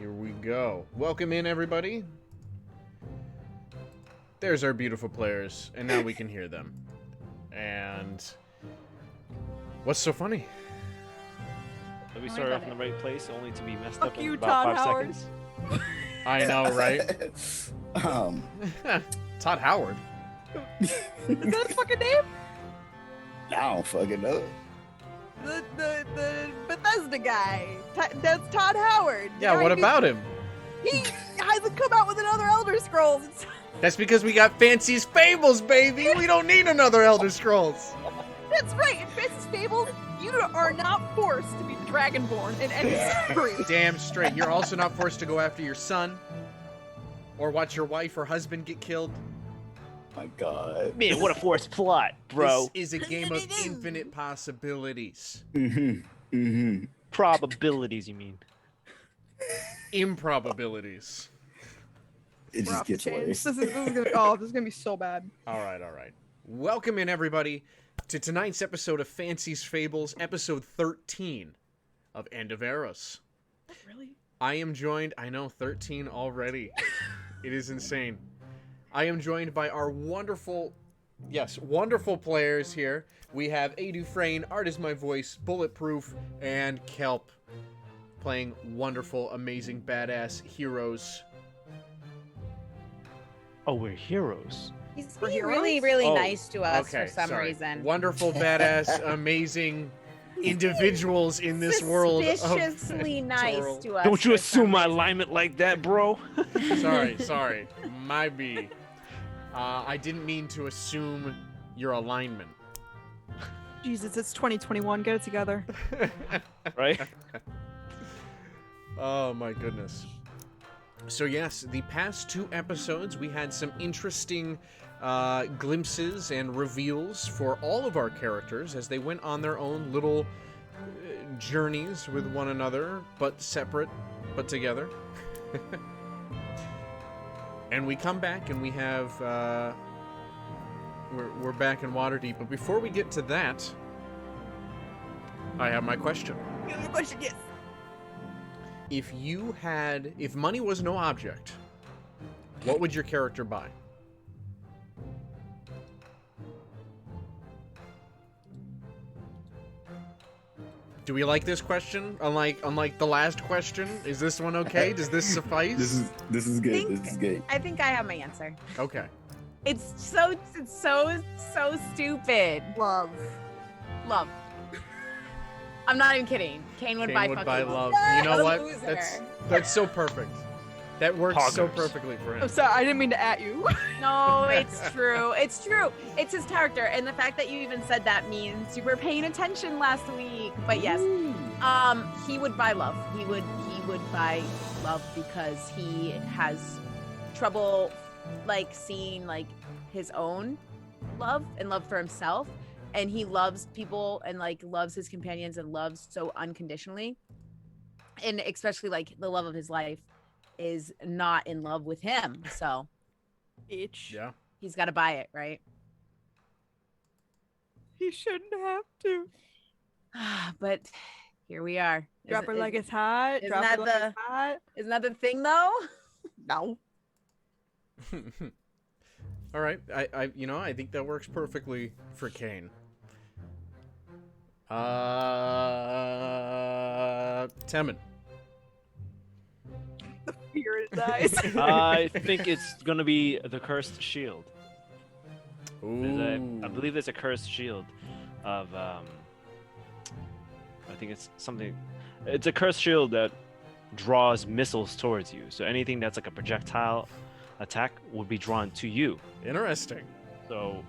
Here we go. Welcome in, everybody. There's our beautiful players, and now we can hear them. And what's so funny? That we started off in the right place, only to be messed up in you, about Todd 5 Howard. seconds. I know, right? Todd Howard. Is that his fucking name? I don't fucking know. The Bethesda guy. That's Todd Howard. Yeah, what about him? He hasn't come out with another Elder Scrolls. That's because we got Fancie's Fables, baby! We don't need another Elder Scrolls! That's right. In Fancie's Fables, you are not forced to be Dragonborn in any story. Damn straight. You're also not forced to go after your son. Or watch your wife or husband get killed. My God. Man, what a forced plot, bro. This is a game of infinite possibilities. Probabilities, you mean. Improbabilities. It just gets worse. This is gonna be so bad. Alright. Welcome in, everybody, to tonight's episode of Fancie's Fables, episode 13 of End of Eros. Really? I am joined, I know, 13 already. It is insane. I am joined by our wonderful players here. We have A. Dufresne, Art is My Voice, Bulletproof, and Kelp, playing wonderful, amazing, badass heroes. Oh, we're heroes. He's We're being heroes? really, really Oh, nice to us Okay, for some sorry. reason. Wonderful, badass, amazing individuals in this world. Suspiciously nice world. to us. Don't you for assume some my reason. alignment like that, bro. Sorry. My B. I didn't mean to assume your alignment. Jesus, it's 2021. Get it together. Right? Oh my goodness. So yes, the past 2 episodes we had some interesting glimpses and reveals for all of our characters as they went on their own little journeys with one another, but separate, but together. And we come back and we have we're back in Waterdeep, but before we get to that, I have my question. Yes. If money was no object, what would your character buy? Do we like this question? Unlike the last question, is this one okay? Does this suffice? This is good. This is good. I think I have my answer. Okay. It's so stupid. Love. I'm not even kidding. Kane would buy fucking love. Yeah, You know the what? loser. That's so perfect. That works so Poggers. perfectly for I'm him. sorry. I didn't mean to at you. No, it's true. It's true. It's his character, and the fact that you even said that means you were paying attention last week. But yes, he would buy love. He would buy love because he has trouble seeing his own love and love for himself, and he loves people and loves his companions and loves so unconditionally, and especially the love of his life is not in love with him, so Bitch. Yeah. he's got to buy it, right? He shouldn't have to. But here we are. Drop her like it's hot. isn't Drop that her like the- it's hot. Isn't that the thing, though? No. All right. I think that works perfectly for Kane. Temin. Fear in his eyes. I think it's gonna be the cursed shield. Ooh. I believe there's a cursed shield of I think it's something. It's a cursed shield that draws missiles towards you. So anything that's like a projectile attack would be drawn to you. Interesting. So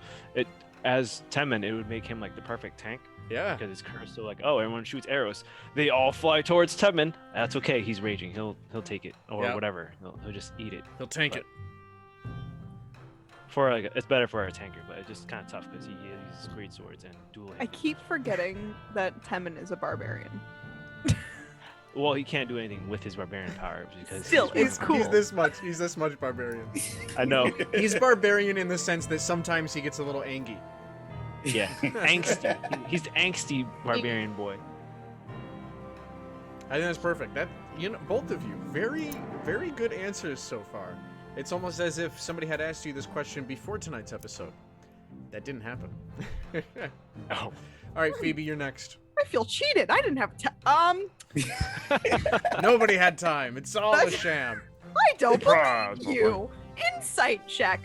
as Temin, it would make him like the perfect tank Yeah. because it's cursed. So everyone shoots arrows, they all fly towards Temin. That's okay. He's raging. He'll take it or Yep. whatever. He'll just eat it. He'll tank But- it. It's better for a tanker, but it's just kind of tough because he uses great swords and dueling. I keep forgetting that Temin is a barbarian. Well, he can't do anything with his barbarian power because Still, he's it's cool. He's this much barbarian. I know. He's barbarian in the sense that sometimes he gets a little angry. Yeah, angsty. He's the angsty barbarian boy. I think that's perfect. you know, both of you, very, very good answers so far. It's almost as if somebody had asked you this question before tonight's episode. That didn't happen. Oh. All right, Phoebe, you're next. I feel cheated. I didn't have Nobody had time. It's all a sham. I don't Surprise, believe you. Insight check.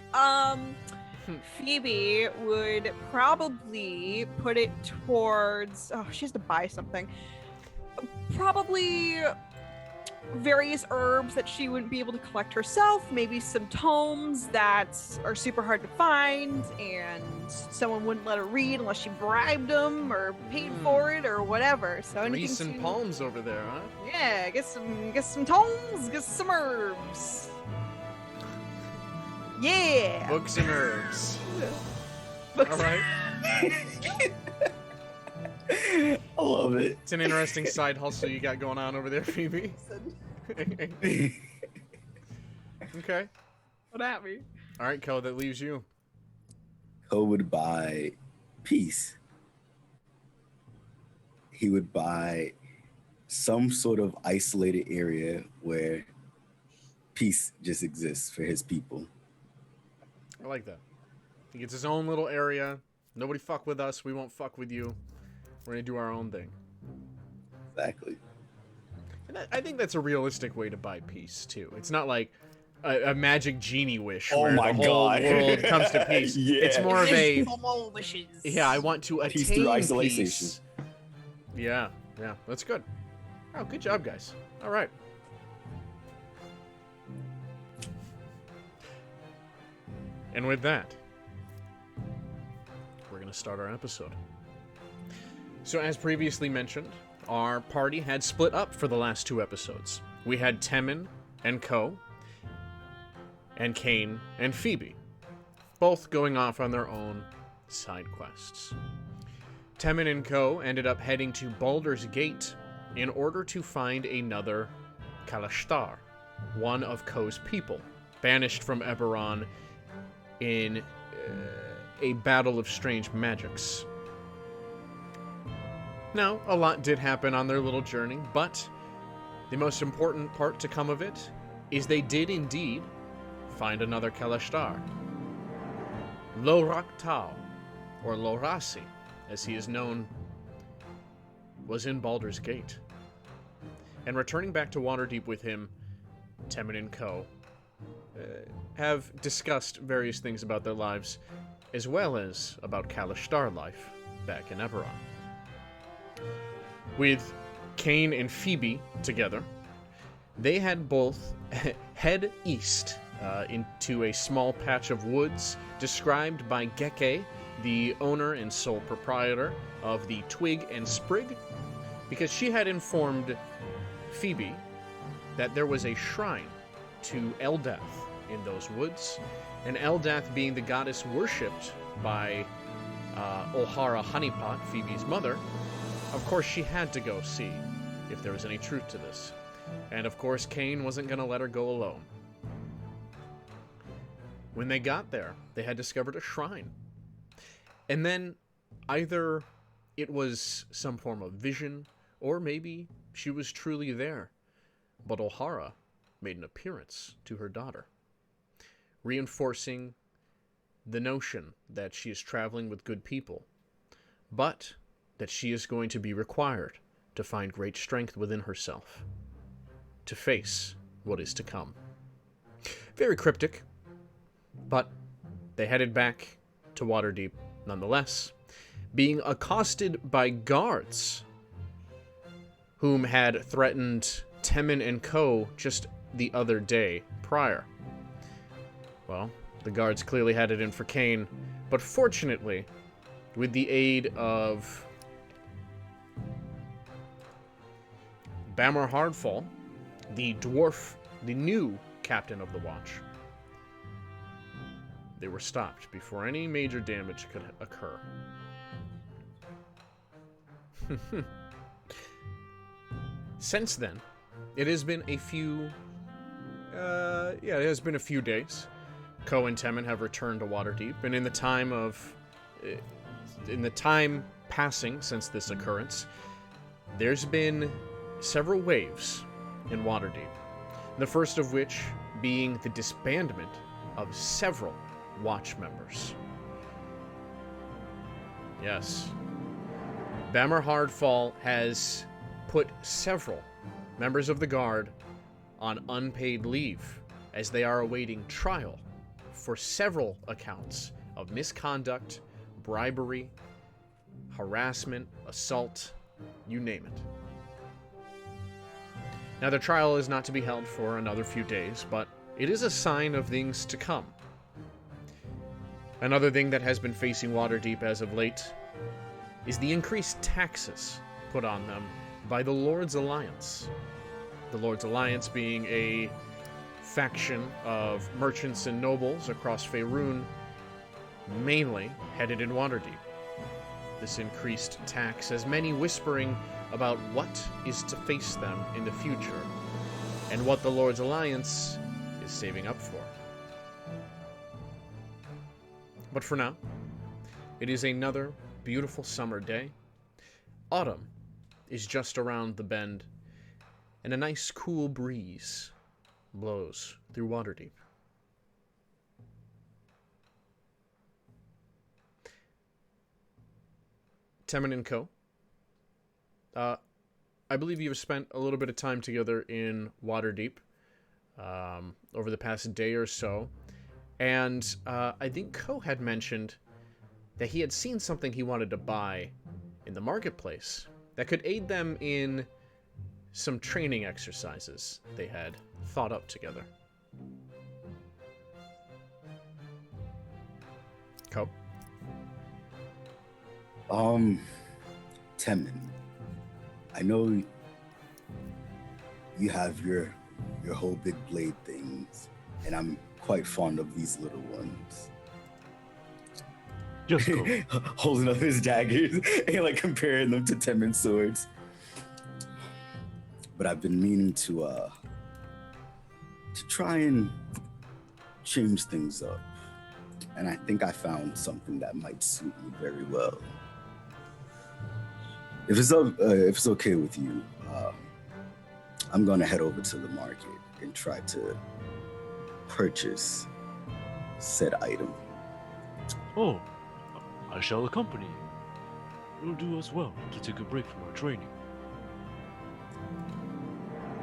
Phoebe would probably put it towards. Oh, she has to buy something. Probably various herbs that she wouldn't be able to collect herself. Maybe some tomes that are super hard to find, and someone wouldn't let her read unless she bribed them or paid for it or whatever. So anything Reese and Palms over there, huh? Yeah, get some tomes, get some herbs. Yeah. Books and herbs. Books. All right. I love it. It's an interesting side hustle you got going on over there, Phoebe. Okay. What at me? All right, Ko, that leaves you. Ko would buy peace. He would buy some sort of isolated area where peace just exists for his people. I like that. He gets his own little area. Nobody fuck with us. We won't fuck with you. We're gonna do our own thing. Exactly. And I think that's a realistic way to buy peace too. It's not like a magic genie wish Oh where my the whole God. world comes to peace. Yeah. It's more of a wishes. yeah. I want to attain Peace through isolation. peace. Yeah, that's good. Oh, good job, guys. All right. And with that, we're going to start our episode. So as previously mentioned, our party had split up for the last 2 episodes. We had Temin and Ko, and Kane and Phoebe, both going off on their own side quests. Temin and Ko ended up heading to Baldur's Gate in order to find another Kalashtar, one of Ko's people, banished from Eberron in a battle of strange magics. Now, a lot did happen on their little journey, but the most important part to come of it is they did indeed find another Kalashtar. Lorak Tau, or Lorasi, as he is known, was in Baldur's Gate. And returning back to Waterdeep with him, Temin and Ko have discussed various things about their lives, as well as about Kalashtar life back in Eberron. With Kane and Phoebe together, they had both head east into a small patch of woods described by Geke, the owner and sole proprietor of the Twig and Sprig, because she had informed Phoebe that there was a shrine to Eldath in those woods, and Eldath being the goddess worshipped by O'Hara Honeypot, Phoebe's mother. Of course, she had to go see if there was any truth to this. And of course, Kane wasn't going to let her go alone. When they got there, they had discovered a shrine. And then either it was some form of vision, or maybe she was truly there. But O'Hara made an appearance to her daughter, reinforcing the notion that she is traveling with good people, but that she is going to be required to find great strength within herself to face what is to come. Very cryptic, but they headed back to Waterdeep nonetheless, being accosted by guards whom had threatened Temin and Ko just the other day prior. Well, the guards clearly had it in for Kane, but fortunately, with the aid of Bammer Hardfall, the dwarf, the new captain of the watch, they were stopped before any major damage could occur. Since then, it has been a few days. Ko and Temin have returned to Waterdeep, and in the time passing since this occurrence, there's been several waves in Waterdeep. The first of which being the disbandment of several watch members. Yes. Bammer Hardfall has put several members of the Guard on unpaid leave as they are awaiting trial for several accounts of misconduct, bribery, harassment, assault, you name it. Now, their trial is not to be held for another few days, but it is a sign of things to come. Another thing that has been facing Waterdeep as of late is the increased taxes put on them by the Lord's Alliance. The Lord's Alliance being a faction of merchants and nobles across Faerun, mainly headed in Waterdeep. This increased tax has many whispering about what is to face them in the future, and what the Lord's Alliance is saving up for. But for now, it is another beautiful summer day. Autumn is just around the bend, and a nice cool breeze blows through Waterdeep. Temin and Co. I believe you've spent a little bit of time together in Waterdeep over the past day or so, and I think Co had mentioned that he had seen something he wanted to buy in the marketplace that could aid them in some training exercises they had thought up together. Co? Temin, I know you have your whole big blade things, and I'm quite fond of these little ones. Just go. Holding up his daggers and like comparing them to Temin's swords. But I've been meaning to try and change things up, and I think I found something that might suit me very well. If it's okay with you, I'm gonna head over to the market and try to purchase said item. Oh, I shall accompany you. It'll do us well to take a break from our training.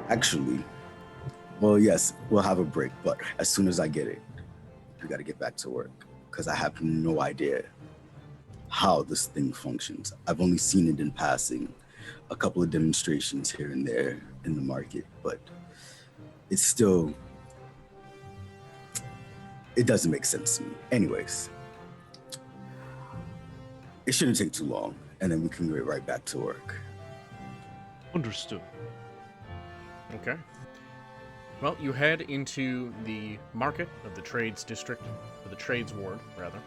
Actually, well, yes, we'll have a break, but as soon as I get it, we gotta get back to work, because I have no idea how this thing functions. I've only seen it in passing, a couple of demonstrations here and there in the market, but it's still, it doesn't make sense to me. Anyways, it shouldn't take too long, and then we can get right back to work. Understood. Okay. Well, you head into the market of the Trades District, or the Trades Ward, rather,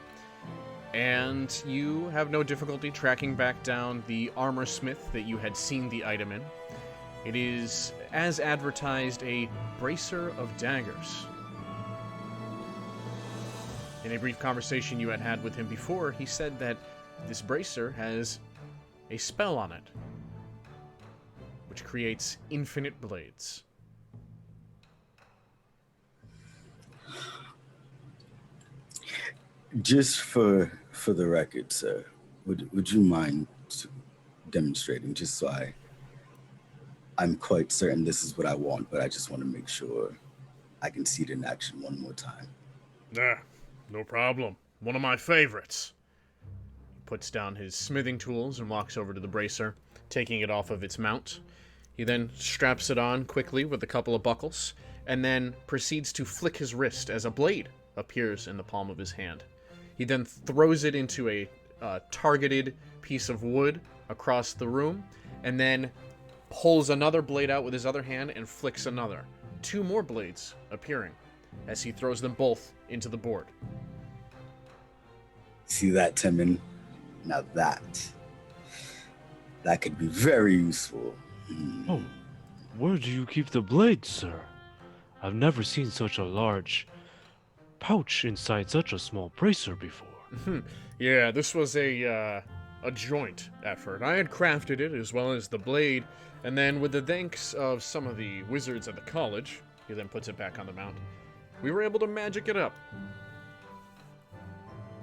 and you have no difficulty tracking back down the armor smith that you had seen the item in. It is, as advertised, a bracer of daggers. In a brief conversation you had had with him before, he said that this bracer has a spell on it, which creates infinite blades. Just for the record, sir, would you mind demonstrating, just so I'm quite certain this is what I want, but I just want to make sure I can see it in action one more time. No problem. One of my favorites. He puts down his smithing tools and walks over to the bracer, taking it off of its mount. He then straps it on quickly with a couple of buckles, and then proceeds to flick his wrist as a blade appears in the palm of his hand. He then throws it into a targeted piece of wood across the room, and then pulls another blade out with his other hand and flicks another. 2 more blades appearing as he throws them both into the board. See that, Temin? Now that could be very useful. Oh, where do you keep the blades, sir? I've never seen such a large pouch inside such a small bracer before. Yeah, this was a a joint effort. I had crafted it as well as the blade, and then with the thanks of some of the wizards at the college, he then puts it back on the mount, we were able to magic it up.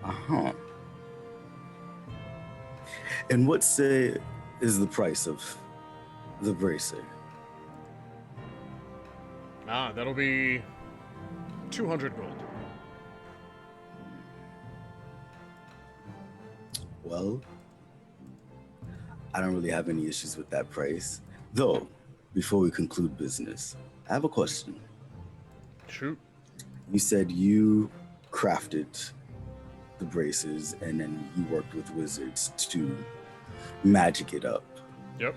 Uh-huh. And what, say, is the price of the bracer? That'll be 200 gold. Well, I don't really have any issues with that price. Though, before we conclude business, I have a question. Shoot. You said you crafted the braces and then you worked with wizards to magic it up. Yep.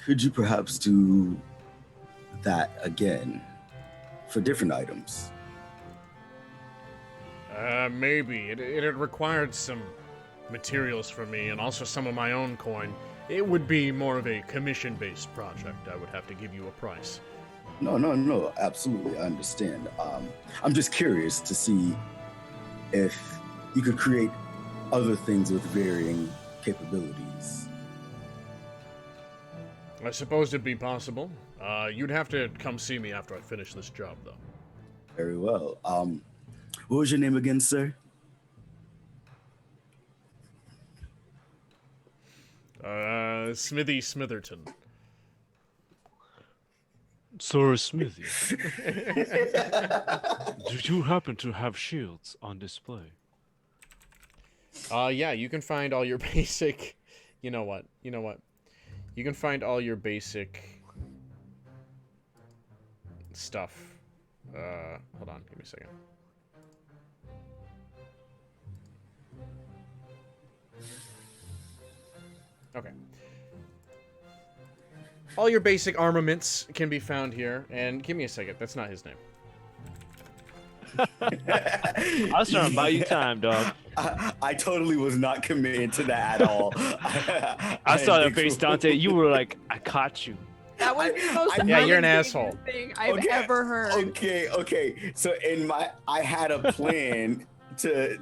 Could you perhaps do that again for different items? Maybe. It had required some materials from me and also some of my own coin. It would be more of a commission-based project. I would have to give you a price. No, absolutely, I understand. I'm just curious to see if you could create other things with varying capabilities. I suppose it'd be possible. You'd have to come see me after I finish this job, though. Very well. What was your name again, sir? Smithy Smitherton. Sir Smithy, do you happen to have shields on display? Yeah, you can find all your basic... You know what? You can find all your basic stuff. Hold on, give me a second. Okay. All your basic armaments can be found here, and give me a second, that's not his name. I was trying to buy you time, dog. I totally was not committed to that at all. I saw that face, Dante. You were like, I caught you. That was the most Yeah, you're an unambiguous asshole. thing I've ever heard. Okay. So I had a plan to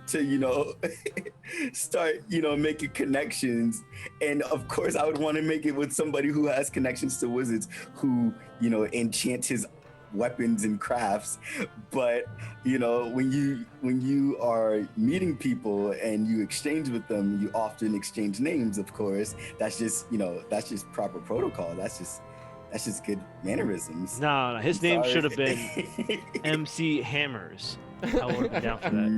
start making connections, and of course I would want to make it with somebody who has connections to wizards, who enchant his weapons and crafts. But when you are meeting people and you exchange with them, you often exchange names. Of course, that's just proper protocol. That's just good mannerisms. No, his name should have been MC Hammers. I would have been down for that.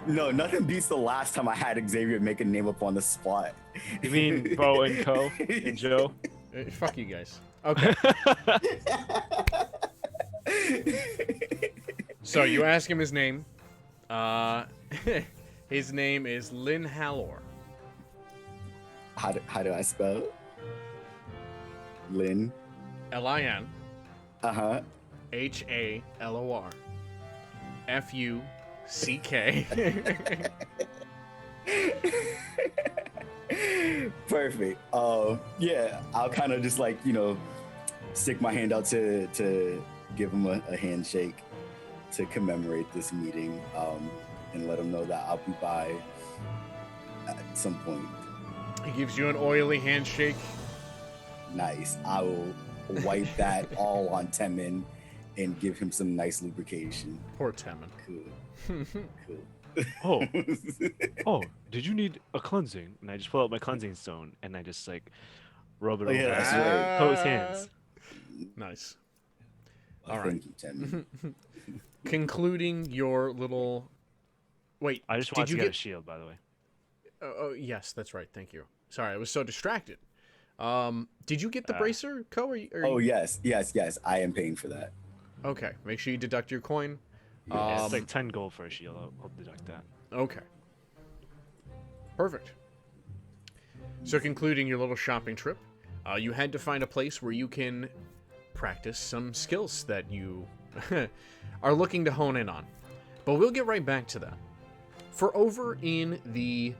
No, nothing beats the last time I had Xavier make a name up on the spot. You mean Bo and Co and Joe? Fuck you guys. Okay. So you ask him his name. His name is Lynn Hallor. How do I spell? Lynn. Lin. Uh-huh. Halor. Fuck. Perfect. Yeah, I'll kind of just stick my hand out to give him a handshake to commemorate this meeting, and let him know that I'll be by at some point. He gives you an oily handshake. Nice. I will wipe that all on Temin and give him some nice lubrication. Poor Temin. Cool. Oh, did you need a cleansing? And I just pull out my cleansing stone and I just rub it over that's right. Co's hands. Nice. Well, all right. Thank you, Temin. Concluding your little... Wait, I just wanted to get a shield, by the way. Oh, yes, that's right. Thank you. Sorry, I was so distracted. Did you get the bracer, Co? Oh, yes. I am paying for that. Okay, make sure you deduct your coin. Yeah, it's 10 gold for a shield. I'll deduct that. Okay. Perfect. So concluding your little shopping trip, you had to find a place where you can practice some skills that you are looking to hone in on. But we'll get right back to that. For over in the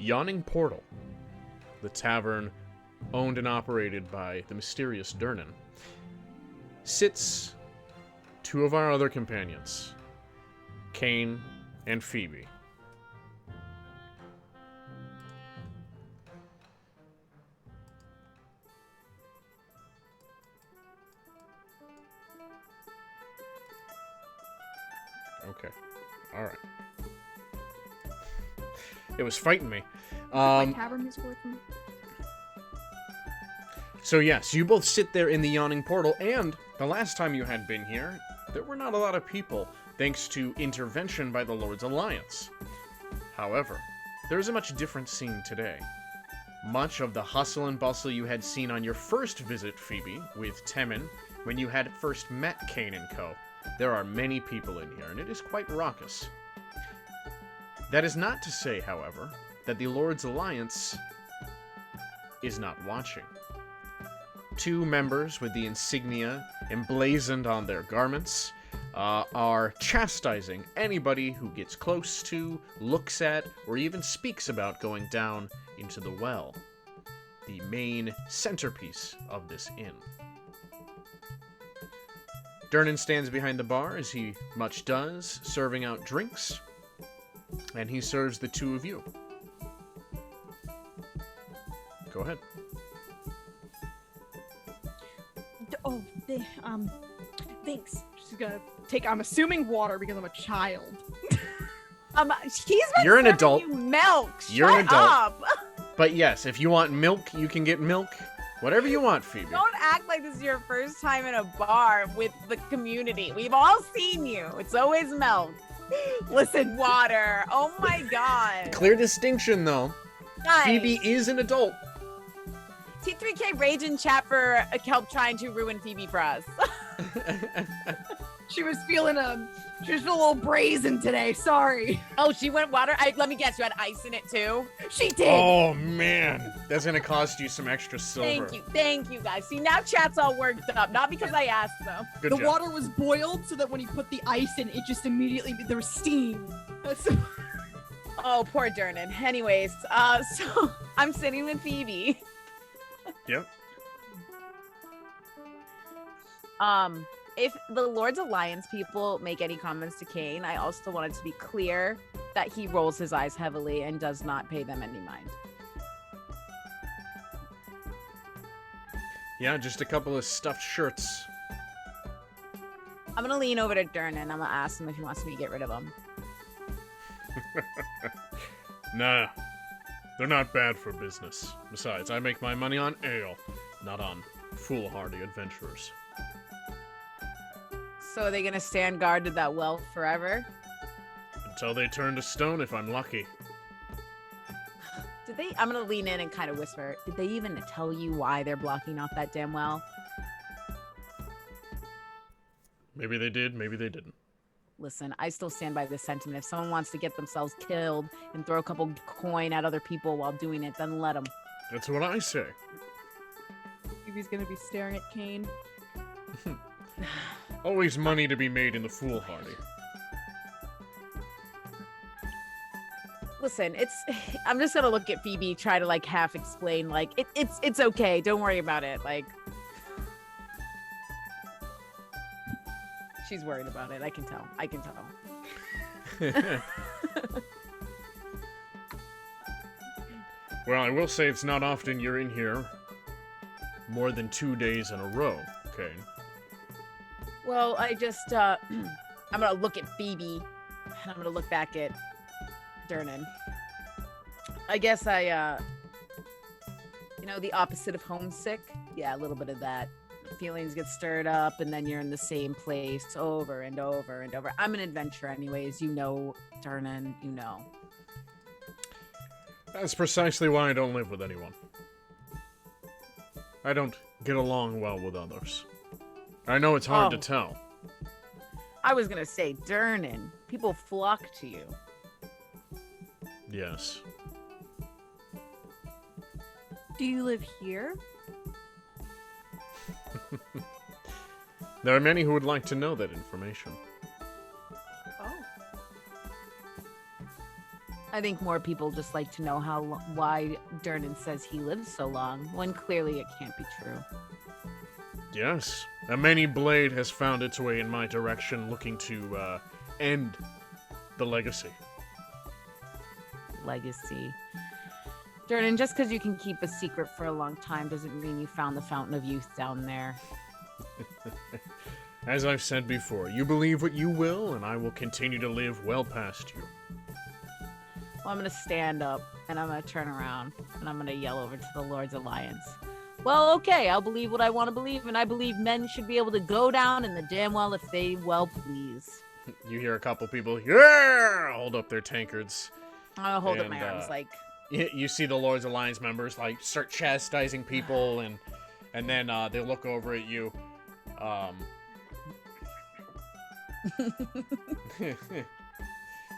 Yawning Portal, the tavern owned and operated by the mysterious Durnan, sits two of our other companions, Kane and Phoebe. Okay. All right. It was fighting me. My tavern music away from me. So yes, you both sit there in the yawning portal, and the last time you had been here, there were not a lot of people, thanks to intervention by the Lord's Alliance. However, there is a much different scene today. Much of the hustle and bustle you had seen on your first visit, Phoebe, with Temin, when you had first met Kane and Co. There are many people in here, and it is quite raucous. That is not to say, however, that the Lord's Alliance is not watching. 2 members with the insignia emblazoned on their garments are chastising anybody who gets close to, looks at, or even speaks about going down into the well, the main centerpiece of this inn. Durnan stands behind the bar, as he much does, serving out drinks, and he serves the 2 of you. Go ahead. Oh, thanks. She's gonna take, I'm assuming, water because I'm a child. He's been You're an serving adult. you milk. You're an Shut adult. up. But yes, if you want milk, you can get milk. Whatever you want, Phoebe. Don't act like this is your first time in a bar with the community. We've all seen you. It's always milk. Listen, water. Oh my god. Clear distinction, though. Guys, Phoebe is an adult. T3K rage in chat for Kelp trying to ruin Phoebe for us. She was feeling a little brazen today. Sorry. Oh, she went water. Let me guess, you had ice in it too. She did. Oh, man. That's going to cost you some extra silver. Thank you, guys. See, now chat's all worked up. Not because I asked them. Good The job. water was boiled so that when you put the ice in, it just immediately, there was steam. Oh, poor Durnan. Anyways, so I'm sitting with Phoebe. Yep. If the Lord's Alliance people make any comments to Kane, I also wanted to be clear that he rolls his eyes heavily and does not pay them any mind. Yeah, just a couple of stuffed shirts. I'm gonna lean over to Durnan. I'm gonna ask him if he wants me to get rid of them. Nah. They're not bad for business. Besides, I make my money on ale, not on foolhardy adventurers. So are they gonna stand guard to that well forever? Until they turn to stone, if I'm lucky. Did they? I'm gonna lean in and kind of whisper. Did they even tell you why they're blocking off that damn well? Maybe they did, maybe they didn't. Listen, I still stand by this sentiment. If someone wants to get themselves killed and throw a couple coin at other people while doing it, then let them. That's what I say. Phoebe's gonna be staring at Kane. Always money to be made in the foolhardy. Listen, I'm just gonna look at Phoebe, try to like half explain, like it's okay, don't worry about it. Like she's worried about it. I can tell. Well, I will say it's not often you're in here more than 2 days in a row, okay? Well, I just I'm gonna look at Phoebe and I'm gonna look back at Durnan. I guess the opposite of homesick. Yeah, a little bit of that. Feelings get stirred up and then you're in the same place over and over and over. I'm an adventurer anyways, Durnan, you know. That's precisely why I don't live with anyone. I don't get along well with others. I know it's hard to tell. I was gonna say Durnan. People flock to you. Yes. Do you live here? There are many who would like to know that information. Oh. I think more people just like to know why Durnan says he lives so long, when clearly it can't be true. Yes. A many blade has found its way in my direction, looking to end the legacy. Legacy. Durnan, just because you can keep a secret for a long time doesn't mean you found the fountain of youth down there. As I've said before, you believe what you will, and I will continue to live well past you. Well, I'm gonna stand up and I'm gonna turn around and I'm gonna yell over to the Lord's Alliance. Well, okay, I'll believe what I want to believe, and I believe men should be able to go down in the damn well if they well please. You hear a couple people, yeah, hold up their tankards. I'm gonna hold up And, my arms like, You see the Lord's Alliance members like start chastising people, and then they look over at you.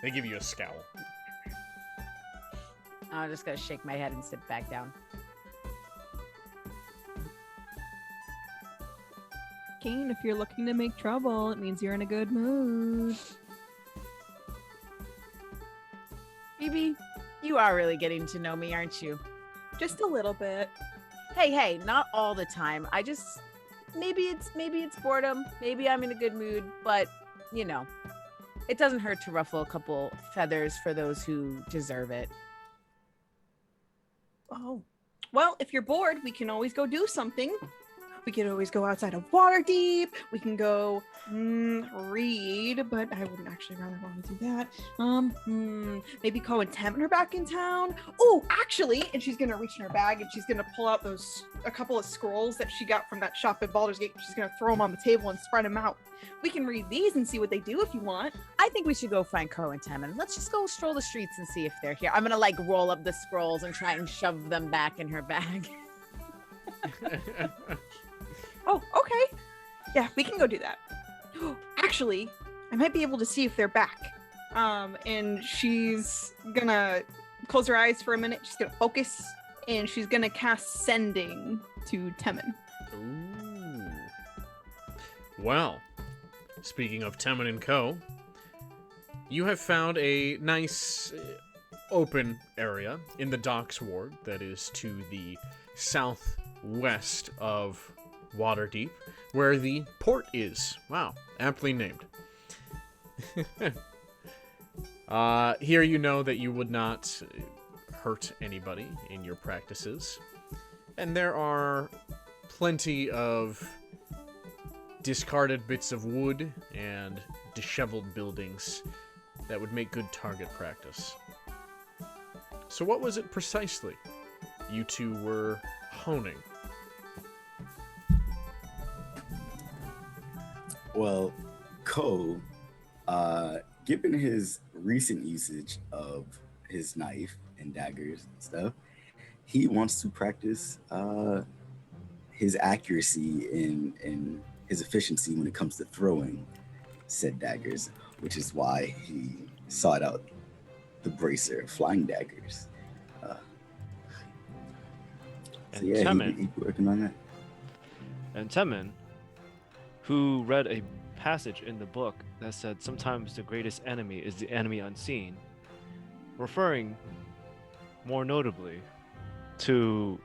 They give you a scowl. I'm just gonna shake my head and sit back down. Kane, if you're looking to make trouble, it means you're in a good mood. Phoebe, you are really getting to know me, aren't you? Just a little bit. Hey, not all the time. I just maybe it's boredom. Maybe I'm in a good mood, but you know, it doesn't hurt to ruffle a couple feathers for those who deserve it. Oh. Well, if you're bored, we can always go do something. We could always go outside of Waterdeep. We can go read, but I wouldn't actually rather want to do that. Maybe Ko and Temmin are back in town. Oh, actually, and she's gonna reach in her bag and she's gonna pull out a couple of scrolls that she got from that shop at Baldur's Gate. She's gonna throw them on the table and spread them out. We can read these and see what they do if you want. I think we should go find Ko and Temmin. Let's just go stroll the streets and see if they're here. I'm gonna like roll up the scrolls and try and shove them back in her bag. Oh, okay. Yeah, we can go do that. Actually, I might be able to see if they're back. And she's gonna close her eyes for a minute. She's gonna focus, and she's gonna cast Sending to Temmin. Ooh. Well, speaking of Temmin and Co., you have found a nice open area in the docks ward that is to the southwest of Waterdeep, where the port is. Wow, aptly named. Here you know that you would not hurt anybody in your practices. And there are plenty of discarded bits of wood and disheveled buildings that would make good target practice. So what was it precisely you two were honing? Well, Ko, given his recent usage of his knife and daggers and stuff, he wants to practice his accuracy and his efficiency when it comes to throwing said daggers, which is why he sought out the bracer flying daggers. So yeah, he's working on that. And Temmin, who read a passage in the book that said sometimes the greatest enemy is the enemy unseen, referring more notably to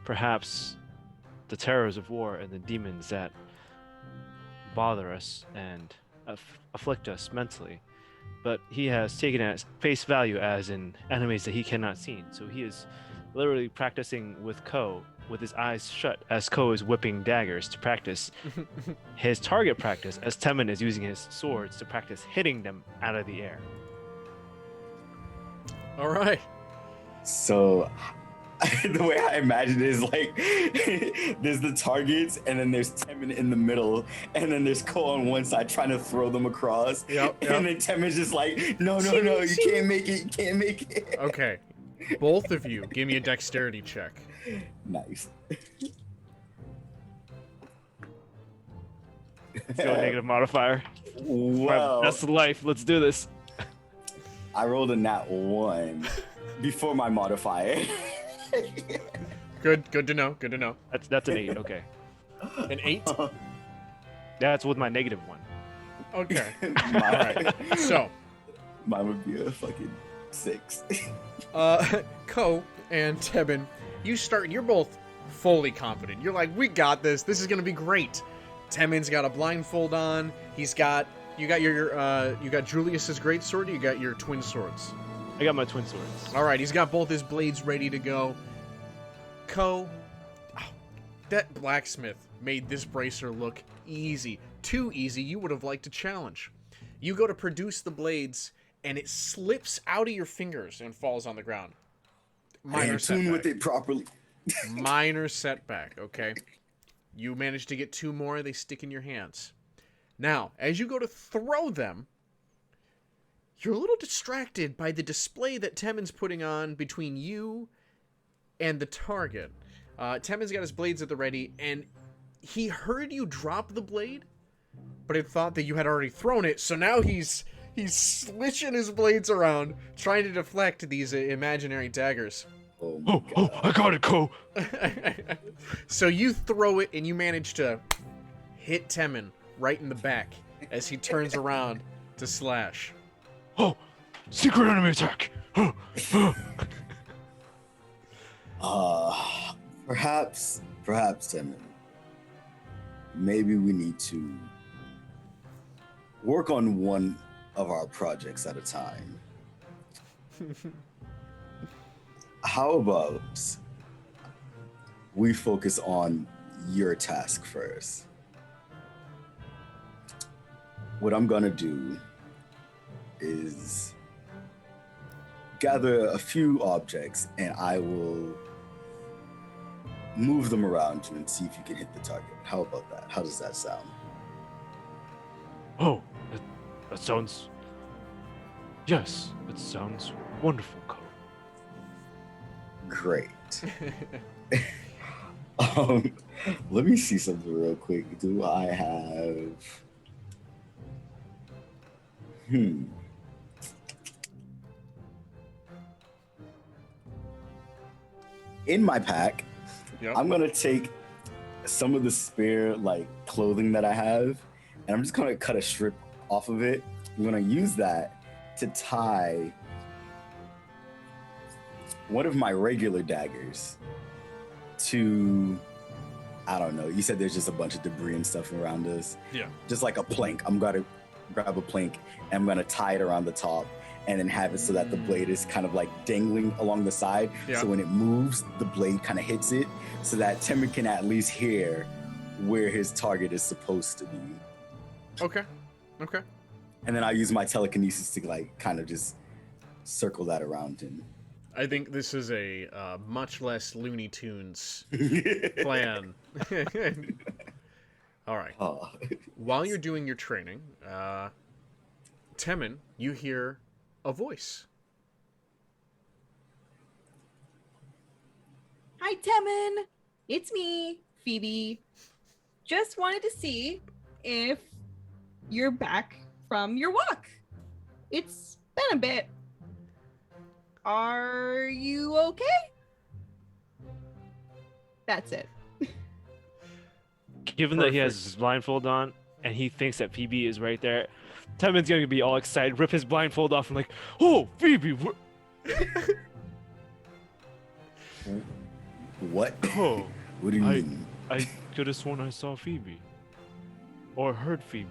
perhaps the terrors of war and the demons that bother us and afflict us mentally. But he has taken it at face value as in enemies that he cannot see. So he is literally practicing with Ko with his eyes shut as Ko is whipping daggers to practice his target practice, as Temmin is using his swords to practice hitting them out of the air. All right. So the way I imagine it is like there's the targets and then there's Temmin in the middle and then there's Ko on one side trying to throw them across. Yep. And then Temmin's just like, no, you can't make it. Okay. Both of you, give me a dexterity check. Nice. Let's go negative modifier. Wow. That's life. Let's do this. I rolled a nat 1 before my modifier. Good to know. That's an 8. Okay. An 8? That's with my negative 1. Okay. All right. So, Mine would be a fucking 6. Ko and Tebin, you're both fully confident. You're like, we got this. This is gonna be great. Temin's got a blindfold on. You got Julius's great sword. You got your twin swords. I got my twin swords. All right, he's got both his blades ready to go. Ko, that blacksmith made this bracer look easy. Too easy, you would have liked a challenge. You go to produce the blades, and it slips out of your fingers and falls on the ground. Minor tune with setback. it properly. Minor setback, okay? You manage to get 2 more, they stick in your hands. Now, as you go to throw them, you're a little distracted by the display that Temin's putting on between you and the target. Temin's got his blades at the ready, and he heard you drop the blade, but had thought that you had already thrown it, so now he's switching his blades around, trying to deflect these imaginary daggers. Oh, my God. I got it, Ko. So you throw it, and you manage to hit Temin right in the back as he turns around to slash. Oh, secret enemy attack. Perhaps, Timon. Maybe we need to work on one of our projects at a time. How about we focus on your task first? What I'm gonna do is gather a few objects, and I will move them around you and see if you can hit the target. How about that? How does that sound? Oh, that sounds... Yes, it sounds wonderful, Ko. Great. Let me see something real quick. Do I have... In my pack, Yep. I'm gonna take some of the spare clothing that I have, and I'm just gonna cut a strip off of it. I'm gonna use that to tie one of my regular daggers to, I don't know, you said there's just a bunch of debris and stuff around us. Yeah. Just like a plank. I'm gonna grab a plank and I'm gonna tie it around the top and then have it so that the blade is kind of like dangling along the side. Yeah. So when it moves, the blade kind of hits it so that Timmy can at least hear where his target is supposed to be. Okay. And then I use my telekinesis to kind of just circle that around him. I think this is a much less Looney Tunes plan. All right. Oh. While you're doing your training, Temin, you hear a voice. Hi, Temin. It's me, Phoebe. Just wanted to see if you're back from your walk. It's been a bit. Are you okay? That's it. Given that he has Perfect. his blindfold on and he thinks that Phoebe is right there, Temin's gonna be all excited, rip his blindfold off, and like, oh, Phoebe, What? oh, What do you mean? I could have sworn I saw Phoebe, or heard Phoebe.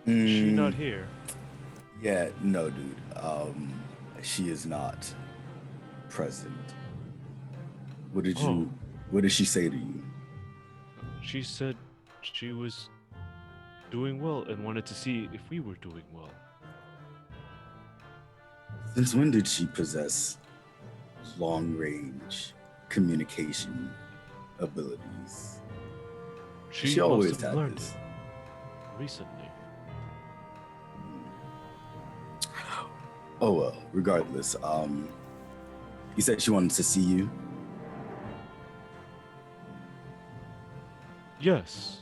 Mm, Is she not here? Yeah, no, dude. She is not present. What did Oh. What did she say to you? She said she was doing well and wanted to see if we were doing well. Since when did she possess long-range communication abilities? She She always must have had learned this. it recently. Oh well, regardless. You said she wanted to see you. Yes,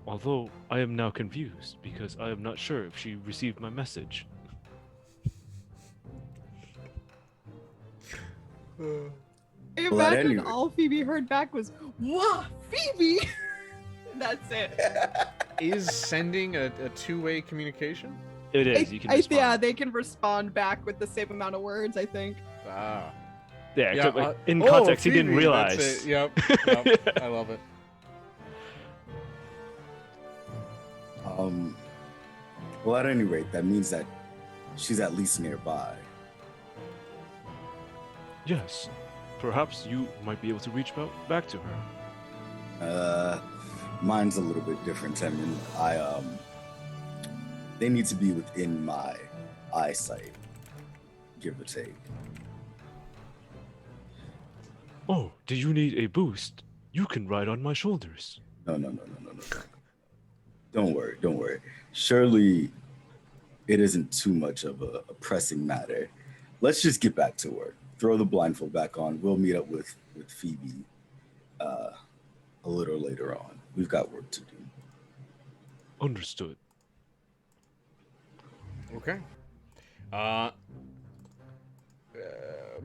although I am now confused because I am not sure if she received my message. I Well, at imagine any rate- all Phoebe heard back was, "Whoa, Phoebe!" That's it. Is sending a two-way communication? It is. You can respond. Yeah, they can respond back with the same amount of words, I think. Ah. Yeah, Yeah, like, in context, he didn't Phoebe, realize. That's it. Yep. I love it. Well, at any rate, that means that she's at least nearby. Yes, perhaps you might be able to reach back to her. Mine's a little bit different, Temin. They need to be within my eyesight, give or take. Oh, do you need a boost? You can ride on my shoulders. No. Don't worry. Surely it isn't too much of a pressing matter. Let's just get back to work. Throw the blindfold back on. We'll meet up with Phoebe a little later on. We've got work to do. Understood. Okay.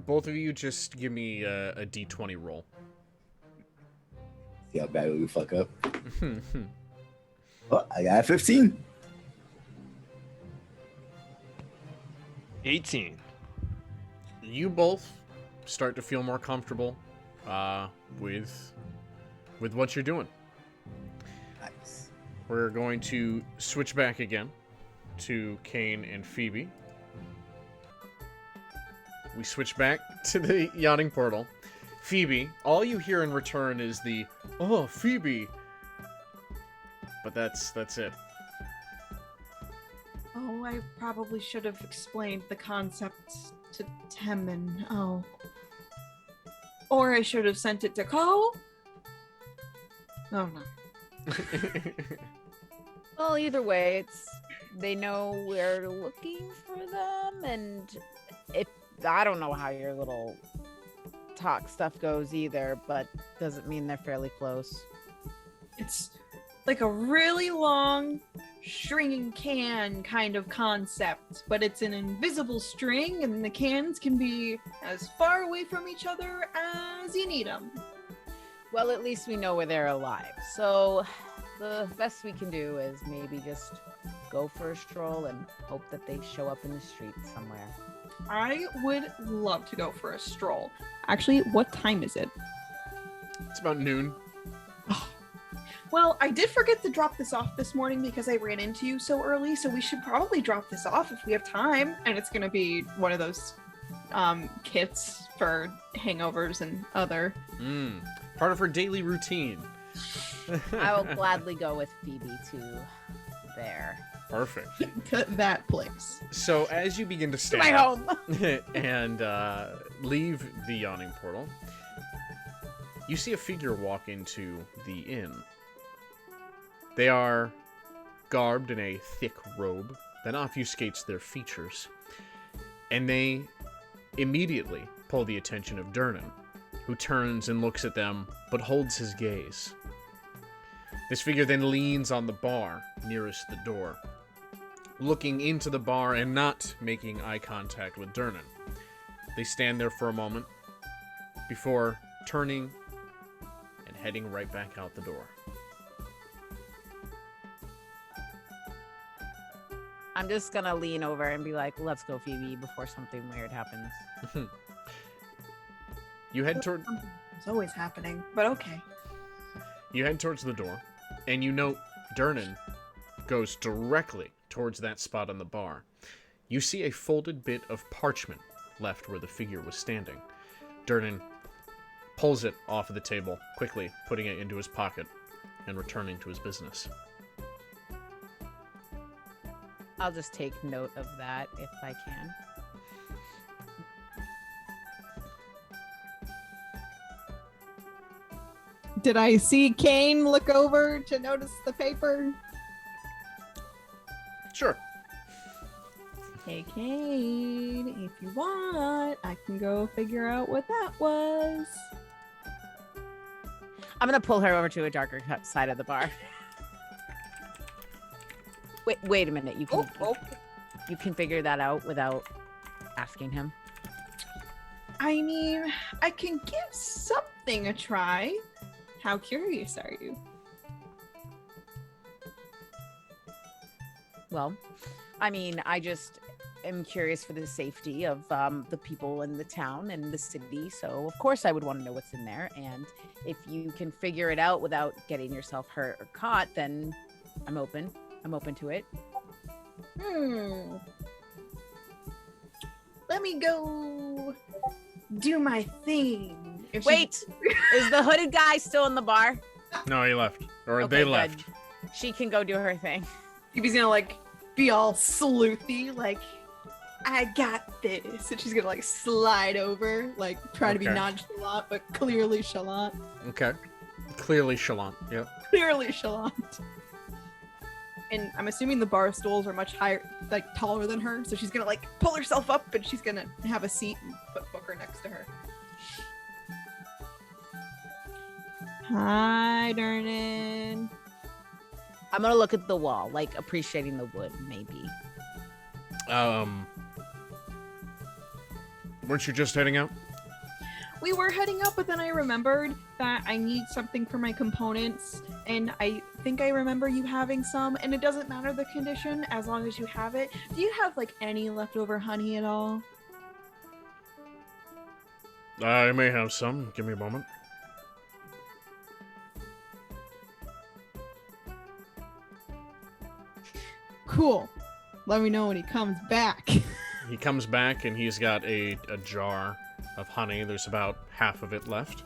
Both of you just give me a d20 roll. See how badly we fuck up? Oh, I got 15. 18. You both start to feel more comfortable with what you're doing. Nice. We're going to switch back again to Kane and Phoebe. We switch back to the yachting portal. Phoebe, all you hear in return is the, "Oh, Phoebe." But that's it. Oh, I probably should have explained the concept to Temin. Oh. Or I should have sent it to Cole. Oh, no. Well, either way, they know we're looking for them, and if I don't know how your little talk stuff goes either, but doesn't mean they're fairly close. It's like a really long stringing can kind of concept, but it's an invisible string, and the cans can be as far away from each other as you need them. Well, at least we know where they're alive. So the best we can do is maybe just go for a stroll and hope that they show up in the street somewhere. I would love to go for a stroll. Actually, what time is it? It's about noon. Well, I did forget to drop this off this morning because I ran into you so early, so we should probably drop this off if we have time. And it's going to be one of those kits for hangovers and other. Part of her daily routine. I will gladly go with Phoebe to there. Perfect. To that place. So as you begin to To stand my home. and leave the yawning portal, you see a figure walk into the inn. They are garbed in a thick robe that obfuscates their features, and they immediately pull the attention of Durnan, who turns and looks at them, but holds his gaze. This figure then leans on the bar nearest the door, looking into the bar and not making eye contact with Durnan. They stand there for a moment before turning and heading right back out the door. I'm just gonna lean over and be like, "Let's go, Phoebe," before something weird happens. You head toward It's always happening, but okay. You head towards the door, and you note Durnan goes directly towards that spot on the bar. You see a folded bit of parchment left where the figure was standing. Durnan pulls it off of the table, quickly putting it into his pocket and returning to his business. I'll just take note of that if I can. Did I see Kane look over to notice the paper? Sure. Hey, Kane, if you want, I can go figure out what that was. I'm gonna pull her over to a darker side of the bar. Wait a minute. You can figure that out without asking him. I mean, I can give something a try. How curious are you? Well, I mean, I just am curious for the safety of the people in the town and the city. So, of course, I would want to know what's in there. And if you can figure it out without getting yourself hurt or caught, then I'm open. I'm open to it. Let me go do my thing. Wait, is the hooded guy still in the bar? No, he left. Or Okay, they good. left. She can go do her thing. Phoebe's gonna like be all sleuthy, like, I got this. And she's gonna like slide over, like trying to be Okay. nonchalant, but clearly chalant. Okay. Clearly chalant. Yep. Clearly chalant. And I'm assuming the bar stools are much higher, like taller than her. So she's gonna like pull herself up and she's gonna have a seat and put Booker next to her. Hi, Dernan. I'm gonna look at the wall, like appreciating the wood, maybe. Weren't you just heading out? We were heading up, but then I remembered that I need something for my components, and I think I remember you having some, and it doesn't matter the condition as long as you have it. Do you have like any leftover honey at all? I may have some. Give me a moment. Cool. Let me know when he comes back. He comes back and he's got a jar of honey. There's about half of it left.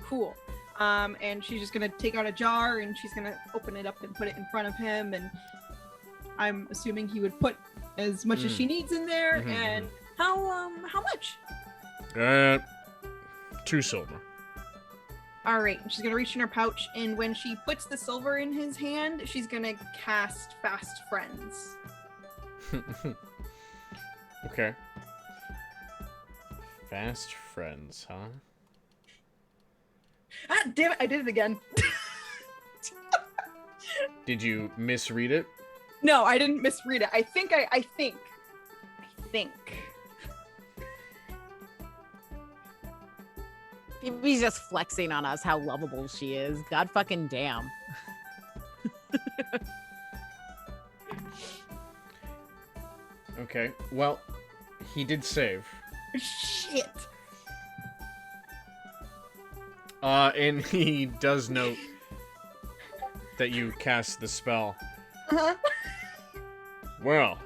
Cool. And she's just gonna take out a jar and she's gonna open it up and put it in front of him, and I'm assuming he would put as much as she needs in there. Mhm, And how much? 2 silver. All right, she's gonna reach in her pouch, and when she puts the silver in his hand, she's gonna cast Fast Friends. Okay. Fast friends, huh? Ah, damn it! I did it again. Did you misread it? No, I didn't misread it. I think. Phoebe's just flexing on us how lovable she is. God fucking damn. Okay. Well, he did save. Shit. And he does note that you cast the spell. Uh-huh. Well,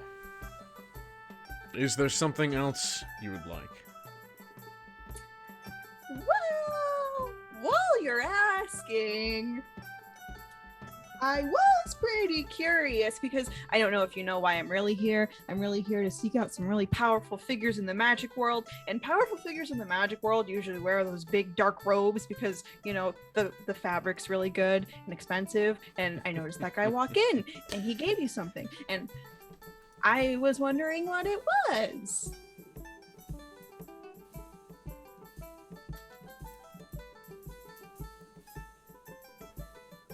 is there something else you would like? Well, while you're asking, I was pretty curious because I don't know if you know why I'm really here. I'm really here to seek out some really powerful figures in the magic world. And powerful figures in the magic world usually wear those big dark robes because, you know, the fabric's really good and expensive. And I noticed that guy walk in and he gave you something. And I was wondering what it was.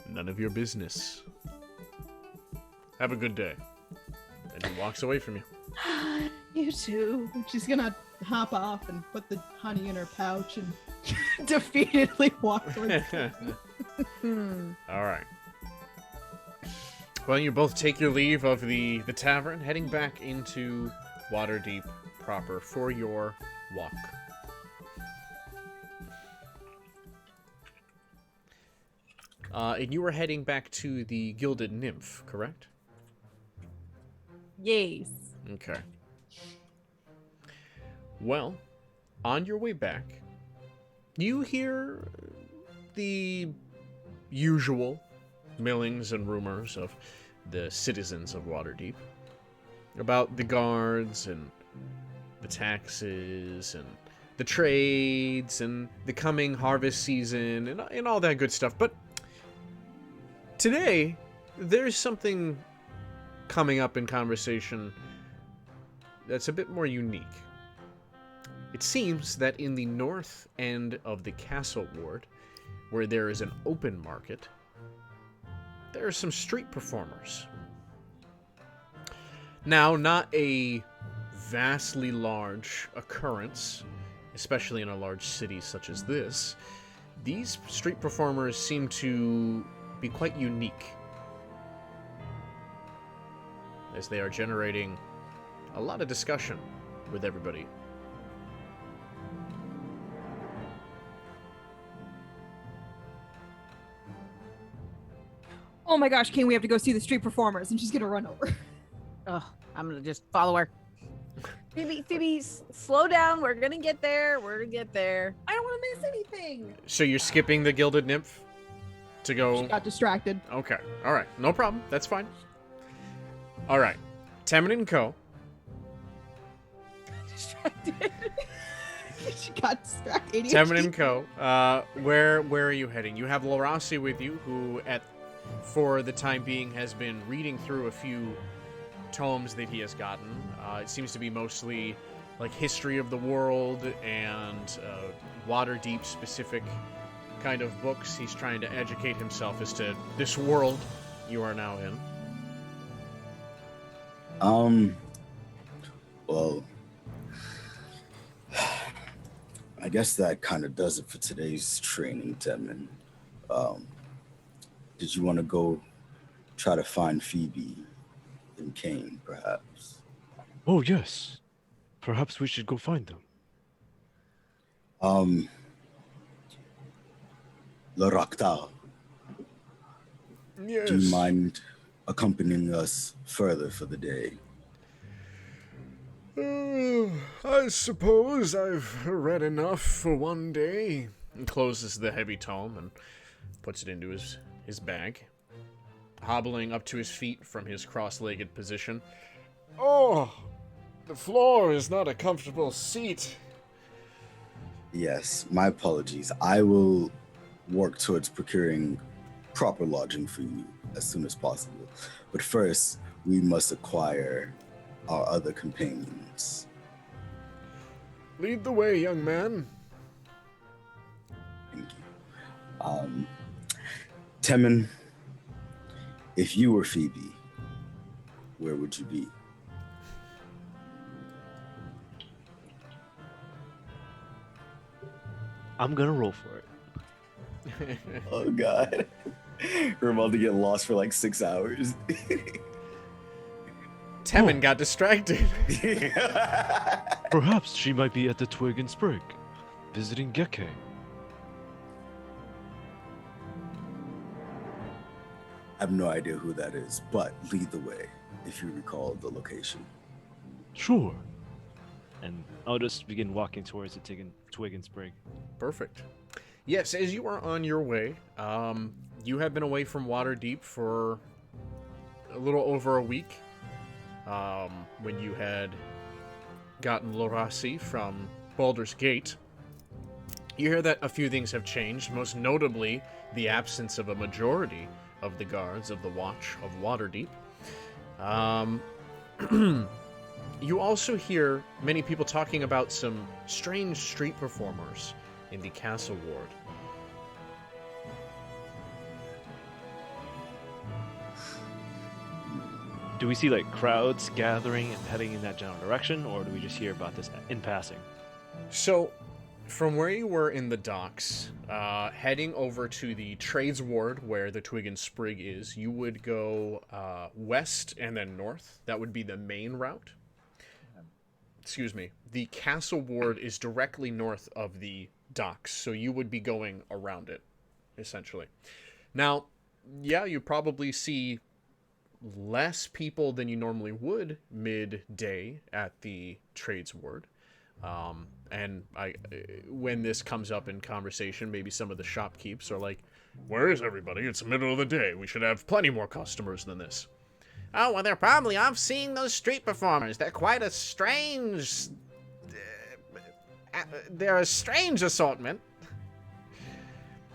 None of your business. Have a good day. And he walks away from you. You too. She's gonna hop off and put the honey in her pouch and defeatedly walk towards All right. Well, you both take your leave of the tavern, heading back into Waterdeep proper for your walk. And you were heading back to the Gilded Nymph, correct? Yes. Okay. Well, on your way back, you hear the usual millings and rumors of the citizens of Waterdeep about the guards and the taxes and the trades and the coming harvest season and all that good stuff. But today, there's something coming up in conversation that's a bit more unique. It seems that in the north end of the castle ward, where there is an open market, there are some street performers. Now, not a vastly large occurrence, especially in a large city such as this. These street performers seem to be quite unique, as they are generating a lot of discussion with everybody. Oh my gosh, King, we have to go see the street performers, and she's gonna run over. Oh, I'm gonna just follow her. Phoebe, slow down. We're gonna get there. I don't want to miss anything. So you're skipping the Gilded Nymph? To go. She got distracted. Okay. All right. No problem. That's fine. All right. Temin and Co. Distracted. She got distracted. Temin and Co. Where are you heading? You have Lorasi with you, who for the time being has been reading through a few tomes that he has gotten. It seems to be mostly like history of the world and Waterdeep specific kind of books. He's trying to educate himself as to this world you are now in. Well, I guess that kind of does it for today's training, Temin. Did you want to go try to find Phoebe and Kane, perhaps? Oh, yes. Perhaps we should go find them. Le Rakta, Yes. do you mind accompanying us further for the day? I suppose I've read enough for one day. He closes the heavy tome and puts it into his bag, hobbling up to his feet from his cross-legged position. Oh, the floor is not a comfortable seat. Yes, my apologies. I will work towards procuring proper lodging for you as soon as possible. But first, we must acquire our other companions. Lead the way, young man. Thank you. Temin, if you were Phoebe, where would you be? I'm gonna roll for it. Oh God. We're about to get lost for like 6 hours. Temin got distracted. Perhaps she might be at the Twig and Sprig, visiting Geke. I have no idea who that is, but lead the way if you recall the location. Sure. And I'll just begin walking towards the Twig and Sprig. Perfect. Yes, as you are on your way, you have been away from Waterdeep for a little over a week. When you had gotten Lorasi from Baldur's Gate. You hear that a few things have changed, most notably the absence of a majority of the guards of the Watch of Waterdeep. You also hear many people talking about some strange street performers in the castle ward. Do we see like crowds gathering and heading in that general direction, or do we just hear about this in passing? So, from where you were in the docks, heading over to the trades ward where the Twig and Sprig is, you would go west and then north. That would be the main route. Excuse me. The castle ward is directly north of the docks, so you would be going around it, essentially. Now, yeah, you probably see less people than you normally would midday at the trades ward. And when this comes up in conversation, maybe some of the shopkeepers are like, "Where is everybody? It's the middle of the day. We should have plenty more customers than this." "Oh, well, they're probably off seeing those street performers. They're quite a strange... they're a strange assortment.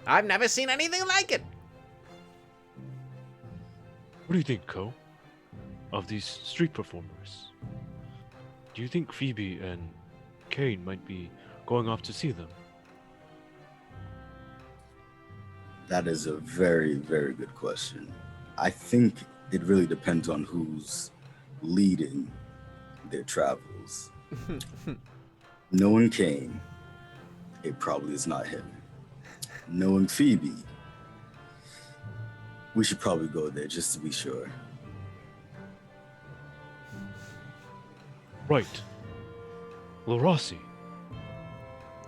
I've never seen anything like it." What do you think, Ko, of these street performers? Do you think Phoebe and Kane might be going off to see them? That is a very, very good question. I think it really depends on who's leading their travels. Knowing Kane, it probably is not him. Knowing Phoebe, we should probably go there just to be sure. Right. Lorasi,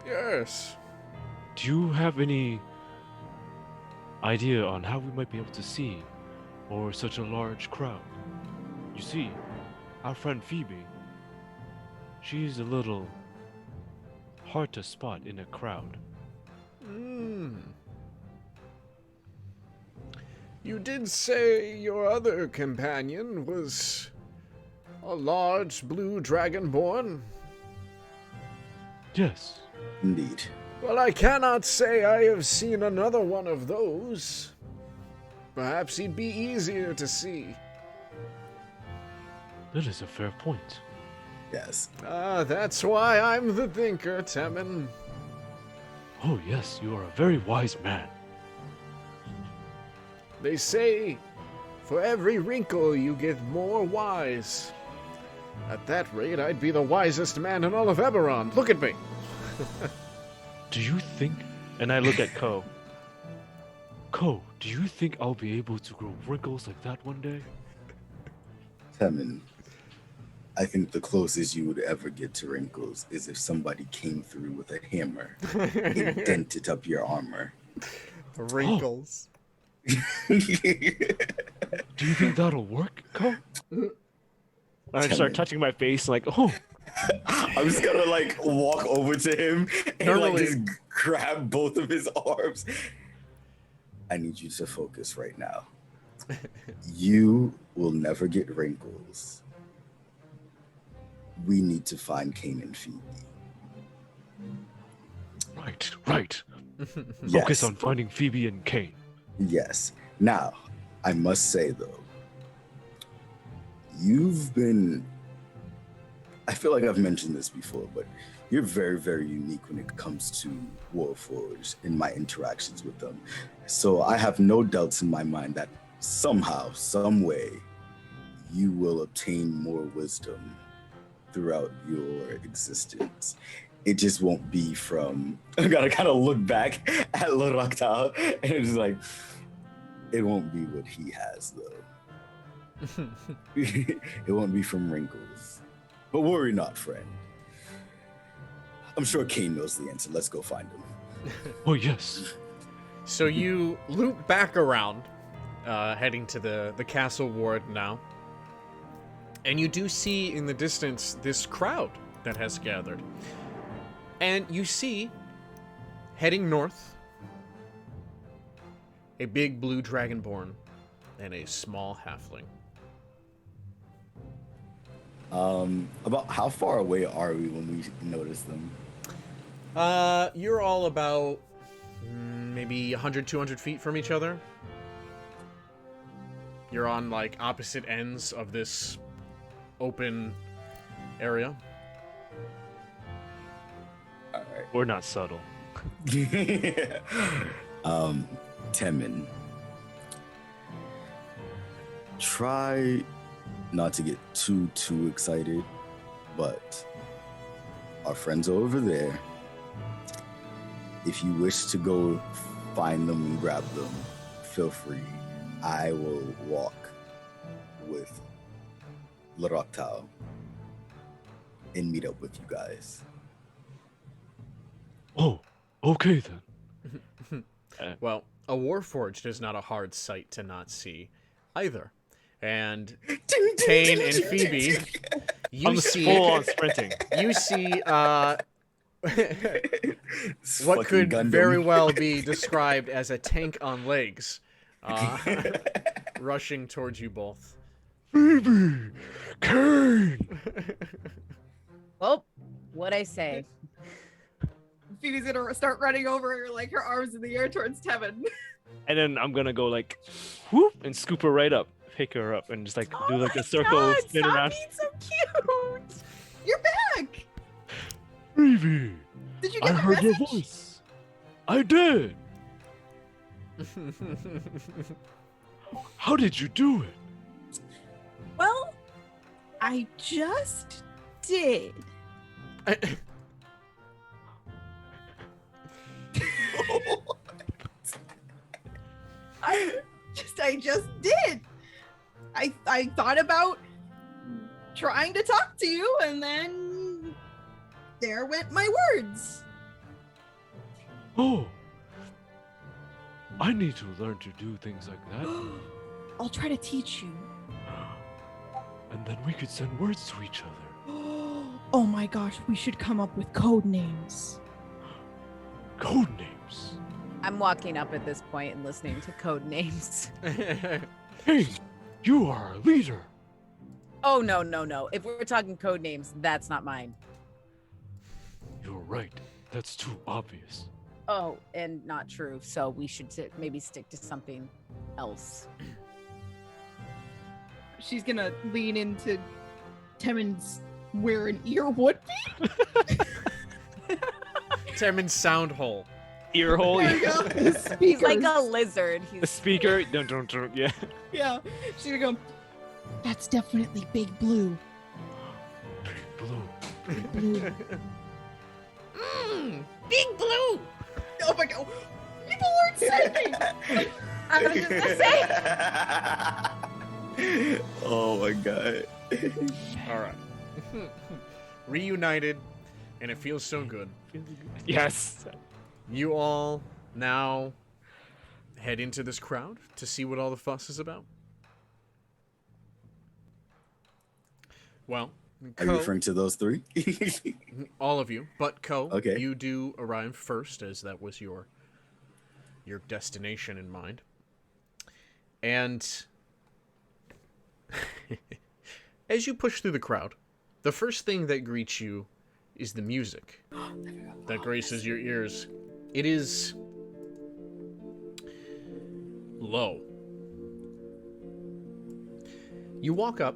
Yes. do you have any idea on how we might be able to see or such a large crowd? You see, our friend Phoebe, she's a little hard to spot in a crowd. You did say your other companion was a large blue dragonborn? Yes. Indeed. Well, I cannot say I have seen another one of those. Perhaps he'd be easier to see. That is a fair point. Yes. That's why I'm the thinker, Temin. Oh yes, you are a very wise man. They say, for every wrinkle you get more wise. At that rate, I'd be the wisest man in all of Eberron. Look at me. Do you think... And I look at Ko. Ko, do you think I'll be able to grow wrinkles like that one day? Temin, I think the closest you would ever get to wrinkles is if somebody came through with a hammer and dented up your armor. Wrinkles. Do you think that'll work, Ko? I start touching my face like, oh. I'm just gonna like walk over to him and Normally- like just grab both of his arms. I need you to focus right now. You will never get wrinkles. We need to find Cain and Phoebe. Right. Yes. Focus on finding Phoebe and Kane. Yes. Now, I must say though, I feel like I've mentioned this before, but you're very, very unique when it comes to Warforged in my interactions with them. So I have no doubts in my mind that somehow, some way, you will obtain more wisdom throughout your existence. It just won't be from, I gotta kind of look back at Lord Octal, and it's like, it won't be what he has though. It won't be from wrinkles. But worry not, friend. I'm sure Kane knows the answer. Let's go find him. Oh, yes. So you loop back around, heading to the castle ward now. And you do see in the distance this crowd that has gathered. And you see, heading north, a big blue dragonborn and a small halfling. About how far away are we when we notice them? You're all about maybe 100, 200 feet from each other. You're on, like, opposite ends of this open area. All right. We're not subtle. Temin, try not to get too excited, but our friends are over there. If you wish to go find them and grab them, feel free. I will walk with Laroctao and meet up with you guys. Oh, okay then. Well, a Warforged is not a hard sight to not see either. And Kane and Phoebe, you I'm see full on sprinting. you see This what fucking could Gundam. very well be described as a tank on legs, rushing towards you both. Phoebe! Kane! Well, what'd I say? Phoebe's gonna start running over, like her arms in the air towards Tevin. And then I'm gonna go like, whoop, and scoop her right up. Pick her up and just like do like a circle, spin stop around. being so cute. You're back. Phoebe! Did you I get my heard your message? voice. I did. How did you do it? Well, I just did. I just did. I thought about trying to talk to you, and then there went my words. Oh. I need to learn to do things like that. I'll try to teach you. And then we could send words to each other. Oh my gosh, we should come up with code names. Code names. I'm walking up at this point and listening to code names. Hey, you are a leader. Oh, no. If we're talking code names, that's not mine. You're right. That's too obvious. Oh, and not true. So we should maybe stick to something else. She's gonna lean into Temin's where an ear would be. Temin's sound hole. Ear hole. There you go. The He's like speakers. a lizard. The speaker. Don't. Yeah. Yeah. She's gonna go, that's definitely Big Blue. Big blue. Big Blue. Big Blue! Oh my god. People weren't saying. I was just gonna say. Oh my god. All right. Reunited, and it feels so good. Yes. You all now head into this crowd to see what all the fuss is about. Well, Are you referring to those three? all of you, but Okay. you do arrive first, as that was your destination in mind. And as you push through the crowd, the first thing that greets you is the music that graces your ears. It is low. You walk up,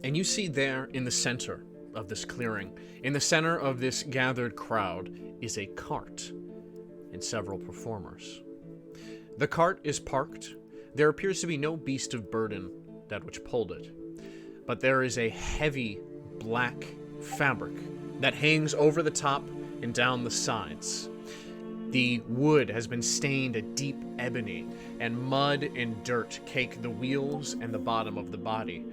and you see there in the center of this clearing, in the center of this gathered crowd, is a cart and several performers. The cart is parked. There appears to be no beast of burden that which pulled it, but there is a heavy black fabric that hangs over the top and down the sides. The wood has been stained a deep ebony, and mud and dirt cake the wheels and the bottom of the body.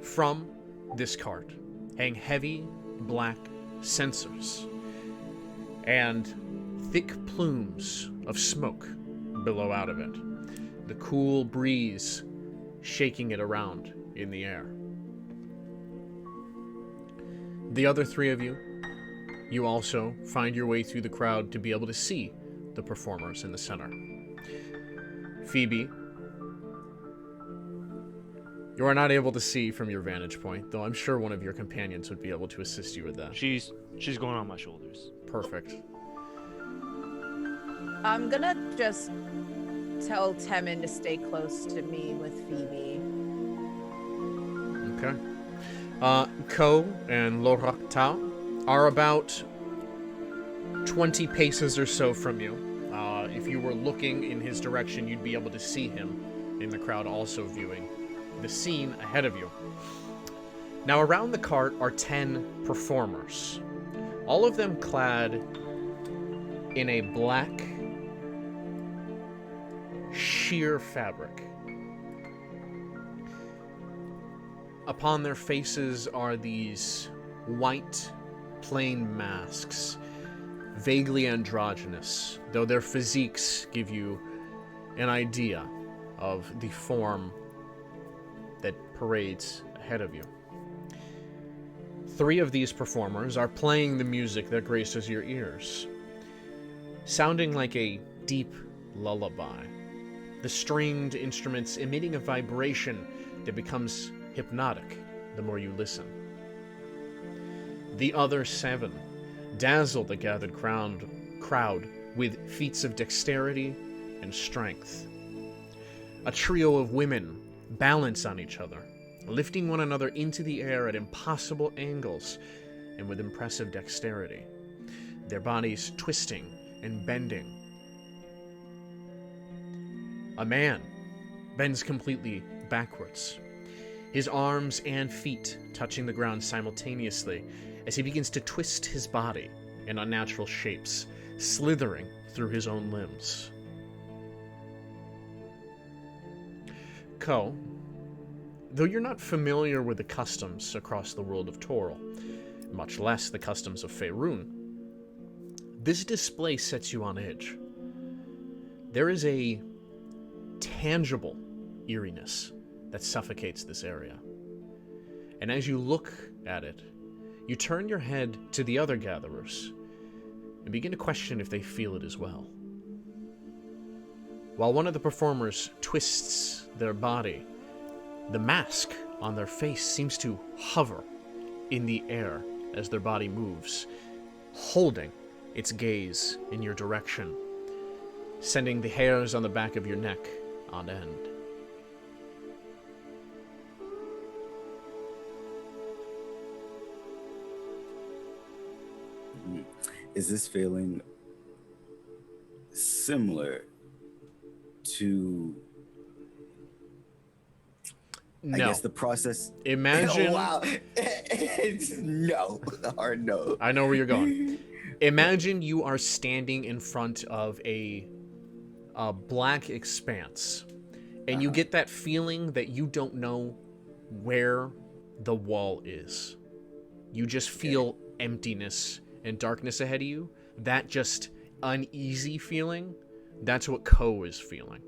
From this cart hang heavy black censers and thick plumes of smoke billow out of it, the cool breeze shaking it around in the air. The other three of you also find your way through the crowd to be able to see the performers in the center. Phoebe, you are not able to see from your vantage point, though I'm sure one of your companions would be able to assist you with that. She's going on my shoulders. Perfect. I'm gonna just tell Temin to stay close to me with Phoebe. Okay. Ko and Lorak Tao are about 20 paces or so from you. If you were looking in his direction, you'd be able to see him in the crowd also viewing the scene ahead of you. Now, around the cart are 10 performers, all of them clad in a black sheer fabric. Upon their faces are these white, plain masks, vaguely androgynous, though their physiques give you an idea of the form that parades ahead of you. 3 of these performers are playing the music that graces your ears, sounding like a deep lullaby, the stringed instruments emitting a vibration that becomes hypnotic the more you listen. The other 7 dazzle the gathered crowd with feats of dexterity and strength. A trio of women balance on each other, lifting one another into the air at impossible angles and with impressive dexterity, their bodies twisting and bending. A man bends completely backwards, his arms and feet touching the ground simultaneously as he begins to twist his body in unnatural shapes, slithering through his own limbs. Ko, though you're not familiar with the customs across the world of Toril, much less the customs of Faerun, this display sets you on edge. There is a tangible eeriness that suffocates this area. And as you look at it, you turn your head to the other gatherers and begin to question if they feel it as well. While one of the performers twists their body, the mask on their face seems to hover in the air as their body moves, holding its gaze in your direction, sending the hairs on the back of your neck on end. Is this feeling similar to, No. I guess, the process? Imagine... Oh, wow. No, or no. I know where you're going. Imagine you are standing in front of a black expanse, and you get that feeling that you don't know where the wall is. You just feel emptiness and darkness ahead of you. That just uneasy feeling, that's what Ko is feeling.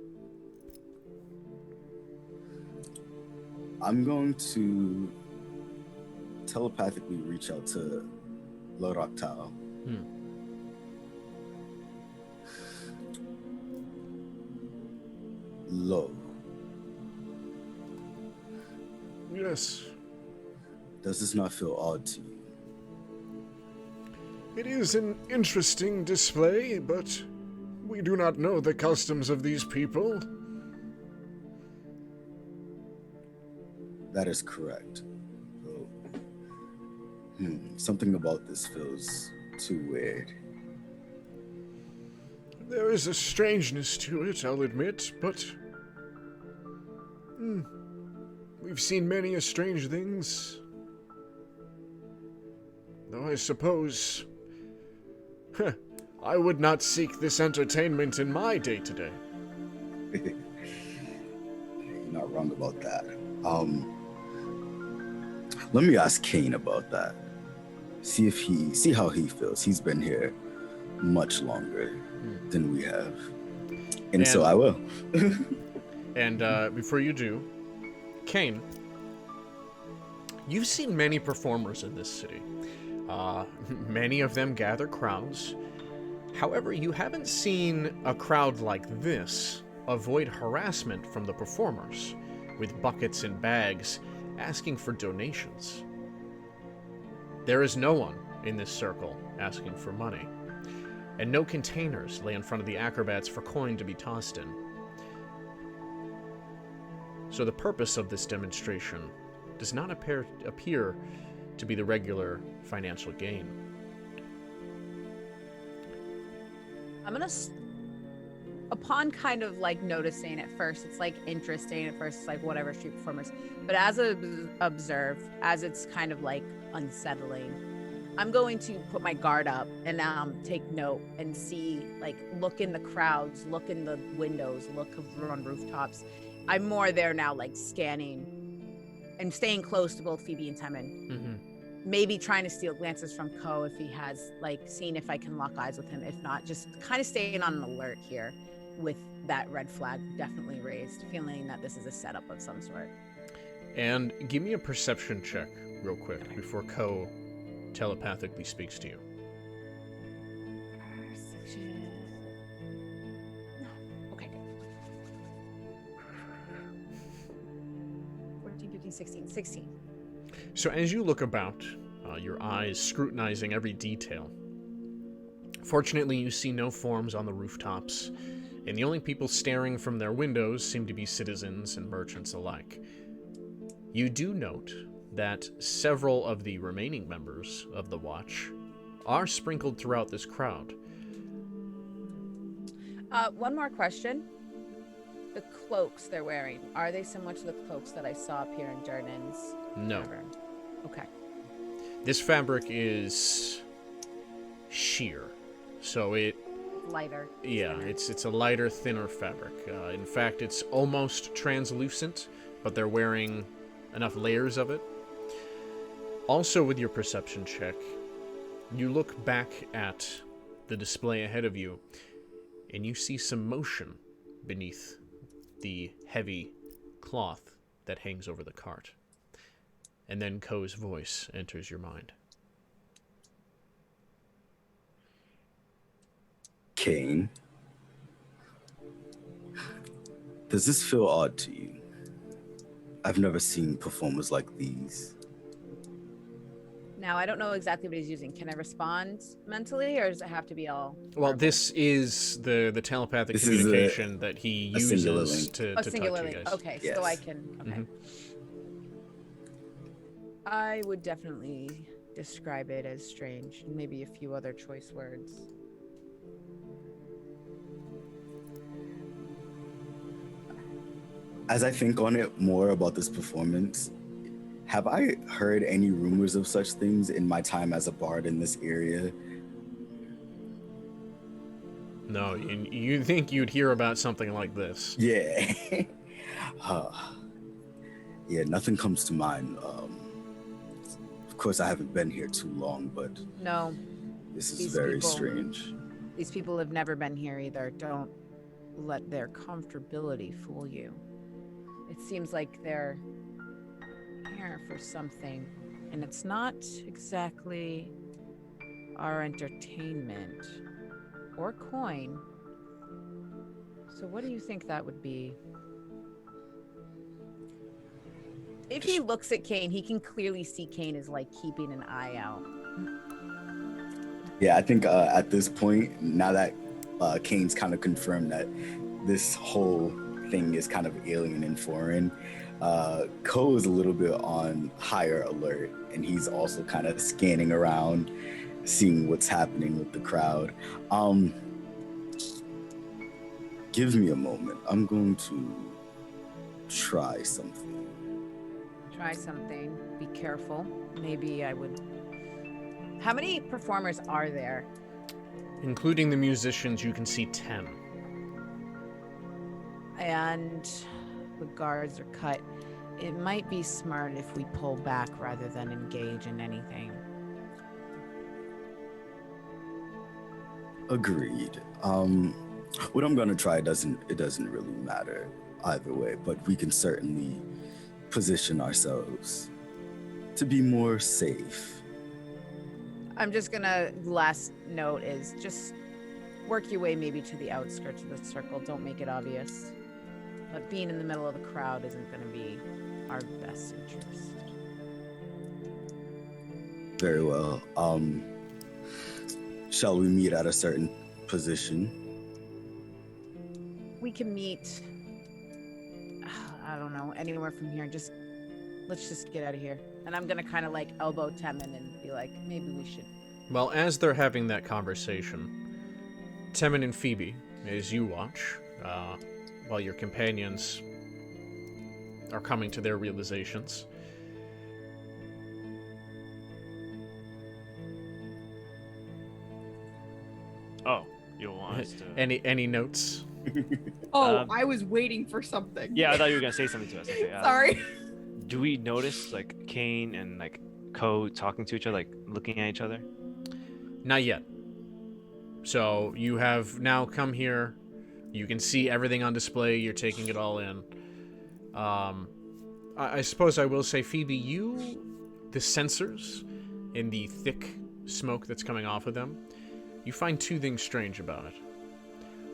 I'm going to telepathically reach out to Lord Octal. Lo, Yes. does this not feel odd to you? It is an interesting display, but we do not know the customs of these people. That is correct. Oh. Something about this feels too weird. There is a strangeness to it, I'll admit, but... we've seen many strange things. Though I suppose... I would not seek this entertainment in my day-to-day. You're not wrong about that. Let me ask Kane about that. See how he feels. He's been here much longer than we have. And so I will. And before you do, Kane, you've seen many performers in this city. Many of them gather crowds. However, you haven't seen a crowd like this avoid harassment from the performers, with buckets and bags asking for donations. There is no one in this circle asking for money, and no containers lay in front of the acrobats for coin to be tossed in. So the purpose of this demonstration does not appear to be the regular financial gain. I'm gonna, upon kind of like noticing at first, it's like interesting. At first, it's like whatever, street performers. But as I observe, as it's kind of like unsettling, I'm going to put my guard up and take note and see, like, look in the crowds, look in the windows, look on rooftops. I'm more there now, like scanning and staying close to both Phoebe and Temin. Mm-hmm. Maybe trying to steal glances from Ko if he has, like, seeing if I can lock eyes with him. If not, just kind of staying on an alert here with that red flag definitely raised, feeling that this is a setup of some sort. And give me a perception check real quick before Ko telepathically speaks to you. Perception. No. Okay, good. 14, 15, 16. 16. So as you look about, your eyes scrutinizing every detail, fortunately you see no forms on the rooftops, and the only people staring from their windows seem to be citizens and merchants alike. You do note that several of the remaining members of the Watch are sprinkled throughout this crowd. One more question. The cloaks they're wearing, are they similar to the cloaks that I saw up here in Jardin's? No. Tavern? Okay. This fabric is sheer, so it... Lighter. Yeah, thinner. it's a lighter, thinner fabric. In fact, it's almost translucent, but they're wearing enough layers of it. Also, with your perception check, you look back at the display ahead of you, and you see some motion beneath the heavy cloth that hangs over the cart. And then Ko's voice enters your mind. Kane, does this feel odd to you? I've never seen performers like these. Now, I don't know exactly what he's using. Can I respond mentally, or does it have to be all? Well, verbal? this is the telepathic This is communication that he a singular uses link. to Oh, talk to singularly. you guys. Okay, Yes. so I can. Okay. Mhm. I would definitely describe it as strange, and maybe a few other choice words. As I think on it more about this performance, have I heard any rumors of such things in my time as a bard in this area? No, you think you'd hear about something like this. Yeah. Uh, yeah, nothing comes to mind. Of course, I haven't been here too long, but No, this is These very people- strange. these people have never been here either. Don't let their comfortability fool you. It seems like they're here for something, and it's not exactly our entertainment or coin. So what do you think that would be? If he looks at Kane, he can clearly see Kane is like keeping an eye out. Yeah, I think at this point, now that Kane's kind of confirmed that this whole thing is kind of alien and foreign, Ko is a little bit on higher alert, and he's also kind of scanning around, seeing what's happening with the crowd. Give me a moment. I'm going to try something. Try something. Be careful. Maybe I would. How many performers are there? Including the musicians, you can see 10. And the guards are cut. It might be smart if we pull back rather than engage in anything. Agreed. What I'm gonna try doesn't really matter either way, but we can certainly position ourselves to be more safe. I'm just gonna, last note is just work your way maybe to the outskirts of the circle. Don't make it obvious. But being in the middle of the crowd isn't gonna be our best interest. Very well. Shall we meet at a certain position? We can meet, I don't know, anywhere from here. Let's just get out of here. And I'm gonna kind of like elbow Temin and be like, maybe we should. Well, as they're having that conversation, Temin and Phoebe, as you watch, while your companions are coming to their realizations, Oh, you don't want us to. any notes? Oh, Um, I was waiting for something. Yeah, I thought you were gonna say something to us. Okay, Sorry. Do we notice like Kane and like Ko talking to each other, like looking at each other? Not yet. So you have now come here. You can see everything on display. You're taking it all in. I suppose I will say, Phoebe, the sensors and the thick smoke that's coming off of them, you find two things strange about it.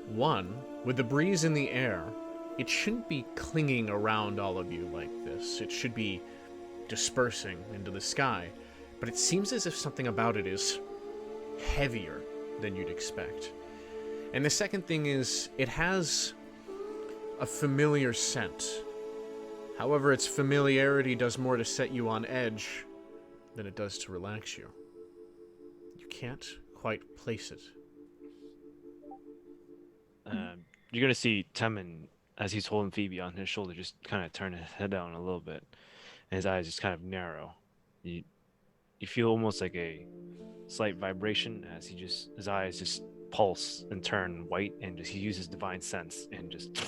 One, with the breeze in the air, it shouldn't be clinging around all of you like this. It should be dispersing into the sky. But it seems as if something about it is heavier than you'd expect. And the second thing is, it has a familiar scent. However, its familiarity does more to set you on edge than it does to relax you. You can't quite place it. You're gonna see Temin as he's holding Phoebe on his shoulder, just kind of turn his head down a little bit, and his eyes just kind of narrow. You feel almost like a slight vibration as his eyes just pulse and turn white, and he uses divine sense and just to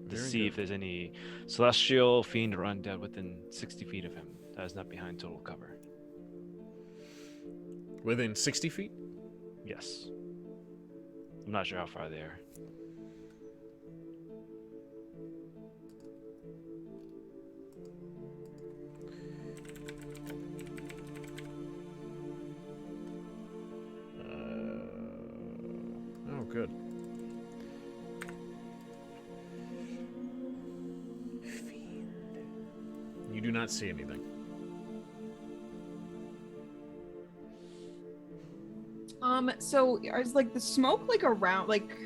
Very see good. if there's any celestial, fiend, or undead within 60 feet of him that is not behind total cover. Within 60 feet? Yes. I'm not sure how far they are. not see anything. So is like the smoke like around, like,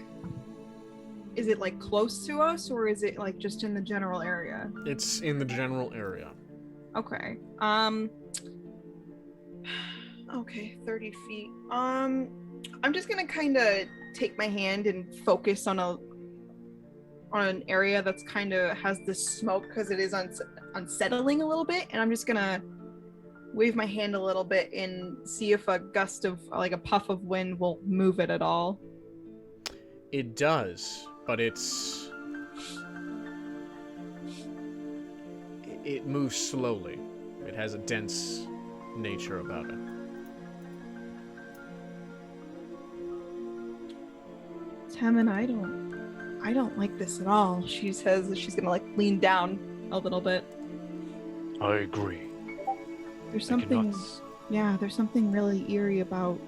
is it like close to us, or is it like just in the general area? It's in the general area. Okay. Okay, 30 feet. I'm just gonna kind of take my hand and focus on an area that's kind of has this smoke because it is unsettling a little bit, and I'm just gonna wave my hand a little bit and see if a gust of, like a puff of wind, will move it at all. It does, but it moves slowly. It has a dense nature about it. Tammin, I don't like this at all. She says that she's gonna like lean down a little bit. I agree. There's I something, cannot yeah, there's something really eerie about,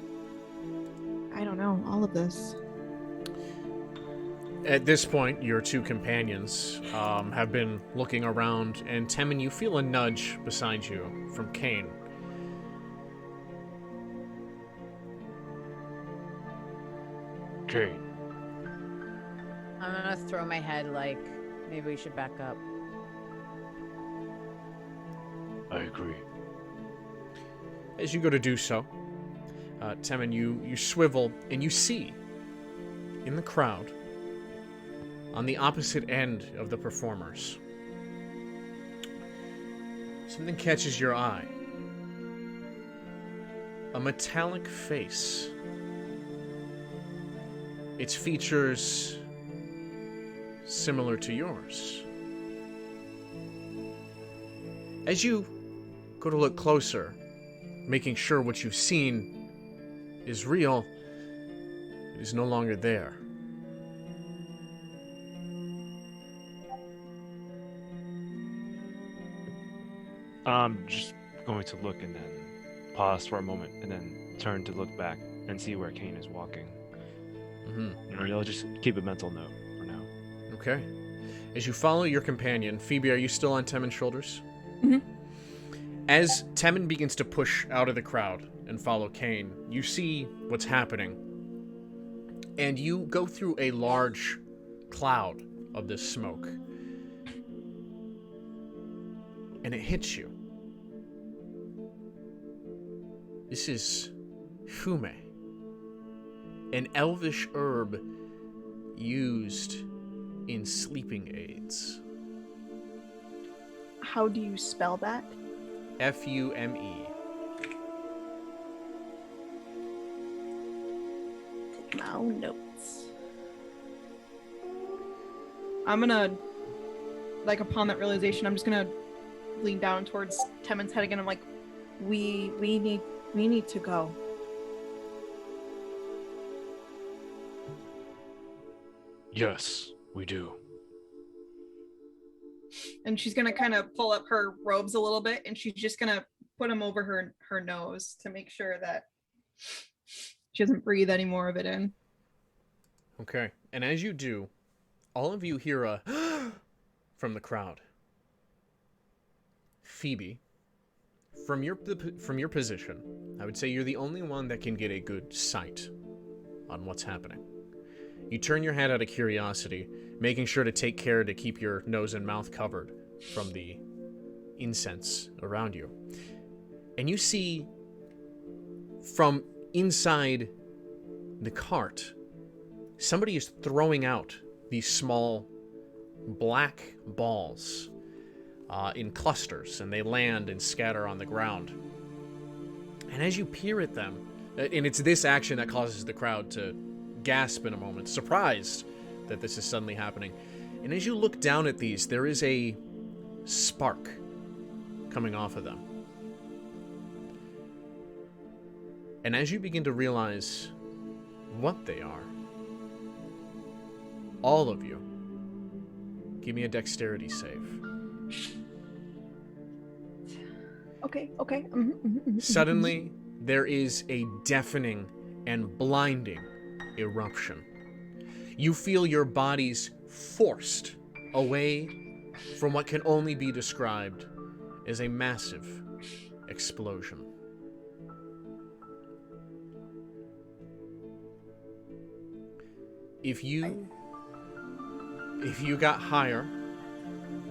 I don't know, all of this. At this point, your two companions have been looking around, and Temmin, you feel a nudge beside you from Kane. Okay. I'm gonna throw my head like, maybe we should back up. I agree. As you go to do so, Temmin, you swivel, and you see, in the crowd, on the opposite end of the performers, something catches your eye. A metallic face. Its features similar to yours. As you go to look closer, making sure what you've seen is real, it is no longer there. I'm just going to look and then pause for a moment and then turn to look back and see where Kane is walking. Mm-hmm. I'll just keep a mental note for now. Okay. As you follow your companion, Phoebe, are you still on Temmin's shoulders? Mhm. As Temmin begins to push out of the crowd and follow Kane, you see what's happening. And you go through a large cloud of this smoke. And it hits you. This is fume, an elvish herb used in sleeping aids. How do you spell that? Fume. Take my own notes. I'm gonna, like, upon that realization, I'm just gonna lean down towards Temmin's head again. I'm like, we need to go. Yes, we do. And she's gonna kind of pull up her robes a little bit, and she's just gonna put them over her nose to make sure that she doesn't breathe any more of it in. Okay. And as you do, all of you hear a from the crowd. Phoebe, from your position, I would say you're the only one that can get a good sight on what's happening. You turn your head out of curiosity, making sure to take care to keep your nose and mouth covered from the incense around you. And you see from inside the cart, somebody is throwing out these small black balls in clusters, and they land and scatter on the ground. And as you peer at them, and it's this action that causes the crowd to gasp in a moment, surprised that this is suddenly happening. And as you look down at these, there is a spark coming off of them. And as you begin to realize what they are, all of you, give me a dexterity save. Okay. Suddenly, there is a deafening and blinding eruption. You feel your bodies forced away from what can only be described is a massive explosion. If you got higher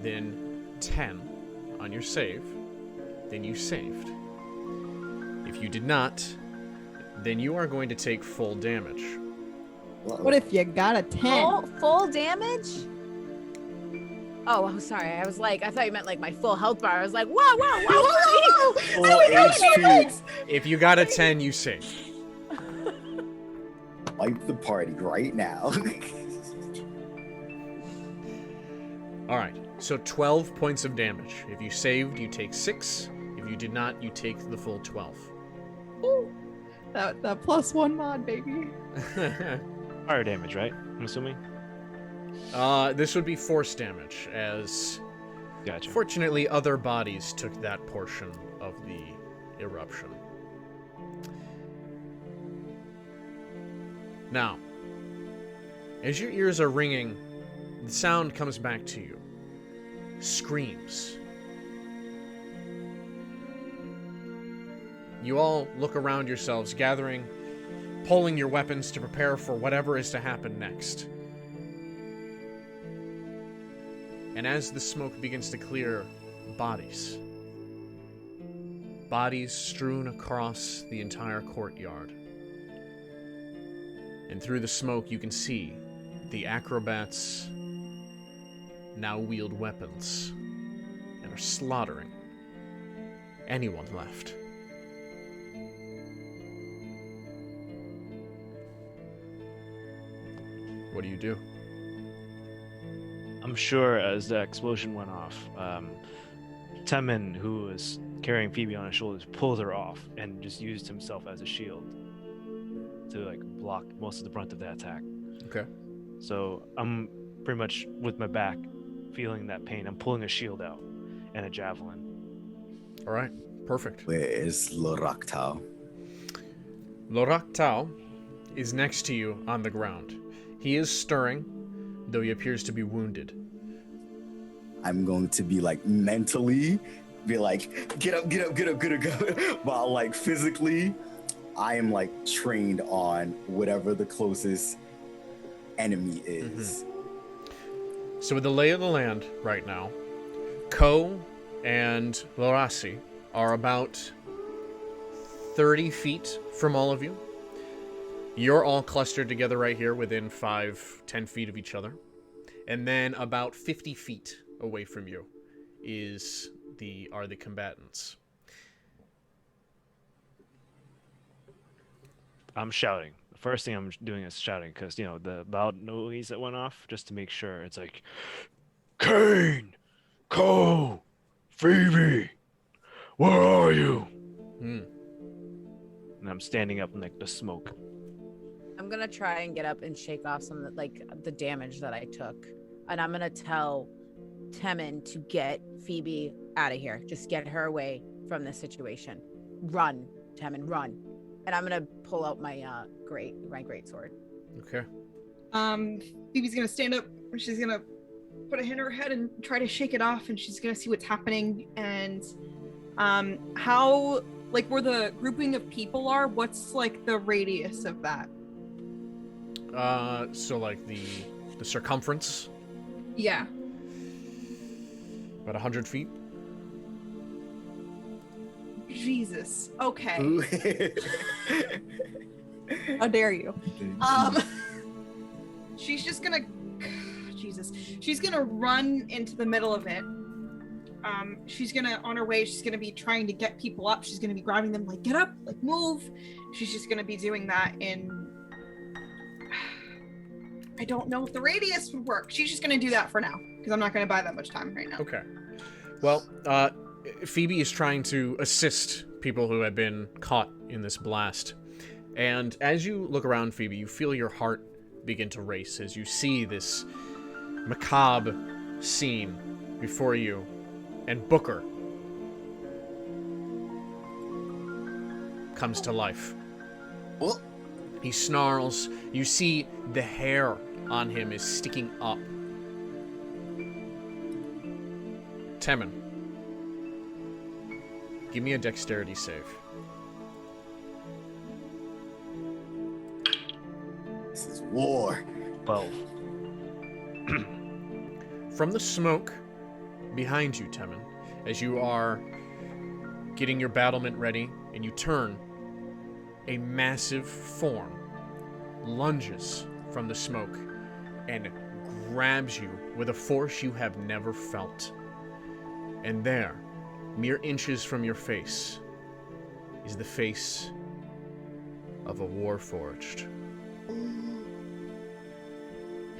than 10 on your save, then you saved. If you did not, then you are going to take full damage. What if you got a 10? Full damage? Oh, sorry. I thought you meant like my full health bar. I was like, whoa. Full HP. If you got a 10, you saved. Wipe the party right now. Alright, so 12 points of damage. If you saved, you take 6. If you did not, you take the full 12. Ooh, that +1 mod, baby. Fire damage, right? I'm assuming. This would be force damage, as Gotcha. fortunately other bodies took that portion of the eruption. Now, as your ears are ringing, the sound comes back to you. Screams. You all look around yourselves, gathering, pulling your weapons to prepare for whatever is to happen next. And as the smoke begins to clear, bodies. Bodies strewn across the entire courtyard. And through the smoke, you can see the acrobats now wield weapons and are slaughtering anyone left. What do you do? I'm sure as the explosion went off, Temin, who was carrying Phoebe on his shoulders, pulled her off and just used himself as a shield to like block most of the brunt of the attack. Okay. So I'm pretty much with my back, feeling that pain. I'm pulling a shield out and a javelin. All right. Perfect. Where is Loraktao? Loraktao is next to you on the ground. He is stirring, though he appears to be wounded. I'm going to be like mentally, be like, get up. While like physically, I am like trained on whatever the closest enemy is. So with the lay of the land right now, Ko and Lorasi are about 30 feet from all of you. You're all clustered together right here within 5-10 feet of each other. And then about 50 feet away from you are the combatants. I'm shouting. The first thing I'm doing is shouting because, the loud noise that went off, just to make sure it's like, Kane, Ko, Phoebe, where are you? And I'm standing up in like the smoke. I'm gonna try and get up and shake off some of the damage that I took, and I'm gonna tell Temin to get Phoebe out of here. Just get her away from this situation. Run, Temin, run. And I'm gonna pull out my great sword. Okay. Phoebe's gonna stand up and she's gonna put a hand on her head and try to shake it off, and she's gonna see what's happening and how where the grouping of people are. What's like the radius of that? So like the circumference, Yeah. about 100 feet. Jesus. Okay. Ooh. How dare you? She's just gonna, Jesus. She's gonna run into the middle of it. She's gonna, on her way, she's gonna be trying to get people up. She's gonna be grabbing them, like, get up, like, move. She's just gonna be doing that in, I don't know if the radius would work. She's just gonna do that for now, because I'm not gonna buy that much time right now. Okay. Well, Phoebe is trying to assist people who have been caught in this blast. And as you look around, Phoebe, you feel your heart begin to race as you see this macabre scene before you. And Booker comes to life. Well, He snarls. You see the hair on him is sticking up. Temin. Give me a dexterity save. This is war. 12. From the smoke behind you, Temin, as you are getting your battlement ready, and you turn, a massive form lunges from the smoke and grabs you with a force you have never felt. And there, mere inches from your face, is the face of a Warforged.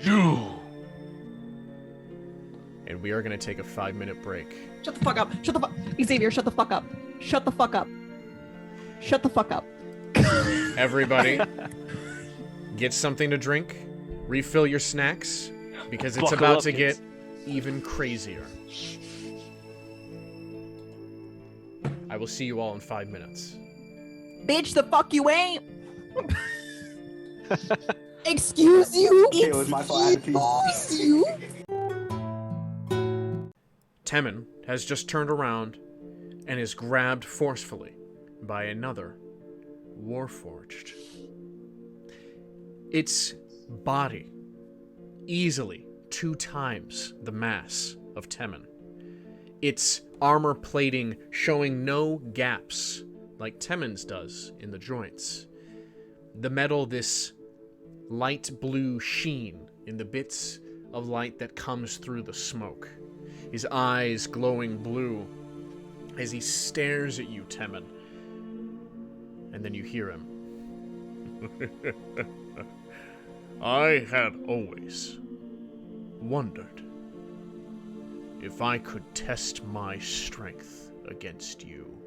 You! And we are going to take a 5-minute break. Shut the fuck up. Shut the fuck. Xavier, shut the fuck up. Shut the fuck up. Shut the fuck up. Everybody, get something to drink, refill your snacks, because it's Buckle about up, to kids. get even crazier. I will see you all in 5 minutes. Bitch, the fuck you ain't. Excuse you? Okay, it was my fault. I had to pee. Excuse you? Temin has just turned around and is grabbed forcefully by another Warforged. Its body, easily 2 times the mass of Temin. Its armor plating showing no gaps like Temin's does in the joints. The metal, this light blue sheen in the bits of light that comes through the smoke. His eyes glowing blue as he stares at you, Temin. And then you hear him. I had always wondered if I could test my strength against you.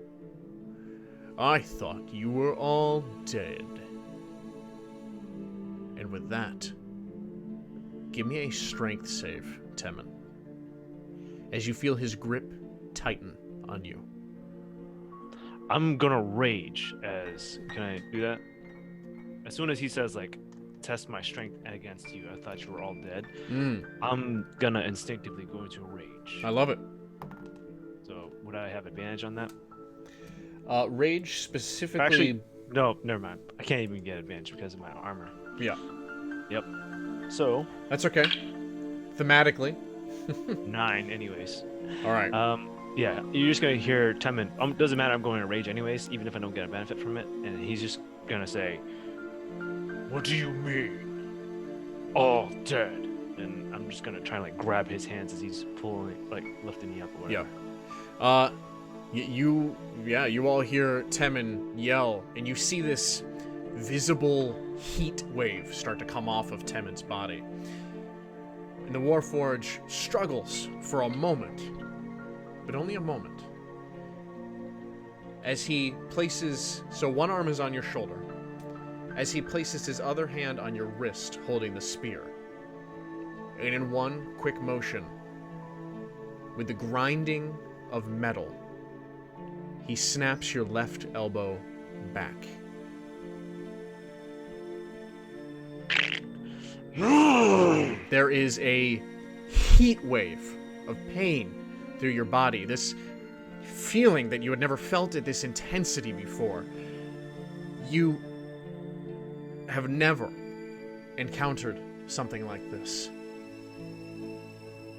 I thought you were all dead. And with that, give me a strength save, Temin, as you feel his grip tighten on you. I'm gonna rage as... Can I do that? As soon as he says, like, test my strength against you, I thought you were all dead. I'm gonna instinctively go into rage. I love it. So, would I have advantage on that? Rage specifically... Actually, no, never mind. I can't even get advantage because of my armor. Yeah. Yep. So, That's okay. Thematically. 9 anyways. Alright. Yeah, you're just gonna hear Temin. Doesn't matter, I'm going to rage anyways, even if I don't get a benefit from it. And he's just gonna say, "What do you mean? All dead?" And I'm just gonna try and like grab his hands as he's pulling, like lifting me up or whatever. Yeah. You all hear Temin yell, and you see this visible heat wave start to come off of Temin's body. And the Warforge struggles for a moment, but only a moment, as he places, so one arm is on your shoulder, as he places his other hand on your wrist holding the spear. And in one quick motion, with the grinding of metal, he snaps your left elbow back. There is a heat wave of pain through your body, this feeling that you had never felt at this intensity before. You have never encountered something like this.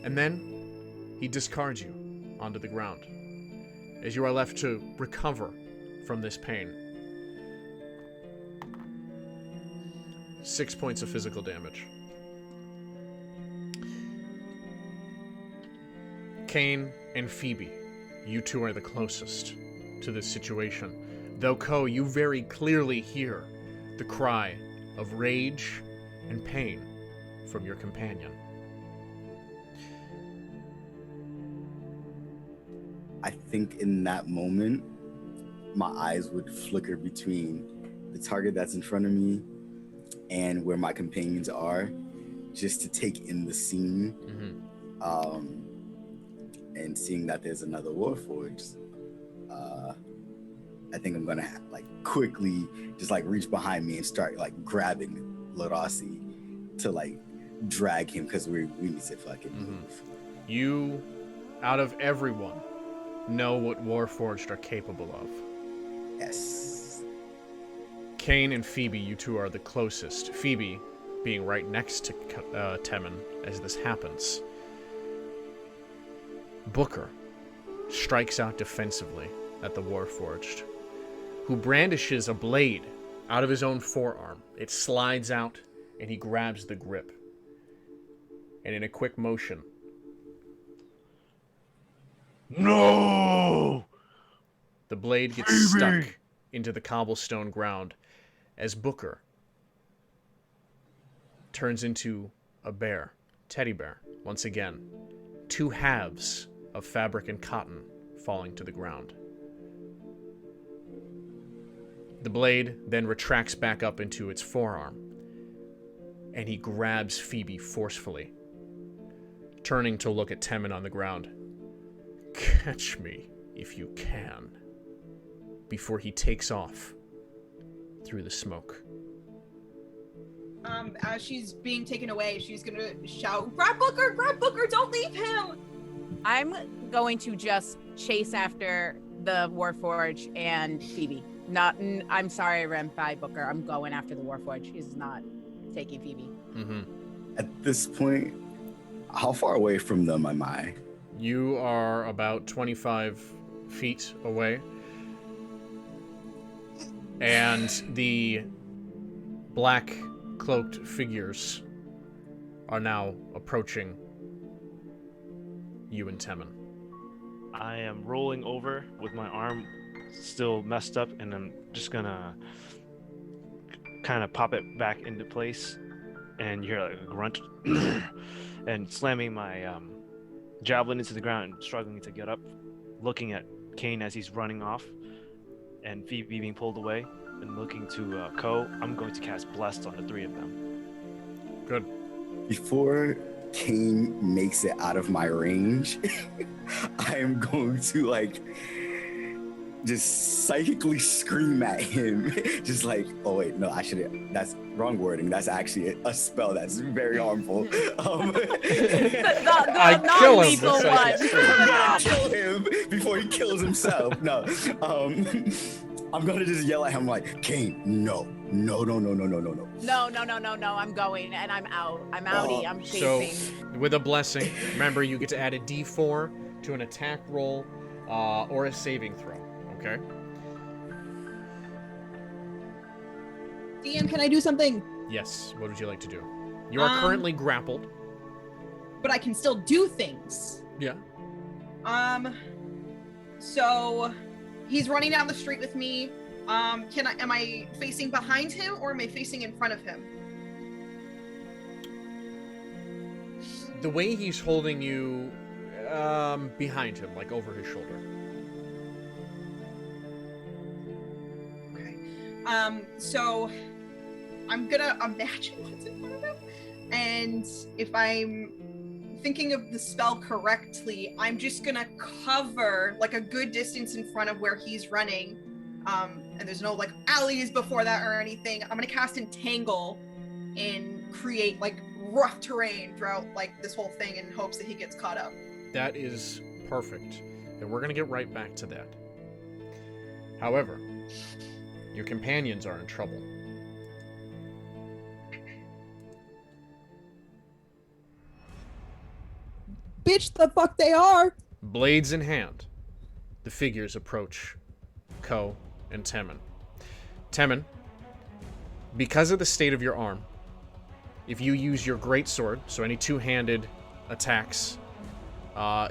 And then he discards you onto the ground, as you are left to recover from this pain. 6 points of physical damage. Kane and Phoebe, you two are the closest to this situation. Though, Ko, you very clearly hear the cry of rage and pain from your companion. I think in that moment, my eyes would flicker between the target that's in front of me and where my companions are, just to take in the scene. And seeing that there's another Warforged, I think I'm gonna quickly just reach behind me and start grabbing Larasi to drag him, because we need to fucking move. You, out of everyone, know what Warforged are capable of. Yes. Kane and Phoebe, you two are the closest. Phoebe being right next to Temin as this happens. Booker strikes out defensively at the Warforged, who brandishes a blade out of his own forearm. It slides out, and he grabs the grip. And in a quick motion... No! The blade gets stuck into the cobblestone ground as Booker turns into a bear, teddy bear, once again. Two halves of fabric and cotton falling to the ground. The blade then retracts back up into its forearm, and he grabs Phoebe forcefully, turning to look at Temin on the ground. Catch me if you can, before he takes off through the smoke. As she's being taken away, she's gonna shout, grab Booker, don't leave him! I'm going to just chase after the Warforged and Phoebe. I'm sorry I ran by Booker. I'm going after the Warforged. He's not taking Phoebe. Mm-hmm. At this point, how far away from them am I? You are about 25 feet away. And the black cloaked figures are now approaching you and Temin. I am rolling over with my arm still messed up, and I'm just gonna kind of pop it back into place, and you hear like a grunt, and slamming my javelin into the ground and struggling to get up, looking at Kane as he's running off, and Phoebe being pulled away, and looking to Ko. I'm going to cast Blessed on the three of them. Good. Before Kane makes it out of my range, I am going to like just psychically scream at him. Just like, oh wait, no, I shouldn't. That's wrong wording. That's actually a spell that's very harmful. The kill him. non-lethal That's one. I'm gonna kill him before he kills himself. No, I'm gonna just yell at him like, Kane, no. No. I'm going, and I'm out. I'm outie. I'm So, chasing. with a blessing, remember you get to add a d4 to an attack roll or a saving throw. Okay? DM, can I do something? Yes. What would you like to do? You are currently grappled. But I can still do things. Yeah. So he's running down the street with me. Am I facing behind him or am I facing in front of him? The way he's holding you behind him, like over his shoulder. Okay. So I'm gonna imagine what's in front of him. And if I'm thinking of the spell correctly, I'm just gonna cover like a good distance in front of where he's running. And there's no like alleys before that or anything. I'm gonna cast Entangle and create like rough terrain throughout like this whole thing in hopes that he gets caught up. That is perfect. And we're going to get right back to that. However, your companions are in trouble. Bitch, the fuck they are! Blades in hand, the figures approach Ko and Temin. Temin, because of the state of your arm, if you use your greatsword, so any two-handed attacks,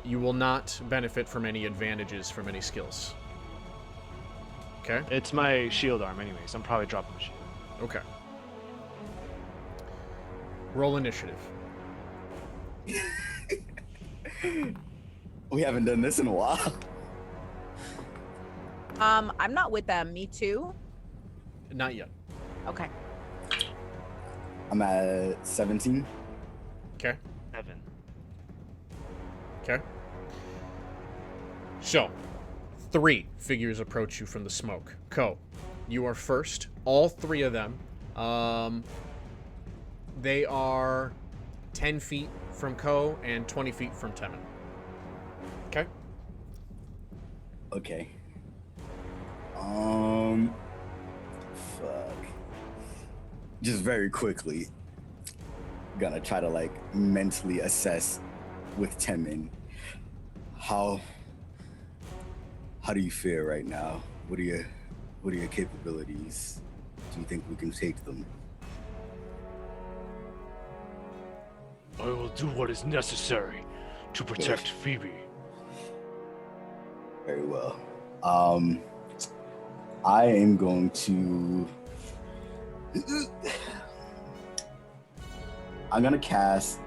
you will not benefit from any advantages from any skills. Okay? It's my shield arm anyway, so I'm probably dropping the shield. Okay. Roll initiative. We haven't done this in a while. I'm not with them. Me too? Not yet. Okay. I'm at 17. Okay. 7. Okay. So, 3 figures approach you from the smoke. Ko, you are first. All 3 of them. They are 10 feet from Ko and 20 feet from Temin. Okay? Okay. Fuck. Just very quickly, gonna try to like mentally assess with Temin. How do you feel right now? What are your capabilities? Do you think we can take them? I will do what is necessary to protect Phoebe. Very well. I am going to. I'm gonna cast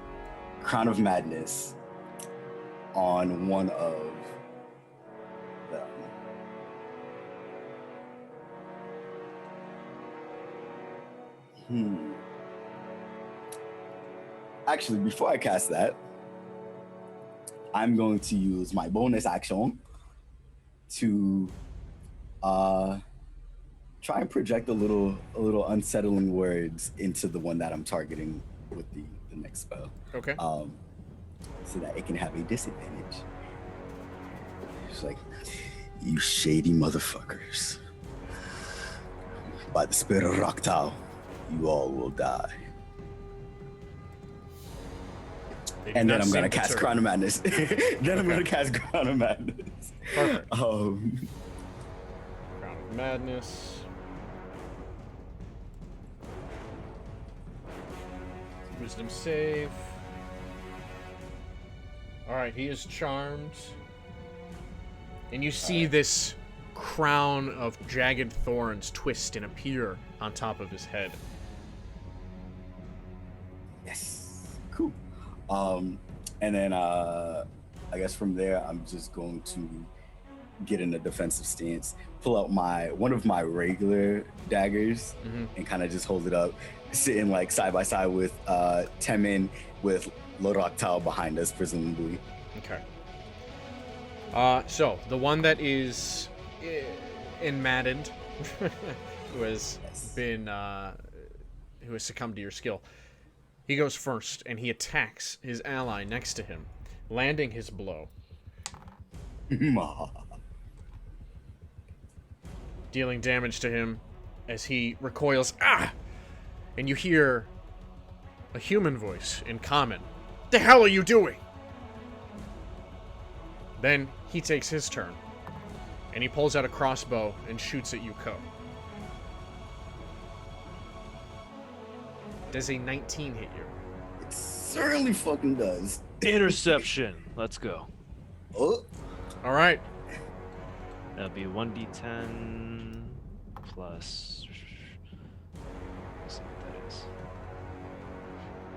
Crown of Madness on one of them. Actually, before I cast that, I'm going to use my bonus action to try and project a little unsettling words into the one that I'm targeting with the next spell. Okay. So that it can have a disadvantage. It's like, you shady motherfuckers. By the spirit of Raktal, you all will die. And then I'm gonna cast Crown of Madness. Then I'm gonna cast Crown of Madness. Perfect. Crown of Madness. Wisdom save. Alright, he is charmed. And you see this crown of jagged thorns twist and appear on top of his head. Yes. Cool. And then I guess from there I'm just going to get in a defensive stance, pull out one of my regular daggers, and kind of just hold it up, sitting like side by side with Temin, with Lord Octal behind us, presumably. Okay. So the one that is enmaddened, who has succumbed to your skill, he goes first, and he attacks his ally next to him, landing his blow. Dealing damage to him as he recoils. Ah! And you hear a human voice in common. The hell are you doing? Then he takes his turn, and he pulls out a crossbow and shoots at Yuko. Does a 19 hit you? It certainly fucking does. Interception. Let's go. Oh. All right. That'll be 1d10 plus. Let's see what that is.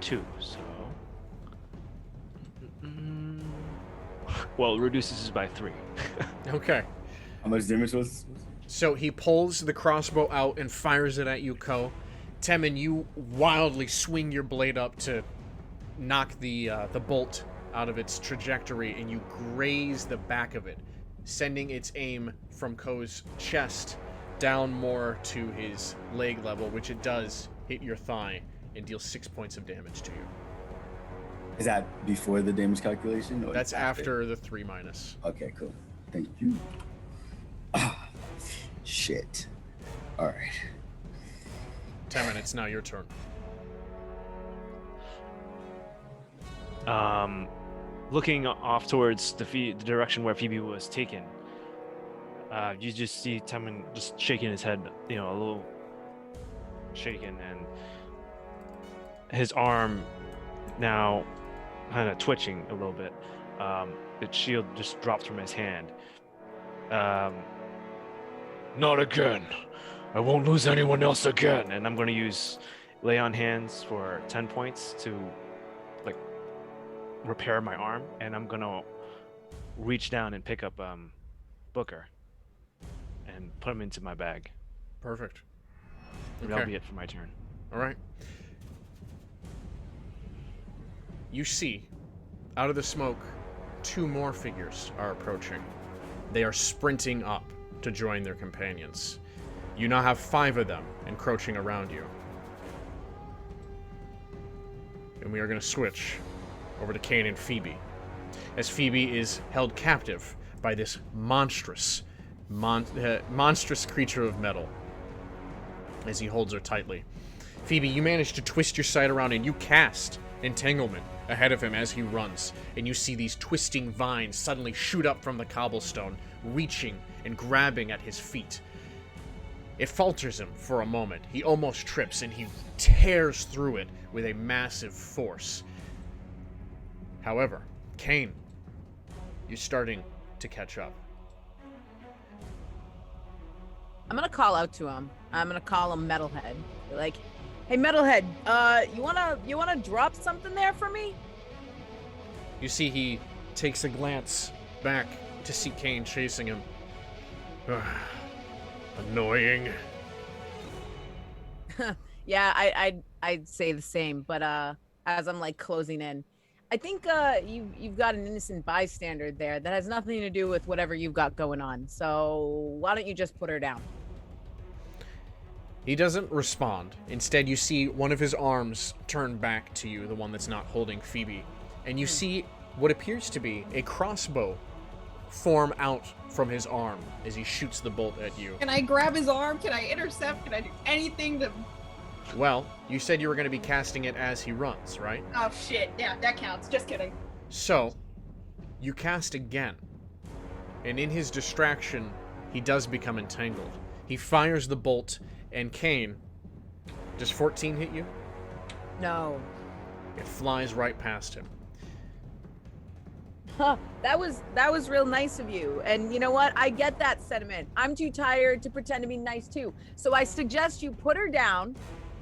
2. So. Well, it reduces it by 3. Okay. How much damage was? So he pulls the crossbow out and fires it at Yuko. Temin, you wildly swing your blade up to knock the bolt out of its trajectory, and you graze the back of it, sending its aim from Ko's chest down more to his leg level, which it does hit your thigh and deals 6 points of damage to you. Is that before the damage calculation? Or that's after the 3 minus. Okay, cool. Thank you. Shit. All right. 10 minutes, now your turn. Looking off towards the direction where Phoebe was taken, you just see Temin just shaking his head, a little shaken, and his arm now kind of twitching a little bit. The shield just drops from his hand. Not again. I won't lose anyone else again. And I'm going to use Lay on Hands for 10 points to repair my arm, and I'm going to reach down and pick up Booker and put him into my bag. Perfect. And that'll be it for my turn. All right. You see, out of the smoke, 2 more figures are approaching. They are sprinting up to join their companions. You now have 5 of them encroaching around you. And we are going to switch over to Kane and Phoebe, as Phoebe is held captive by this monstrous creature of metal as he holds her tightly. Phoebe, you manage to twist your sight around and you cast Entanglement ahead of him as he runs, and you see these twisting vines suddenly shoot up from the cobblestone, reaching and grabbing at his feet. It falters him for a moment. He almost trips, and he tears through it with a massive force. However, Kane, you're starting to catch up. I'm gonna call out to him. I'm gonna call him Metalhead. Be like, hey Metalhead, you wanna drop something there for me? You see he takes a glance back to see Kane chasing him. Annoying. Yeah, I'd say the same, but as I'm like closing in, I think you've got an innocent bystander there that has nothing to do with whatever you've got going on. So why don't you just put her down? He doesn't respond. Instead, you see one of his arms turn back to you, the one that's not holding Phoebe, and you see what appears to be a crossbow form out from his arm as he shoots the bolt at you. Can I grab his arm? Can I intercept? Can I do anything to... Well, you said you were going to be casting it as he runs, right? Oh shit, yeah, that counts. Just kidding. So, you cast again, and in his distraction, he does become entangled. He fires the bolt, and Kane, does 14 hit you? No. It flies right past him. Huh, that was real nice of you. And you know what? I get that sentiment. I'm too tired to pretend to be nice too. So I suggest you put her down,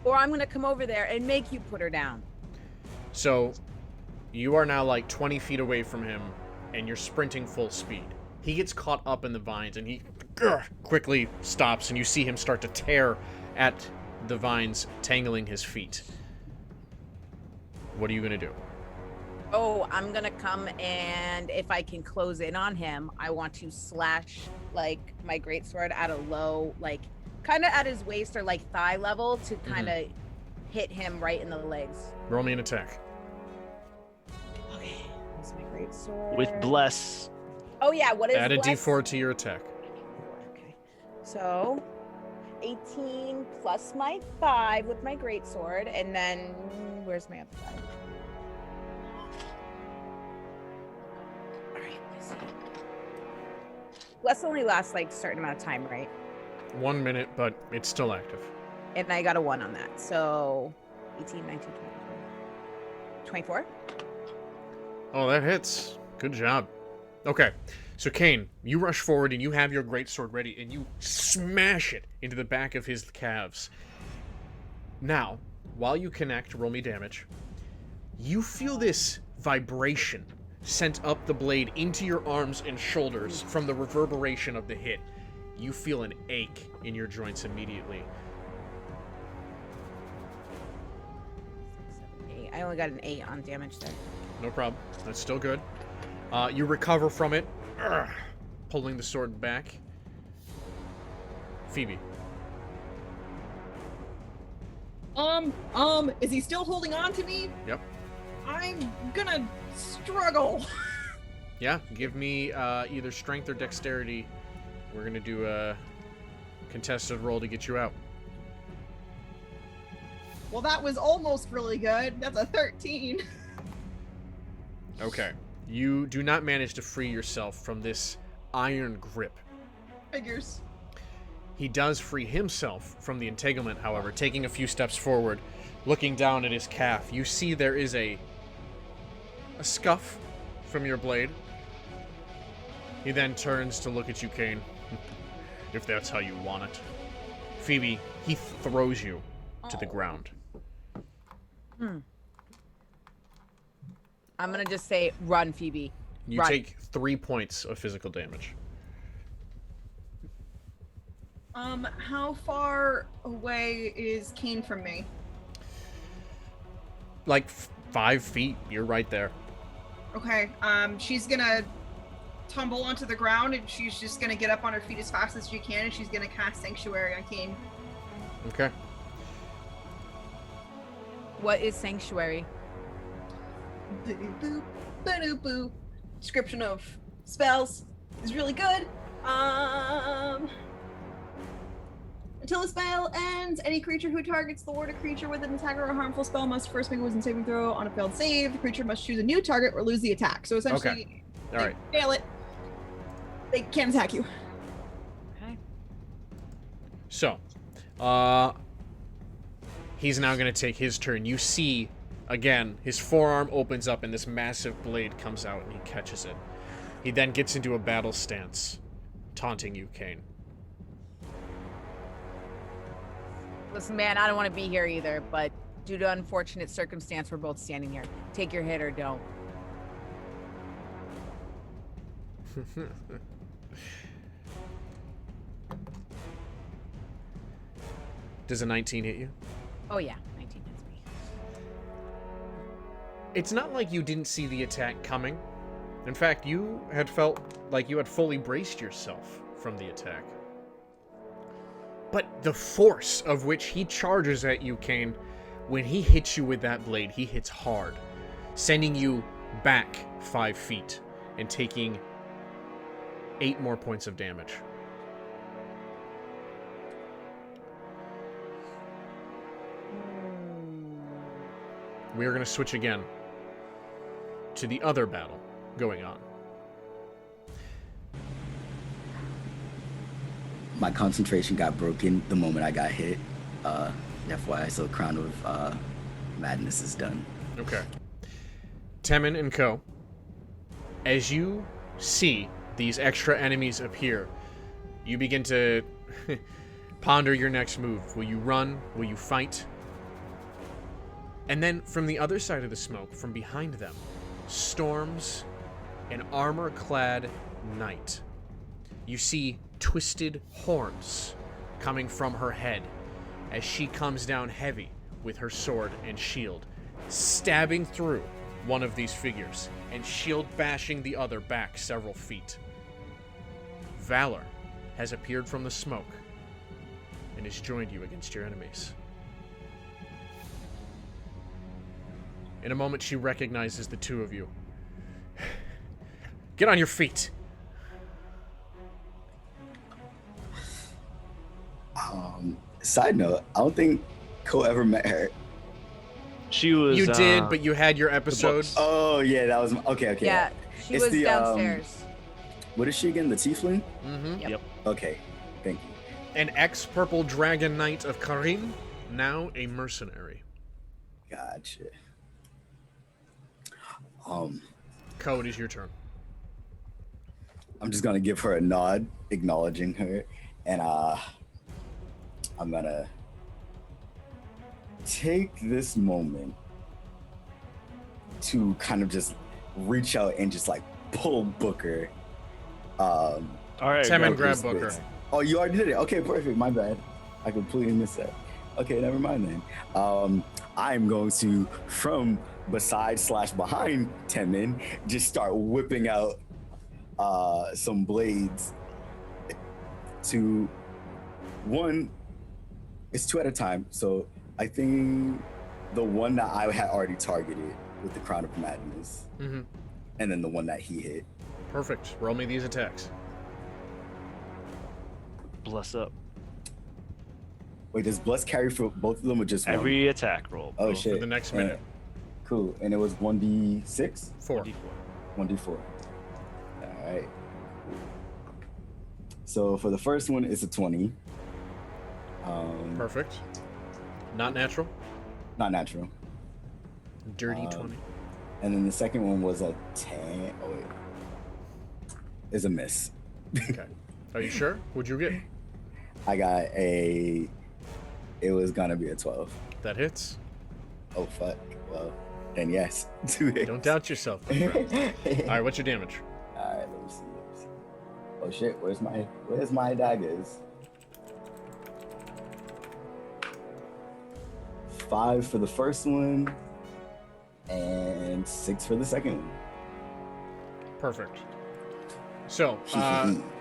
or I'm gonna come over there and make you put her down. So, you are now like 20 feet away from him, and you're sprinting full speed. He gets caught up in the vines, and he quickly stops, and you see him start to tear at the vines, tangling his feet. What are you gonna do? Oh, I'm gonna come, and if I can close in on him, I want to slash like my greatsword at a low, like kind of at his waist or like thigh level to kind of hit him right in the legs. Roll me an attack. Okay, that's my greatsword. With bless. Oh yeah, what is Add a bless? d4 to your attack. Okay, so 18 plus my 5 with my greatsword, and then where's my other 5? All right, let's see. Bless only lasts like a certain amount of time, right? 1 minute, but it's still active. And I got a 1 on that, so 18, 19, 24. Oh, that hits. Good job. Okay, so Kane, you rush forward and you have your greatsword ready and you smash it into the back of his calves. Now, while you connect, roll me damage, you feel this vibration sent up the blade into your arms and shoulders from the reverberation of the hit. You feel an ache in your joints immediately. 8. I only got an 8 on damage there. No problem. That's still good. You recover from it, pulling the sword back. Phoebe. Is he still holding on to me? Yep. I'm gonna struggle. Yeah, give me either strength or dexterity. We're gonna do a contested roll to get you out. Well, that was almost really good. That's a 13. Okay. You do not manage to free yourself from this iron grip. Figures. He does free himself from the entanglement, however, taking a few steps forward, looking down at his calf. You see there is a scuff from your blade. He then turns to look at you, Kane. If that's how you want it. Phoebe, he throws you to the ground. I'm gonna just say, run, Phoebe. You Run. take 3 points of physical damage. How far away is Kane from me? Like 5 feet. You're right there. Okay, she's gonna tumble onto the ground and she's just gonna get up on her feet as fast as she can and she's gonna cast Sanctuary on Kane. Okay. What is Sanctuary? Boop, boop, ba-doop, boop. Description of spells. is really good. Until the spell ends, any creature who targets the ward a creature with an attack or a harmful spell must first make a wisdom saving throw. On a failed save, the creature must choose a new target or lose the attack. So essentially, All right. fail it, they can't attack you. Okay. So, he's now going to take his turn. You see, again, his forearm opens up and this massive blade comes out and he catches it. He then gets into a battle stance, taunting you, Kane. Listen, man, I don't want to be here either, but due to unfortunate circumstance, we're both standing here. Take your hit or don't. Does a 19 hit you? Oh yeah, 19 hits me. It's not like you didn't see the attack coming. In fact, you had felt like you had fully braced yourself from the attack. But the force of which he charges at you, Kane, when he hits you with that blade, he hits hard, sending you back 5 feet and taking 8 more points of damage. We are going to switch again to the other battle going on. My concentration got broken the moment I got hit. FYI, so Crown of Madness is done. Okay. Temin and Co., as you see these extra enemies appear, you begin to ponder your next move. Will you run? Will you fight? And then from the other side of the smoke, from behind them, storms an armor-clad knight. You see twisted horns coming from her head as she comes down heavy with her sword and shield, stabbing through one of these figures and shield bashing the other back several feet. Valor has appeared from the smoke and has joined you against your enemies. In a moment, she recognizes the two of you. Get on your feet. Side note, I don't think Co ever met her. She was. You did, but you had your episode. books. Oh yeah, that was okay. Yeah, she It's was the, downstairs. What is she again? The Tiefling? Mm-hmm. Yep. Yep. Okay, thank you. An ex-Purple Dragon Knight of Karim, now a mercenary. Gotcha. Code is your turn. I'm just gonna give her a nod, acknowledging her, and I'm gonna take this moment to kind of just reach out and just like pull Booker. All right. Temin, go. grab Booker. Oh, you already did it. Okay, perfect. My bad. I completely missed that. Okay, never mind then. I'm going to, from beside/behind Temin, just start whipping out some blades. To one, it's 2 at a time. So I think the one that I had already targeted with the Crown of Madness, Mm-hmm. and then the one that he hit. Perfect. Roll me these attacks. Bless up. Wait, does Bless carry for both of them or just one? Every attack roll. Oh bro. shit! For the next minute. Cool, and it was 1d6, 4. 1d4. 1d4. All right. So for the first one, it's a 20. Perfect. Not natural. Not natural. Dirty 20. And then the second one was a 10. Oh wait, is a miss. Okay. Are you sure? What'd you get? I got a. It was gonna be a 12. That hits. Oh fuck. Well, then yes, 2 hits. Don't doubt yourself, my friend. All right, what's your damage? All right, let me see. Oh shit, where's my daggers? 5 for the first one, and 6 for the second one. Perfect. So,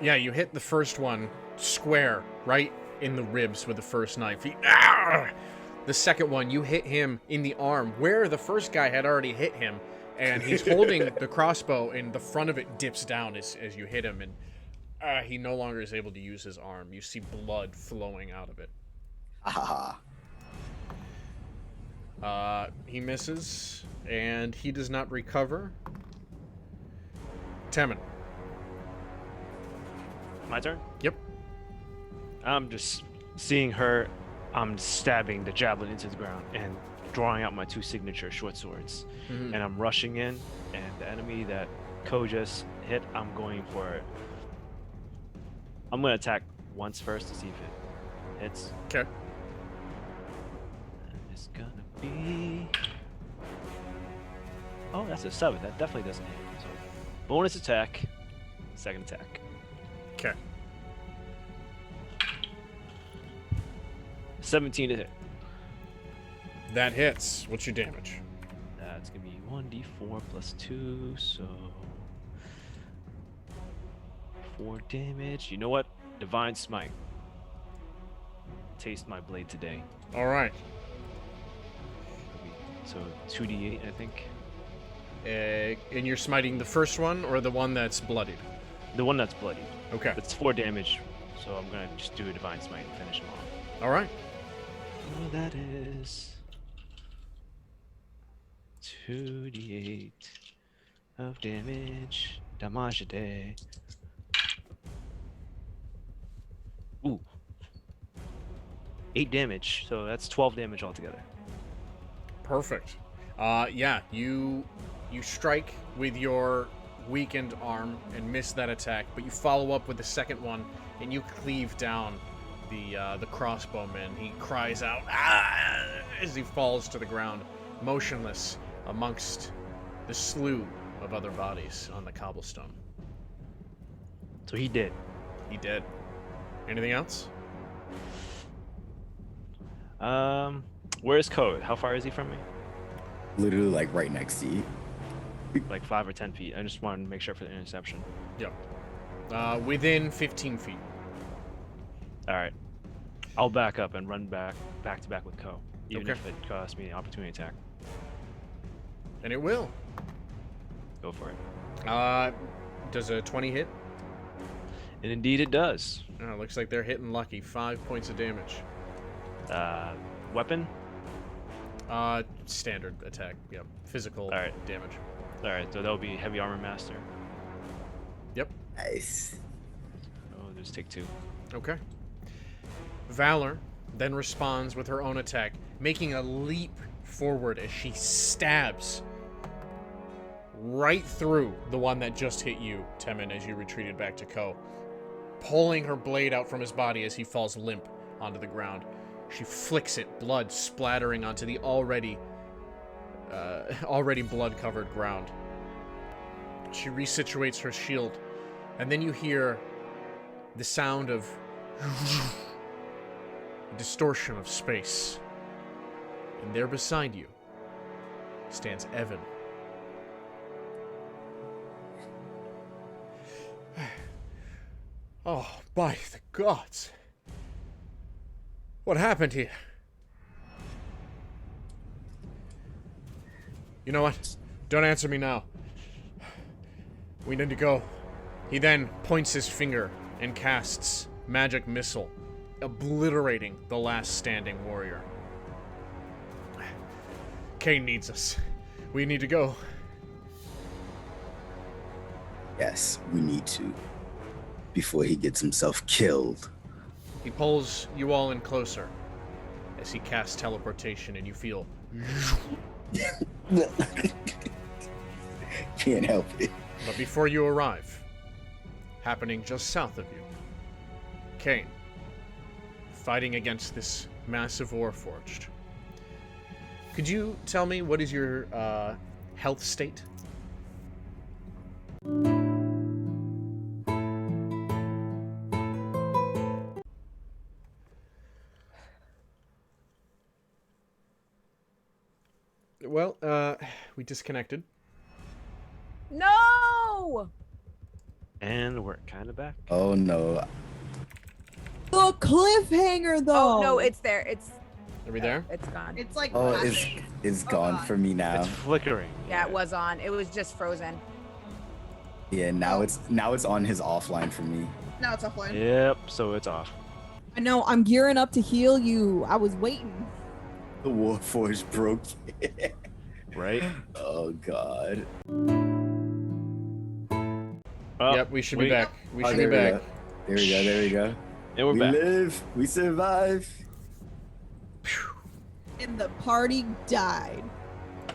yeah, you hit the first one square, right in the ribs with the first knife. The second one, you hit him in the arm, where the first guy had already hit him, And he's holding the crossbow, and the front of it dips down as you hit him, and he no longer is able to use his arm. You see blood flowing out of it. He misses, and he does not recover. Temin. My turn? Yep. I'm just seeing her. I'm stabbing the javelin into the ground and drawing out my 2 signature short swords. Mhm. And I'm rushing in, and the enemy that Ko just hit, I'm going for it. I'm going to attack once first to see if it hits. Okay. And it's going to be... Oh, that's a 7. That definitely doesn't hit. So, bonus attack, second attack. Okay. 17 to hit. That hits. What's your damage? That's gonna be 1d4 plus 2, so 4 damage. You know what? Divine Smite. Taste my blade today. All right. So 2d8, I think. And you're smiting the first one or the one that's bloodied? The one that's bloody. Okay. It's 4 damage, so I'm gonna just do a Divine Smite and finish him off. All right. So that is 2d8 of damage. Damage day. Ooh. 8 damage, so that's 12 damage altogether. Perfect. Yeah, you strike with your weakened arm and miss that attack, but you follow up with the second one and you cleave down the crossbowman. He cries out as he falls to the ground, motionless amongst the slew of other bodies on the cobblestone. So he did. He did. Anything else? Where's Code? How far is he from me? Literally, like, right next to you. Like 5 or 10 feet. I just wanted to make sure for the interception. Yep. Within 15 feet. All right. I'll back up and run back to back with Ko, even Okay. if it costs me an opportunity attack. And it will. Go for it. Does a 20 hit? And indeed it does. Oh, looks like they're hitting lucky. 5 points of damage. Weapon? Standard attack. Yep. Physical Alright. damage. All right, so that'll be Heavy Armor Master. Yep. Nice. Oh, just take 2. Okay. Valor then responds with her own attack, making a leap forward as she stabs right through the one that just hit you, Temin, as you retreated back to Ko, pulling her blade out from his body as he falls limp onto the ground. She flicks it, blood splattering onto the already blood-covered ground. She resituates her shield, and then you hear the sound of distortion of space. And there beside you stands Evan. Oh, by the gods. What happened here? You know what? Don't answer me now. We need to go. He then points his finger and casts Magic Missile, obliterating the last standing warrior. Kane needs us. We need to go. Yes, we need to. Before he gets himself killed. He pulls you all in closer as he casts teleportation, and you feel Can't help it. But before you arrive, happening just south of you, Kane, fighting against this massive Warforged. Could you tell me what is your health state? Well, we disconnected. No! And we're kind of back. Oh no. The cliffhanger, though. Oh no, it's there. It's Are we there? It's gone. It's like Oh, flashing. it's Oh, gone God. for me now. It's flickering. Yeah, it was on. It was just frozen. Yeah, now it's on his offline for me. Now it's offline. Yep, so it's off. I know. I'm gearing up to heal you. I was waiting. The Warforged broke. Right? Oh God. Oh, Yep, we should be wait. back. We Oh, should be there we back. go. There we go. There we go. And we're we back. live. We survive. And the party died.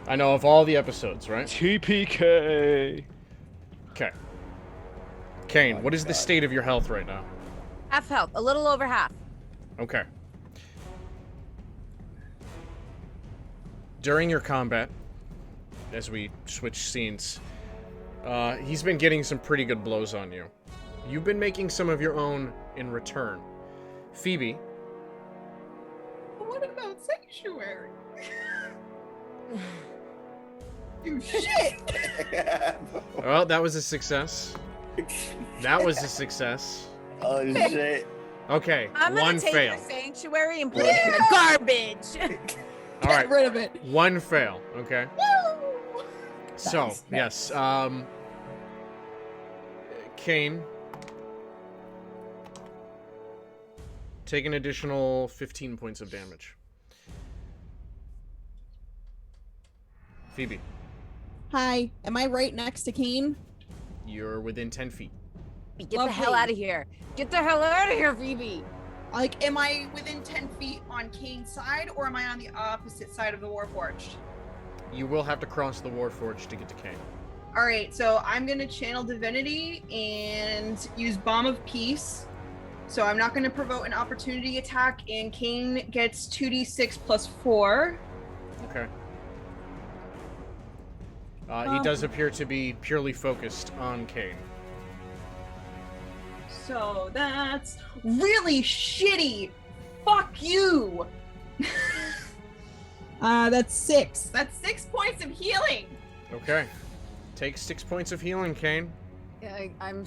I know of all the episodes, right? TPK. Okay. Kane, Oh what is my the God. state of your health right now? Half health, a little over half. Okay. During your combat, as we switch scenes, he's been getting some pretty good blows on you. You've been making some of your own in return. Phoebe, What about sanctuary? You shit. well, that was a success. That was a success. Oh shit. Okay, I'm gonna one take fail. your sanctuary and put it in the garbage. All Get right, rid of it. one fail. Okay. Woo! So, Nice, yes, Kane, take an additional 15 points of damage. Phoebe, Hi. Am I right next to Kane? you're within 10 feet. Get the Lovely. hell out of here. Get the hell out of here, Phoebe. Like, am I within 10 feet on Kane's side, or am I on the opposite side of the Warforged? You will have to cross the Warforged to get to Kane. All right, so I'm gonna channel Divinity and use Bomb of Peace. So I'm not gonna provoke an opportunity attack, and Kane gets 2d6 plus 4. Okay. He does appear to be purely focused on Kane. So that's really shitty. Fuck you. That's 6. That's 6 points of healing. Okay. Take 6 points of healing, Kane. Yeah, I'm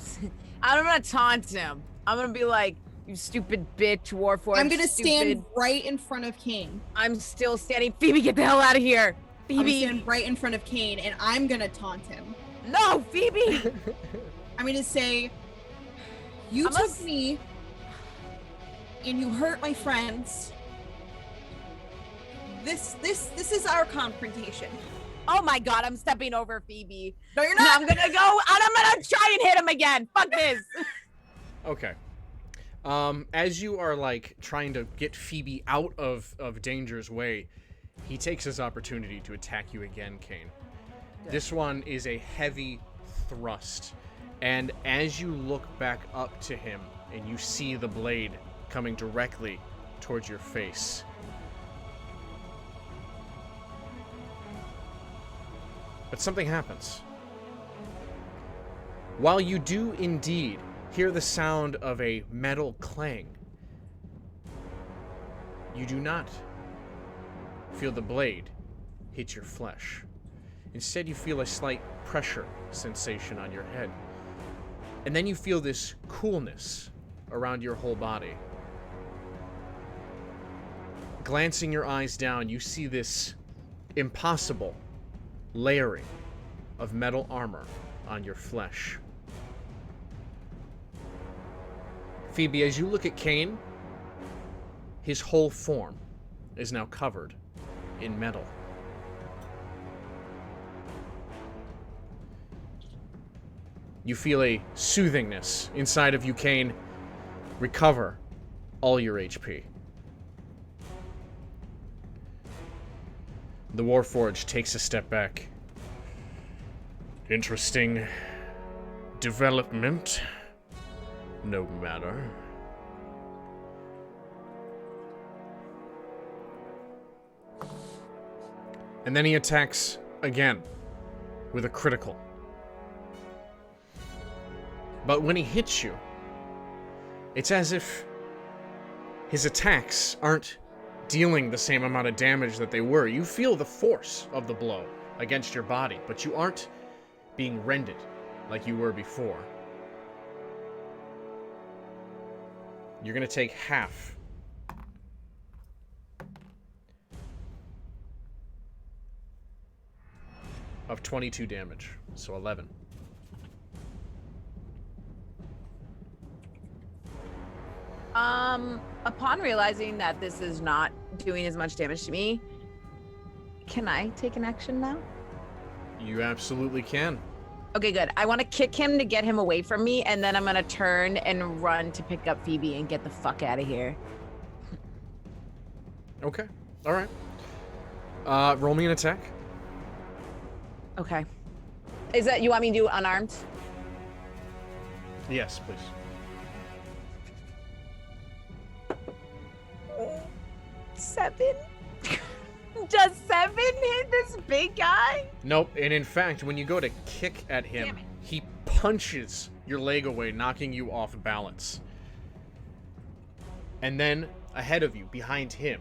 gonna taunt him. I'm gonna be like, you stupid bitch, Warforged. I'm gonna stand stupid. right in front of Kane. I'm still standing. Phoebe, get the hell out of here. I'm gonna Phoebe. stand right in front of Kane, and I'm gonna taunt him. No, Phoebe. I'm gonna say, you Unless- took me, and you hurt my friends. This is our confrontation. Oh my God, I'm stepping over Phoebe. No, you're And not. I'm gonna go, and I'm gonna try and hit him again. Fuck this. Okay. As you are like trying to get Phoebe out of danger's way, he takes his opportunity to attack you again, Kane. This one is a heavy thrust, and as you look back up to him and you see the blade coming directly towards your face, but something happens. While you do indeed hear the sound of a metal clang, you do not feel the blade hit your flesh. Instead, you feel a slight pressure sensation on your head. And then you feel this coolness around your whole body. Glancing your eyes down, you see this impossible layering of metal armor on your flesh. Phoebe, as you look at Kane, his whole form is now covered in metal. You feel a soothingness inside of you, Kane. Recover all your HP. The Warforged takes a step back. Interesting development. No matter. And then he attacks again with a critical. But when he hits you, it's as if his attacks aren't dealing the same amount of damage that they were. You feel the force of the blow against your body, but you aren't being rended like you were before. You're going to take half of 22 damage. So 11. Upon realizing that this is not doing as much damage to me, can I take an action now? You absolutely can. Okay, good. I want to kick him to get him away from me, and then I'm gonna turn and run to pick up Phoebe and get the fuck out of here. Okay. All right. Roll me an attack. Okay. Is that, you want me to do unarmed? Yes, please. 7? Does 7 hit this big guy? Nope. And in fact, when you go to kick at him, Damn it. he punches your leg away, knocking you off balance. And then, ahead of you, behind him,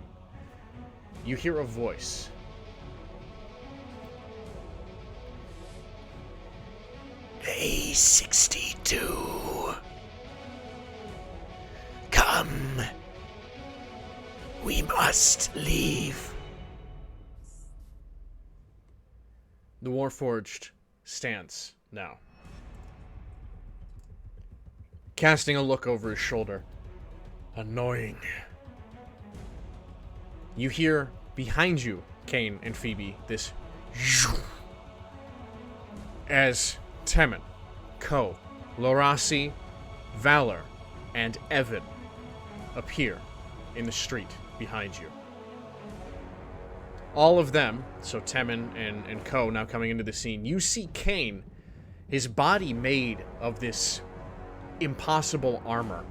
you hear a voice. A62. Come. We must leave. The Warforged stands now, casting a look over his shoulder. Annoying. You hear behind you, Kane and Phoebe, this as Temin, Ko, Lorasi, Valor, and Evan appear in the street behind you. All of them, so Temin and Ko now coming into the scene, you see Kane, his body made of this impossible armor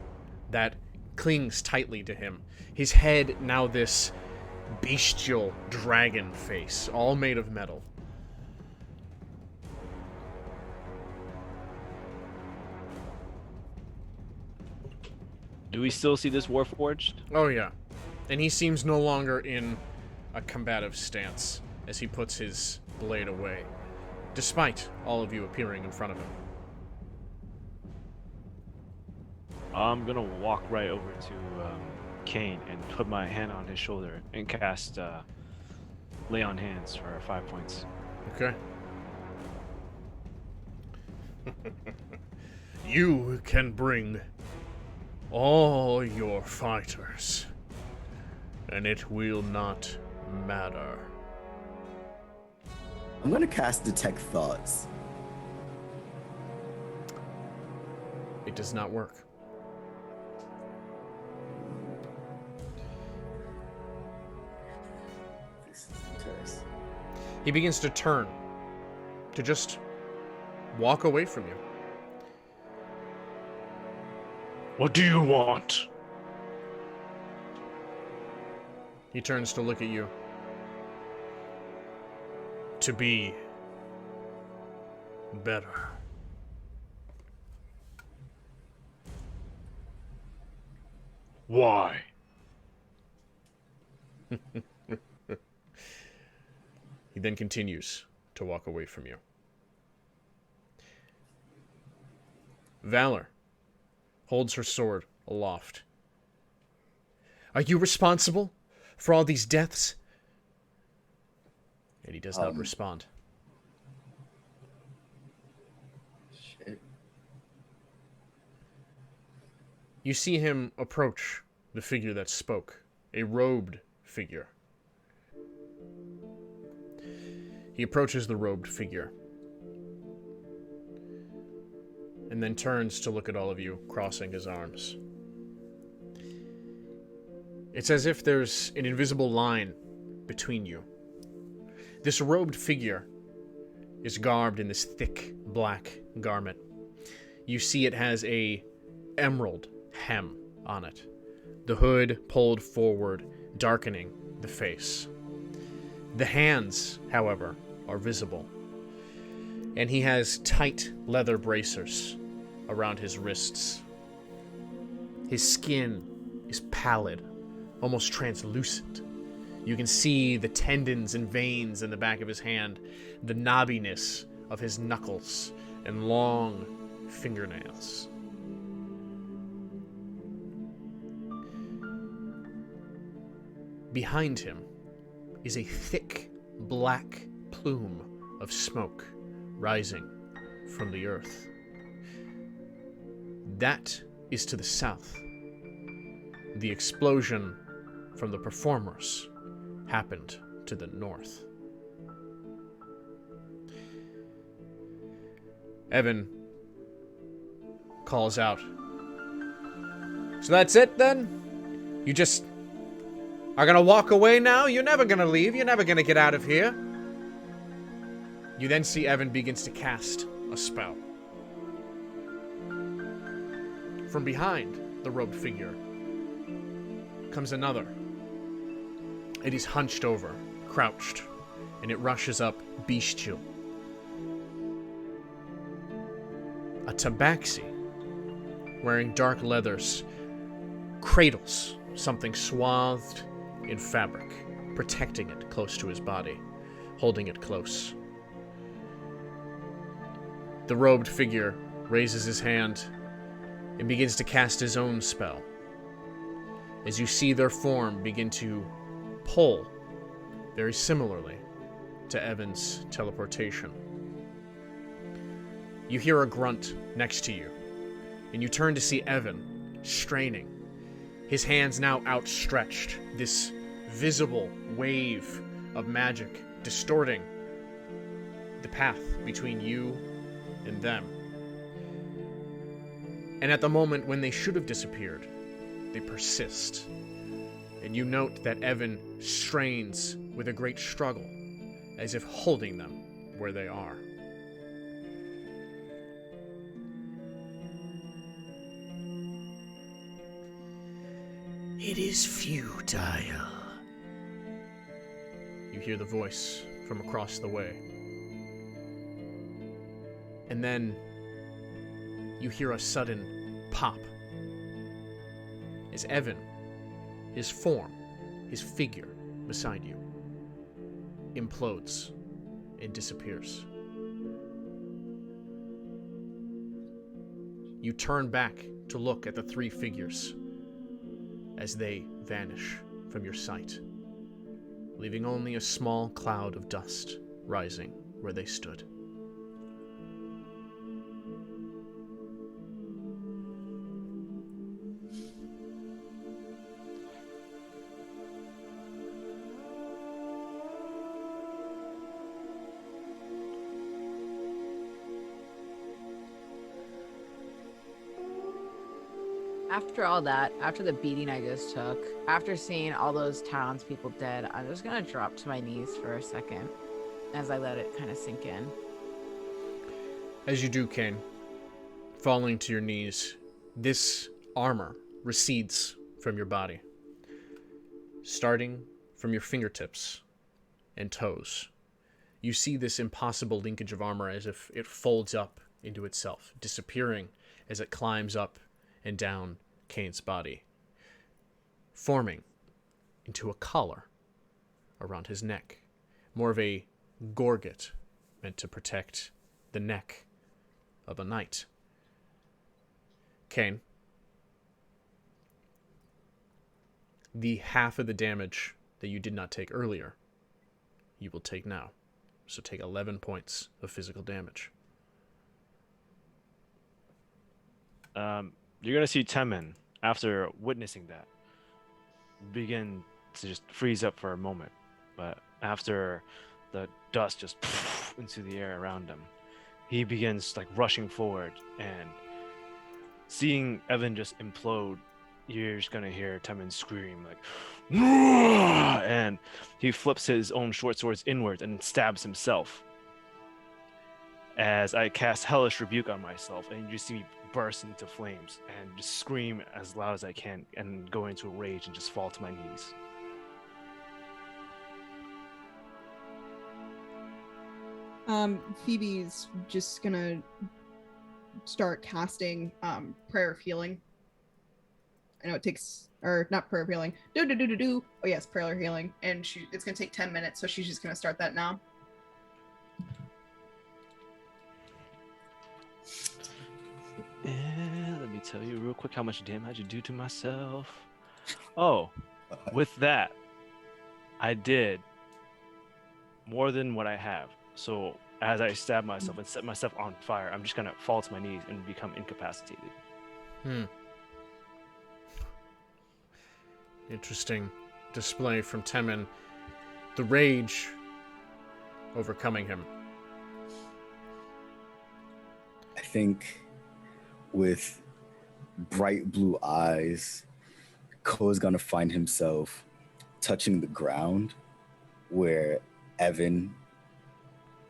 that clings tightly to him. His head now this bestial dragon face, all made of metal. Do we still see this Warforged? Oh yeah. And he seems no longer in a combative stance as he puts his blade away, despite all of you appearing in front of him. I'm gonna walk right over to Kane and put my hand on his shoulder and cast Lay on Hands for 5 points. Okay. You can bring all your fighters, and it will not matter. I'm gonna cast Detect Thoughts. It does not work. This is interesting. He begins to turn, to just walk away from you. What do you want? He turns to look at you. To be better. Why? He then continues to walk away from you. Valor holds her sword aloft. Are you responsible for all these deaths? And he does not respond. Shit. You see him approach the figure that spoke, a robed figure. He approaches the robed figure, and then turns to look at all of you, crossing his arms. It's as if there's an invisible line between you. This robed figure is garbed in this thick black garment. You see it has a emerald hem on it. The hood pulled forward, darkening the face. The hands, however, are visible. And he has tight leather bracers around his wrists. His skin is pallid, almost translucent. You can see the tendons and veins in the back of his hand, the knobbiness of his knuckles, and long fingernails. Behind him is a thick black plume of smoke rising from the earth. That is to the south. The explosion from the performers happened to the north. Evan calls out. So that's it then? You just are gonna walk away now? You're never gonna leave. You're never gonna get out of here. You then see Evan begins to cast a spell. From behind the robed figure comes another. It is hunched over, crouched, and it rushes up bestial. A tabaxi, wearing dark leathers, cradles something swathed in fabric, protecting it close to his body, holding it close. The robed figure raises his hand and begins to cast his own spell. As you see their form begin to pull very similarly to Evan's teleportation. You hear a grunt next to you, and you turn to see Evan straining, his hands now outstretched, this visible wave of magic distorting the path between you and them. And at the moment when they should have disappeared, they persist. And you note that Evan strains with a great struggle, as if holding them where they are. It is futile. You hear the voice from across the way. And then you hear a sudden pop as Evan, his form, his figure beside you, implodes and disappears. You turn back to look at the three figures as they vanish from your sight, leaving only a small cloud of dust rising where they stood. After all that, after the beating I just took, after seeing all those townspeople dead, I'm just gonna drop to my knees for a second as I let it kind of sink in. As you do, Kane, falling to your knees, this armor recedes from your body, starting from your fingertips and toes. You see this impossible linkage of armor as if it folds up into itself, disappearing as it climbs up and down Kane's body, forming into a collar around his neck, more of a gorget meant to protect the neck of a knight. Kane, the half of the damage that you did not take earlier, you will take now. So take 11 points of physical damage. You're going to see Temin, after witnessing that, begin to just freeze up for a moment. But after the dust just into the air around him, he begins like rushing forward, and seeing Evan just implode, you're just going to hear Temin scream like, "Noah!" And he flips his own short swords inwards and stabs himself. As I cast Hellish Rebuke on myself, and you see me burst into flames and just scream as loud as I can and go into a rage and just fall to my knees. Phoebe's just gonna start casting Prayer of Healing. I know it takes, or not Prayer of Healing. Oh yes, Prayer of Healing, and it's gonna take 10 minutes, so she's just gonna start that now. Let me tell you real quick how much damage I do to myself. Oh, with that, I did more than what I have. So as I stab myself and set myself on fire, I'm just gonna fall to my knees and become incapacitated. Interesting display from Temin. The rage overcoming him. I think with bright blue eyes, Ko's gonna find himself touching the ground where Evan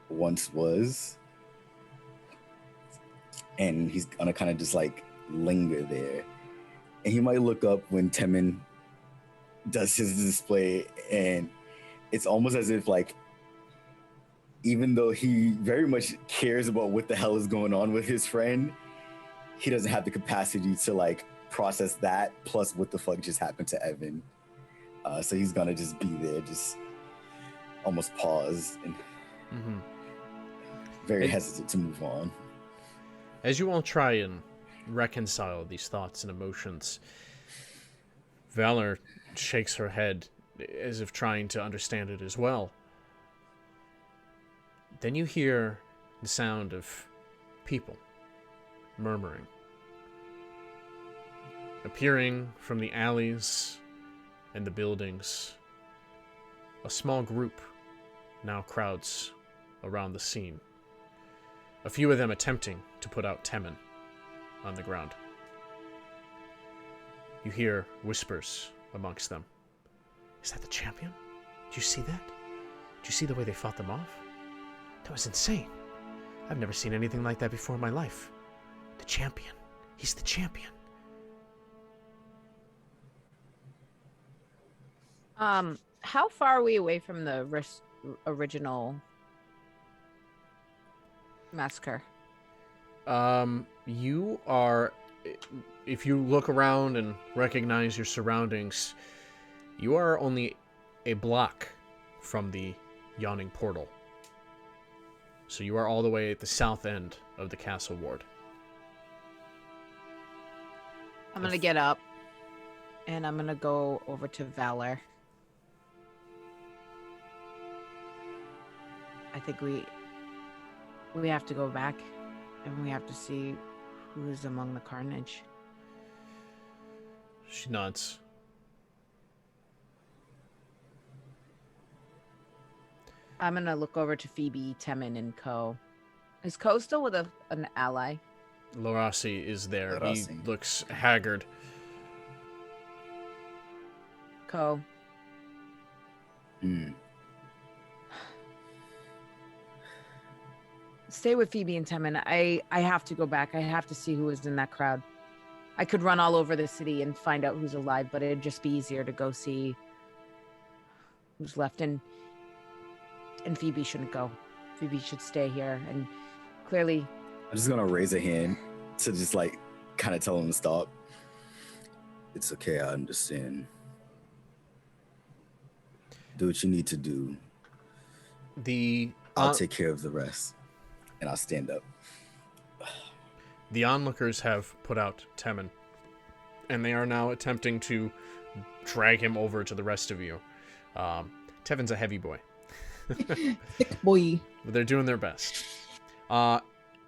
once was. And he's gonna kind of just like linger there. And he might look up when Temin does his display, and it's almost as if like, even though he very much cares about what the hell is going on with his friend, he doesn't have the capacity to like process that plus what the fuck just happened to Evan. So he's gonna just be there, just almost pause and very hesitant to move on. As you all try and reconcile these thoughts and emotions, Valor shakes her head as if trying to understand it as well. Then you hear the sound of people murmuring. Appearing from the alleys and the buildings, a small group now crowds around the scene. A few of them attempting to put out Temin on the ground. You hear whispers amongst them. Is that the champion? Did you see that? Did you see the way they fought them off? That was insane. I've never seen anything like that before in my life. The champion. He's the champion. How far are we away from the original massacre? You are, if you look around and recognize your surroundings, you are only a block from the yawning portal. So you are all the way at the south end of the castle ward. I'm gonna get up and I'm gonna go over to Valor. I think we have to go back and we have to see who is among the carnage. She nods. I'm gonna look over to Phoebe, Temin, and Ko. Is Ko still with an ally? Lorasi is there. Lorasi. He looks haggard. Ko. Stay with Phoebe and Temin. I have to go back. I have to see who is in that crowd. I could run all over the city and find out who's alive, but it'd just be easier to go see who's left. And Phoebe shouldn't go. Phoebe should stay here. And clearly, I'm just gonna raise a hand to just like kind of tell him to stop. It's okay, I understand. Do what you need to do. I'll take care of the rest. And I'll stand up. The onlookers have put out Temin, and they are now attempting to drag him over to the rest of you. Tevin's a heavy boy. Thick boy. But they're doing their best.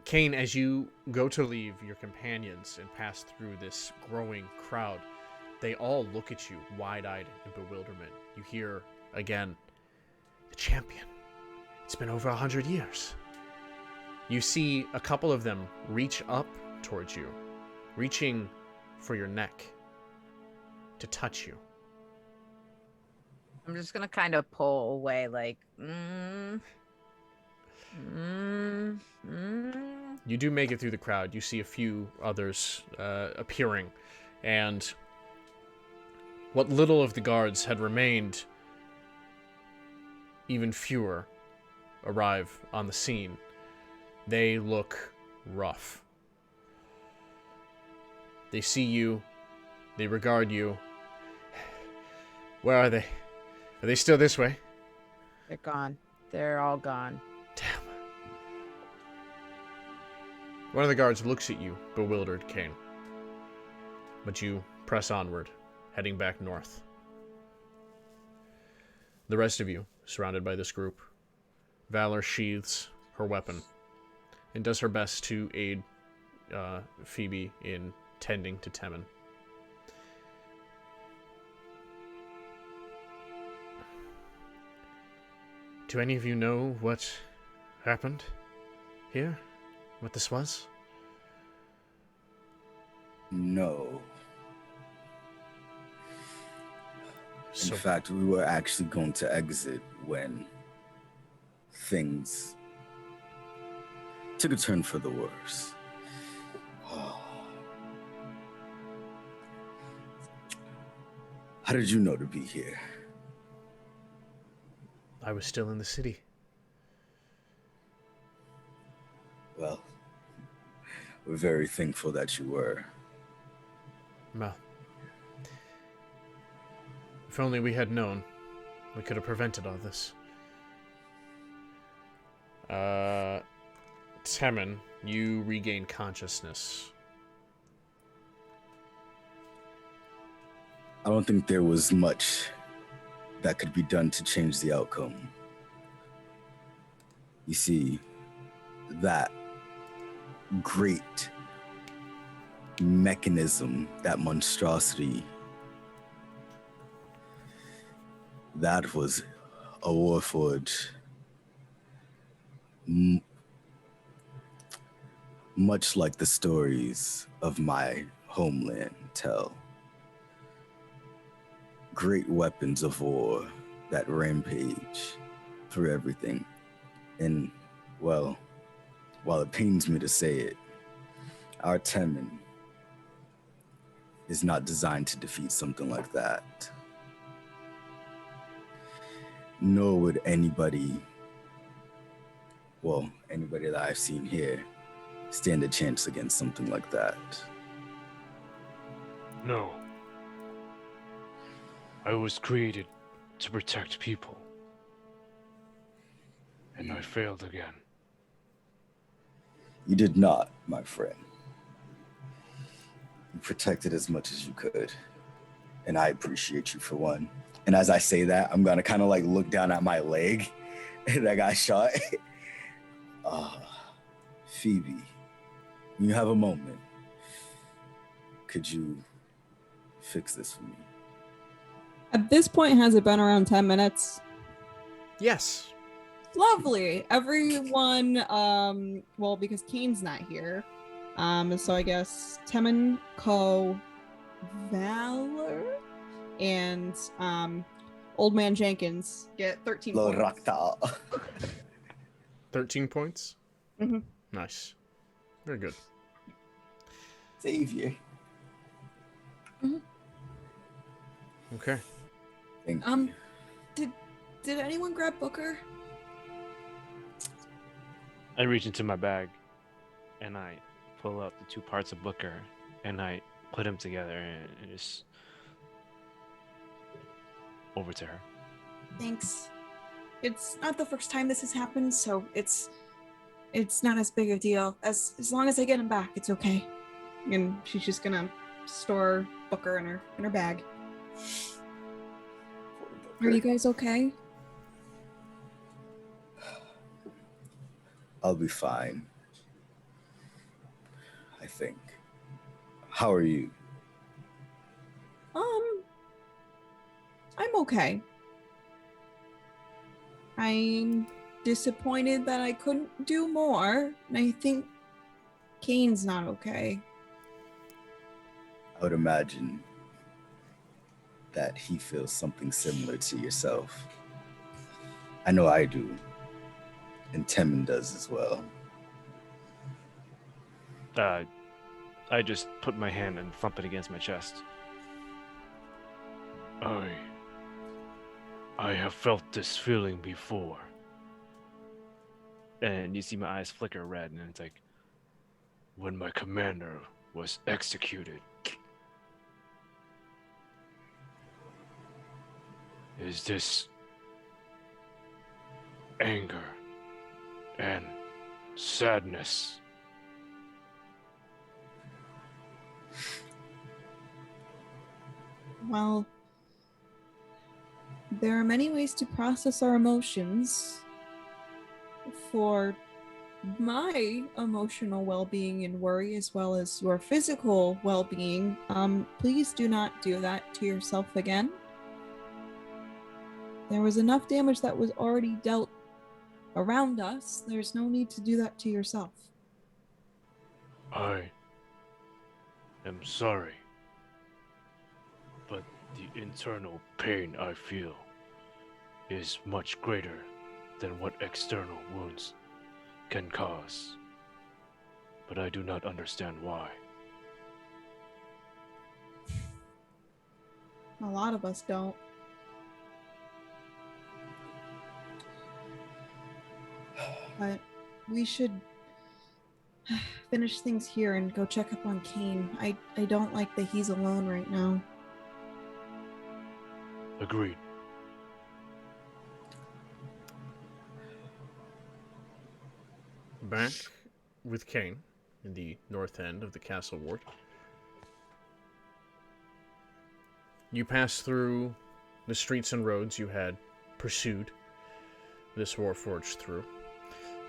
Kane, as you go to leave your companions and pass through this growing crowd, they all look at you wide-eyed in bewilderment. You hear, again, the champion. It's been over 100 years. You see a couple of them reach up towards you, reaching for your neck to touch you. I'm just gonna kind of pull away, like, You do make it through the crowd. You see a few others appearing, and what little of the guards had remained, even fewer arrive on the scene. They look rough. They see you. They regard you. Where are they? Are they still this way? They're gone. They're all gone. Damn. One of the guards looks at you, bewildered, Kane. But you press onward, heading back north. The rest of you, surrounded by this group, Valor sheathes her weapon and does her best to aid Phoebe in tending to Temin. Do any of you know what happened here? What this was? No. In So, fact, we were actually going to exit when things took a turn for the worse. How did you know to be here? I was still in the city. Well, we're very thankful that you were. Well, if only we had known, we could have prevented all this. Temin, you regain consciousness. I don't think there was much that could be done to change the outcome. You see, that great mechanism, that monstrosity, that was a warforged, much like the stories of my homeland tell. Great weapons of war that rampage through everything. And, well, while it pains me to say it, our Temin is not designed to defeat something like that. Nor would anybody that I've seen here stand a chance against something like that. No. I was created to protect people. And I failed again. You did not, my friend. You protected as much as you could. And I appreciate you for one. And as I say that, I'm gonna kind of like look down at my leg that got shot. Phoebe, when you have a moment, could you fix this for me? At this point, has it been around 10 minutes? Yes. Lovely. Everyone, well, because Kane's not here. So I guess Temin, Ko, Valor, and Old Man Jenkins get 13 Lord points. Rakta. 13 points? Mhm. Nice. Very good. Savior. Okay. Thank you. Did anyone grab Booker? I reach into my bag and I pull out the two parts of Booker and I put them together and just over to her. Thanks. It's not the first time this has happened, so it's not as big a deal. As long as I get him back, it's okay. And she's just gonna store Booker in her bag. Are you guys okay? I'll be fine. I think. How are you? I'm okay. I'm disappointed that I couldn't do more, and I think Kane's not okay. I would imagine that he feels something similar to yourself. I know I do. And Temin does as well. I just put my hand and thump it against my chest. I have felt this feeling before. And you see my eyes flicker red, and it's like, when my commander was executed. Is this anger and sadness? Well, there are many ways to process our emotions. For my emotional well-being and worry, as well as your physical well-being, please do not do that to yourself again. There was enough damage that was already dealt around us. There's no need to do that to yourself. I am sorry, but the internal pain I feel is much greater than what external wounds can cause. But I do not understand why. A lot of us don't. But we should finish things here and go check up on Kane. I don't like that he's alone right now. Agreed. Back with Kane in the north end of the castle ward. You pass through the streets and roads you had pursued this warforged through,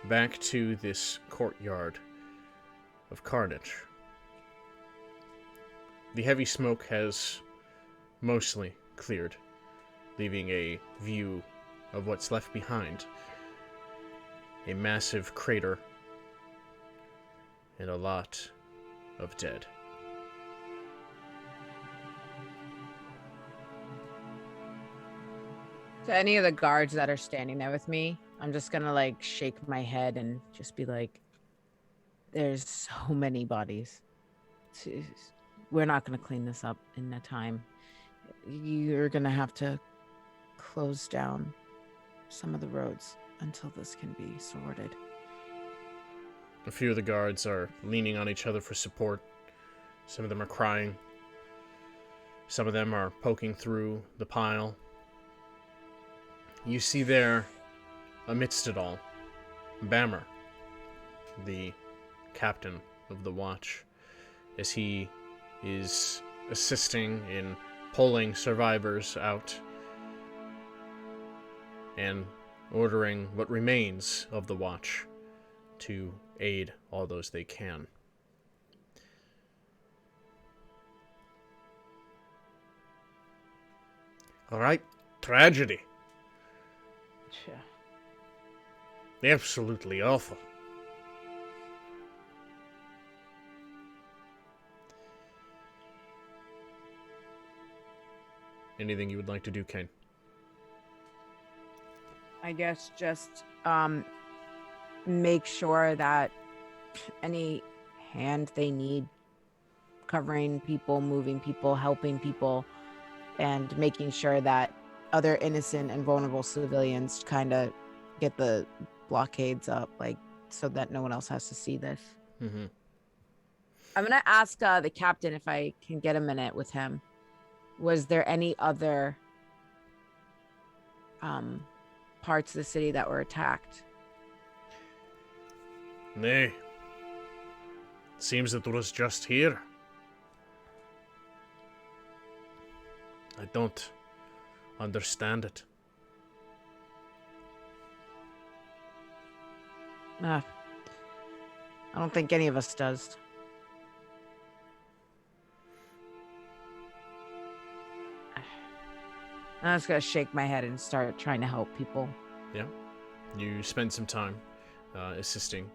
back to this courtyard of carnage. The heavy smoke has mostly cleared, leaving a view of what's left behind. A massive crater and a lot of dead. To any of the guards that are standing there with me, I'm just gonna like shake my head and just be like, there's so many bodies. We're not gonna clean this up in a time. You're gonna have to close down some of the roads until this can be sorted. A few of the guards are leaning on each other for support. Some of them are crying. Some of them are poking through the pile. You see there, amidst it all, Bammer, the captain of the watch, as he is assisting in pulling survivors out and ordering what remains of the watch to aid all those they can. All right, tragedy. Yeah. Absolutely awful. Anything you would like to do, Kane? I guess just make sure that any hand they need covering people, moving people, helping people, and making sure that other innocent and vulnerable civilians kind of get the blockades up, like, so that no one else has to see this. Mm-hmm. I'm gonna ask the captain if I can get a minute with him. Was there any other parts of the city that were attacked? Nay. Seems it was just here. I don't understand it. I don't think any of us does. I'm just gonna shake my head and start trying to help people. Yeah. You spend some time assisting.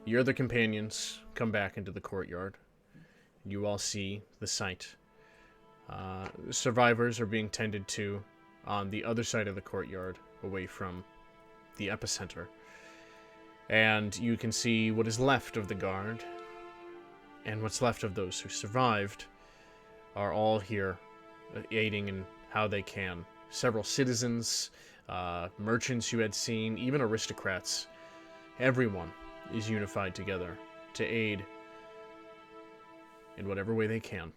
Your other companions come back into the courtyard. You all see the sight. Survivors are being tended to on the other side of the courtyard, away from the epicenter. And you can see what is left of the guard, and what's left of those who survived are all here, aiding in how they can. Several citizens, merchants you had seen, even aristocrats. Everyone is unified together to aid in whatever way they can.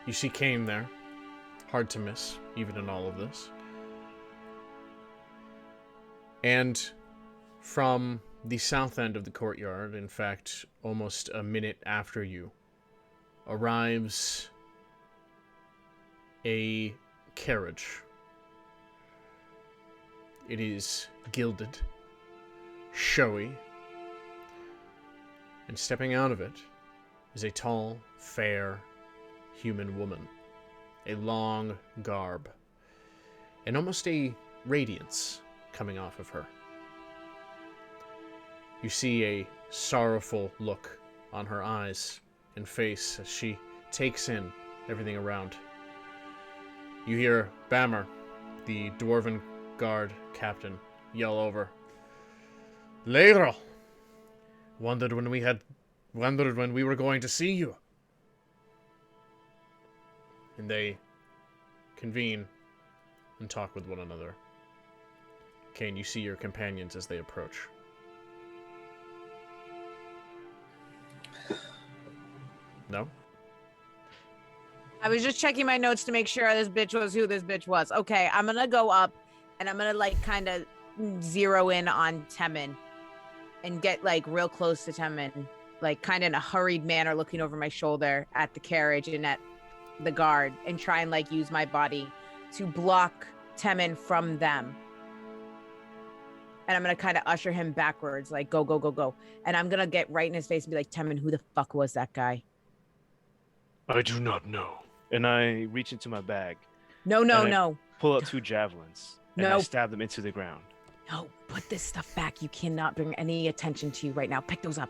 You see Kane there. Hard to miss, even in all of this. And from the south end of the courtyard, in fact, almost a minute after you, arrives a carriage. It is gilded, showy, and stepping out of it is a tall, fair, human woman. A long garb, and almost a radiance coming off of her. You see a sorrowful look on her eyes and face as she takes in everything around. You hear Bammer, the dwarven guard captain, yell over, "Later! Wondered when we were going to see you." And they convene and talk with one another. Kane, you see your companions as they approach. No? I was just checking my notes to make sure this bitch was who this bitch was. Okay, I'm gonna go up and I'm gonna like kind of zero in on Temin and get like real close to Temin, like kind of in a hurried manner, looking over my shoulder at the carriage and at the guard, and try and like use my body to block Temin from them. And I'm gonna kind of usher him backwards, like go, go, go, go. And I'm gonna get right in his face and be like, Temin, who the fuck was that guy? I do not know. And I reach into my bag. No, and I no. pull out 2 javelins. And I No. stab them into the ground. No, put this stuff back. You cannot bring any attention to you right now. Pick those up.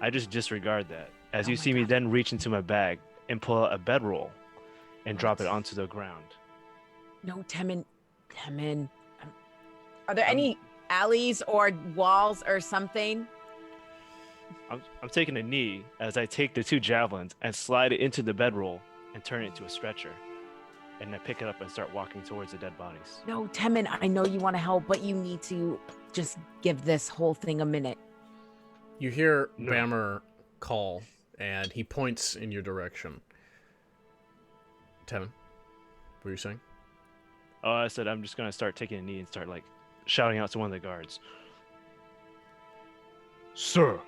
I just disregard that. As Oh you my see me God. then reach into my bag and pull out a bedroll and drop it onto the ground. No, Temin. Are there any alleys or walls or something? I'm taking a knee as I take the 2 javelins and slide it into the bedroll and turn it into a stretcher. And I pick it up and start walking towards the dead bodies. No, Temin, I know you want to help, but you need to just give this whole thing a minute. You hear No. Bammer call, and he points in your direction. Tevin, what were you saying? Oh, I said I'm just going to start taking a knee and start like shouting out to one of the guards. Sir,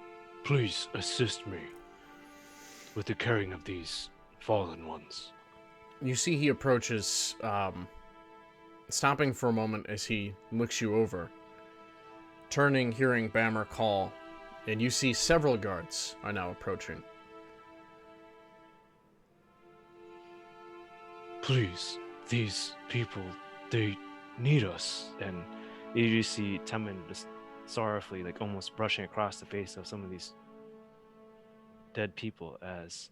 please assist me with the carrying of these fallen ones. You see he approaches, stopping for a moment as he looks you over. Turning, hearing Bammer call, and you see several guards are now approaching. Please, these people, they need us. And you see Temin just sorrowfully, like almost brushing across the face of some of these dead people as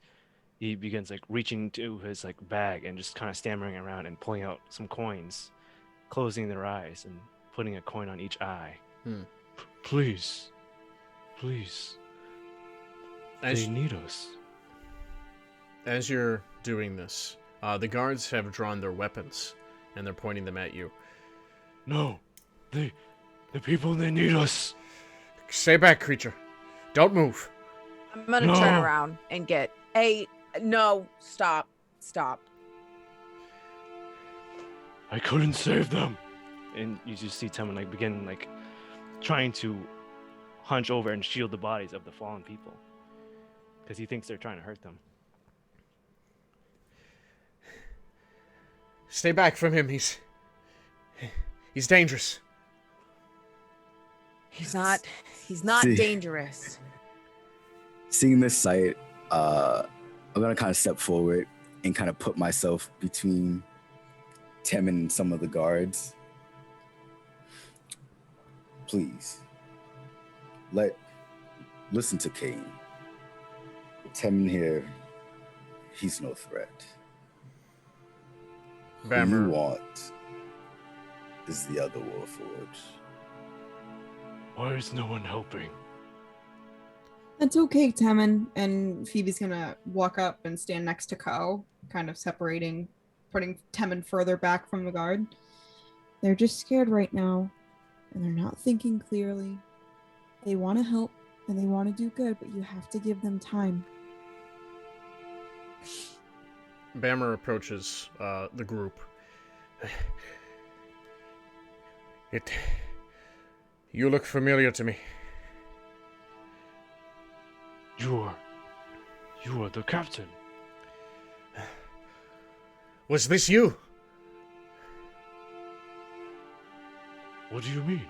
he begins like reaching to his like bag and just kind of stammering around and pulling out some coins, closing their eyes and putting a coin on each eye. Please, please, they need us. As you're doing this, the guards have drawn their weapons, and they're pointing them at you. No, the people, they need us. Stay back, creature. Don't move. I'm gonna No. turn around and get no, stop. I couldn't save them. And you just see Temin like begin like trying to hunch over and shield the bodies of the fallen people because he thinks they're trying to hurt them. Stay back from him. He's dangerous. He's not See. dangerous. Seeing this sight, I'm gonna kind of step forward and kind of put myself between Tem and some of the guards. Please, listen to Kane. Tem here, he's no threat. Who you Bammer. want is the other Warforged. Why is no one helping? That's okay, Temin. And Phoebe's gonna walk up and stand next to Ko, kind of separating, putting Temin further back from the guard. They're just scared right now, and they're not thinking clearly. They want to help, and they want to do good, but you have to give them time. Bammer approaches the group. You look familiar to me. You are the captain. Was this you? What do you mean?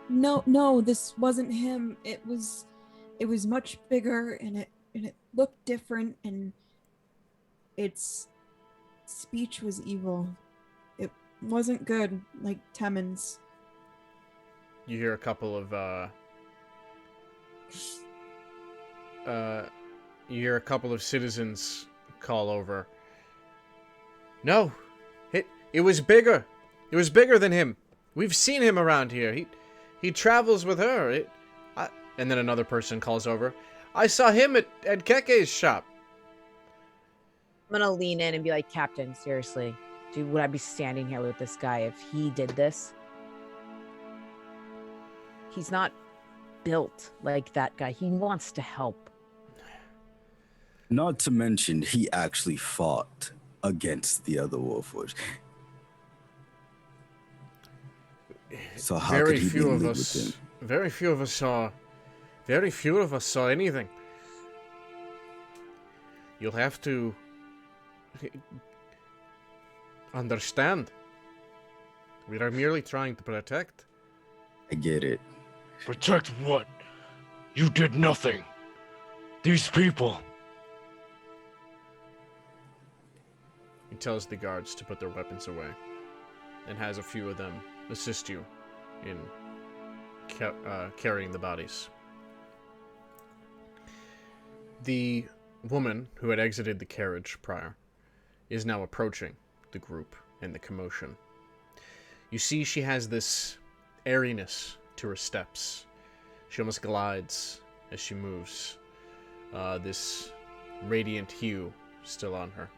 No, this wasn't him. It was much bigger, and it looked different, and its speech was evil. It wasn't good, like Temen's. You hear a couple of citizens call over. No, it was bigger. It was bigger than him. We've seen him around here. He travels with her. And then another person calls over. I saw him at Keke's shop. I'm gonna lean in and be like, Captain, seriously, would I be standing here with this guy if he did this? He's not built like that guy. He wants to help. Not to mention, he actually fought against the other Warforged. So how could he be in league with him? Very few of us saw anything. You'll have to understand. We are merely trying to protect. I get it. Protect what? You did nothing. These people. He tells the guards to put their weapons away, and has a few of them assist you in carrying the bodies. The woman who had exited the carriage prior is now approaching the group and the commotion. You see she has this airiness to her steps. She almost glides as she moves. This radiant hue still on her.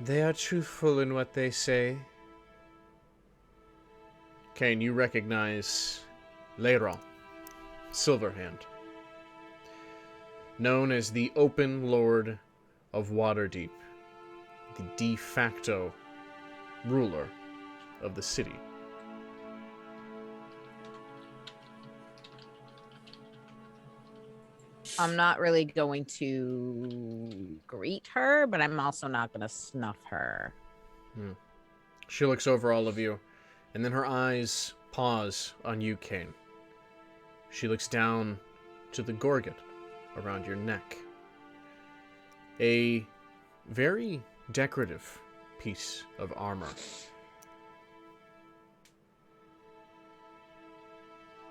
They are truthful in what they say. Kane, you recognize Leira, Silverhand, known as the Open Lord of Waterdeep, the de facto ruler of the city. I'm not really going to greet her, but I'm also not going to snuff her. She looks over all of you, and then her eyes pause on you, Kane. She looks down to the gorget around your neck. A very decorative piece of armor.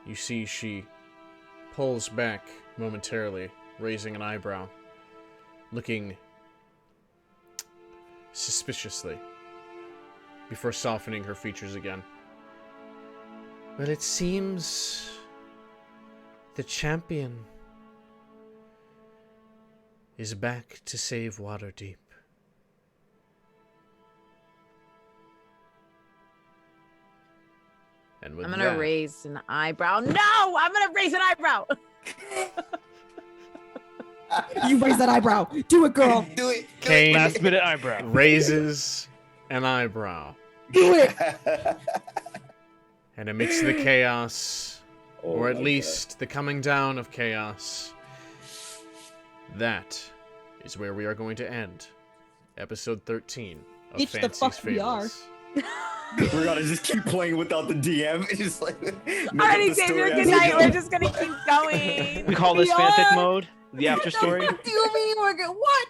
You see she pulls back momentarily, raising an eyebrow, looking suspiciously, before softening her features again. Well, it seems the champion is back to save Waterdeep. And with I'm gonna raise an eyebrow. No! I'm gonna raise an eyebrow! You raise that eyebrow. Do it, girl. Do it. Kane Last minute eyebrow. raises an eyebrow. Do it. And amidst the chaos, Oh or at my least the coming down of chaos, that is where we are going to end episode 13 of Bitch, the Fancie's fuck we are. Fables. God. We're gonna just keep playing without the DM. It's just like make up Alrighty, the Xavier, story good as we night. go. We're just gonna keep going. We call this We fanfic are. mode. The after story. What do you mean we're good? What?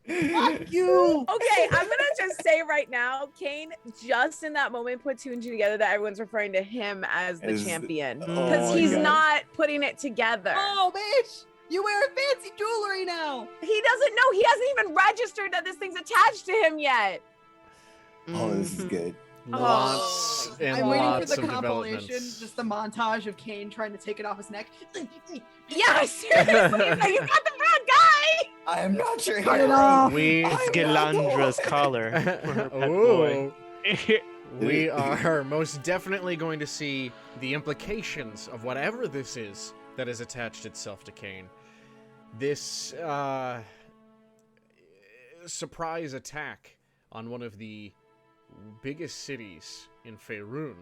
Fuck you. Okay, I'm gonna just say right now, Kane, just in that moment, put two and two together that everyone's referring to him as the As- champion. oh Because my he's God. not putting it together. Oh, bitch. You wear fancy jewelry now. He doesn't know. He hasn't even registered that this thing's attached to him yet. Oh, this is good. Lots and I'm waiting for lots the of compilation, developments. just the montage of Kane trying to take it off his neck. Yeah, seriously. You got the wrong guy. I am not your Cut it hero. off. We I- Galandra's collar for her pet boy. Ooh. We are most definitely going to see the implications of whatever this is that has attached itself to Kane. This surprise attack on one of the biggest cities in Faerun.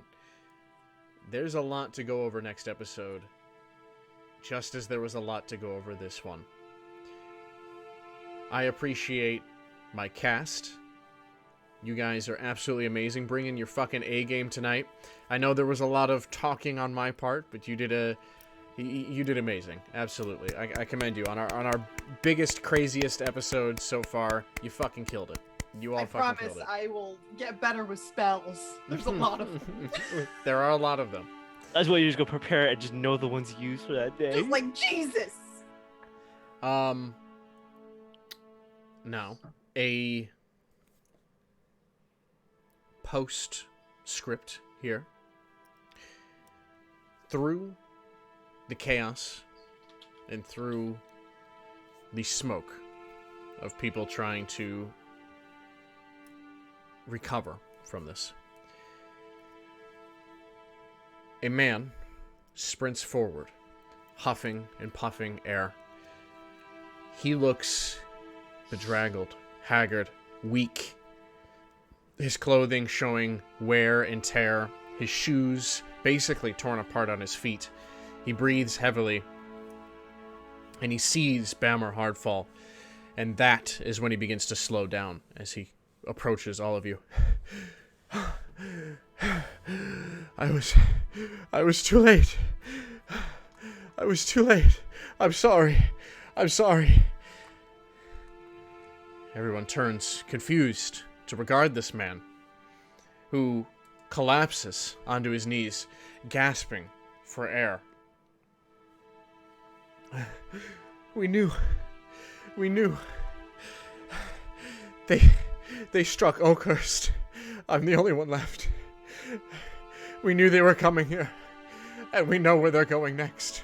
There's a lot to go over next episode, just as there was a lot to go over this one. I appreciate my cast. You guys are absolutely amazing. Bring in your fucking A game tonight. I know there was a lot of talking on my part, but you did amazing. Absolutely. I commend you. On our biggest, craziest episode so far, you fucking killed it. You all fucking killed it. I will get better with spells. There's a lot of them. There are a lot of them. That's why you just go prepare and just know the ones you use for that day. Just like Jesus. Now, a postscript here. Through the chaos and through the smoke of people trying to recover from this, a man sprints forward, huffing and puffing air. He looks bedraggled, haggard, weak. His clothing showing wear and tear. His shoes basically torn apart on his feet. He breathes heavily. And he sees Bammer Hardfall. And that is when he begins to slow down as he approaches all of you. I was too late. I was too late. I'm sorry. I'm sorry. Everyone turns, confused, to regard this man, who collapses onto his knees, gasping for air. We knew. They struck Oakhurst. I'm the only one left. We knew they were coming here, and we know where they're going next.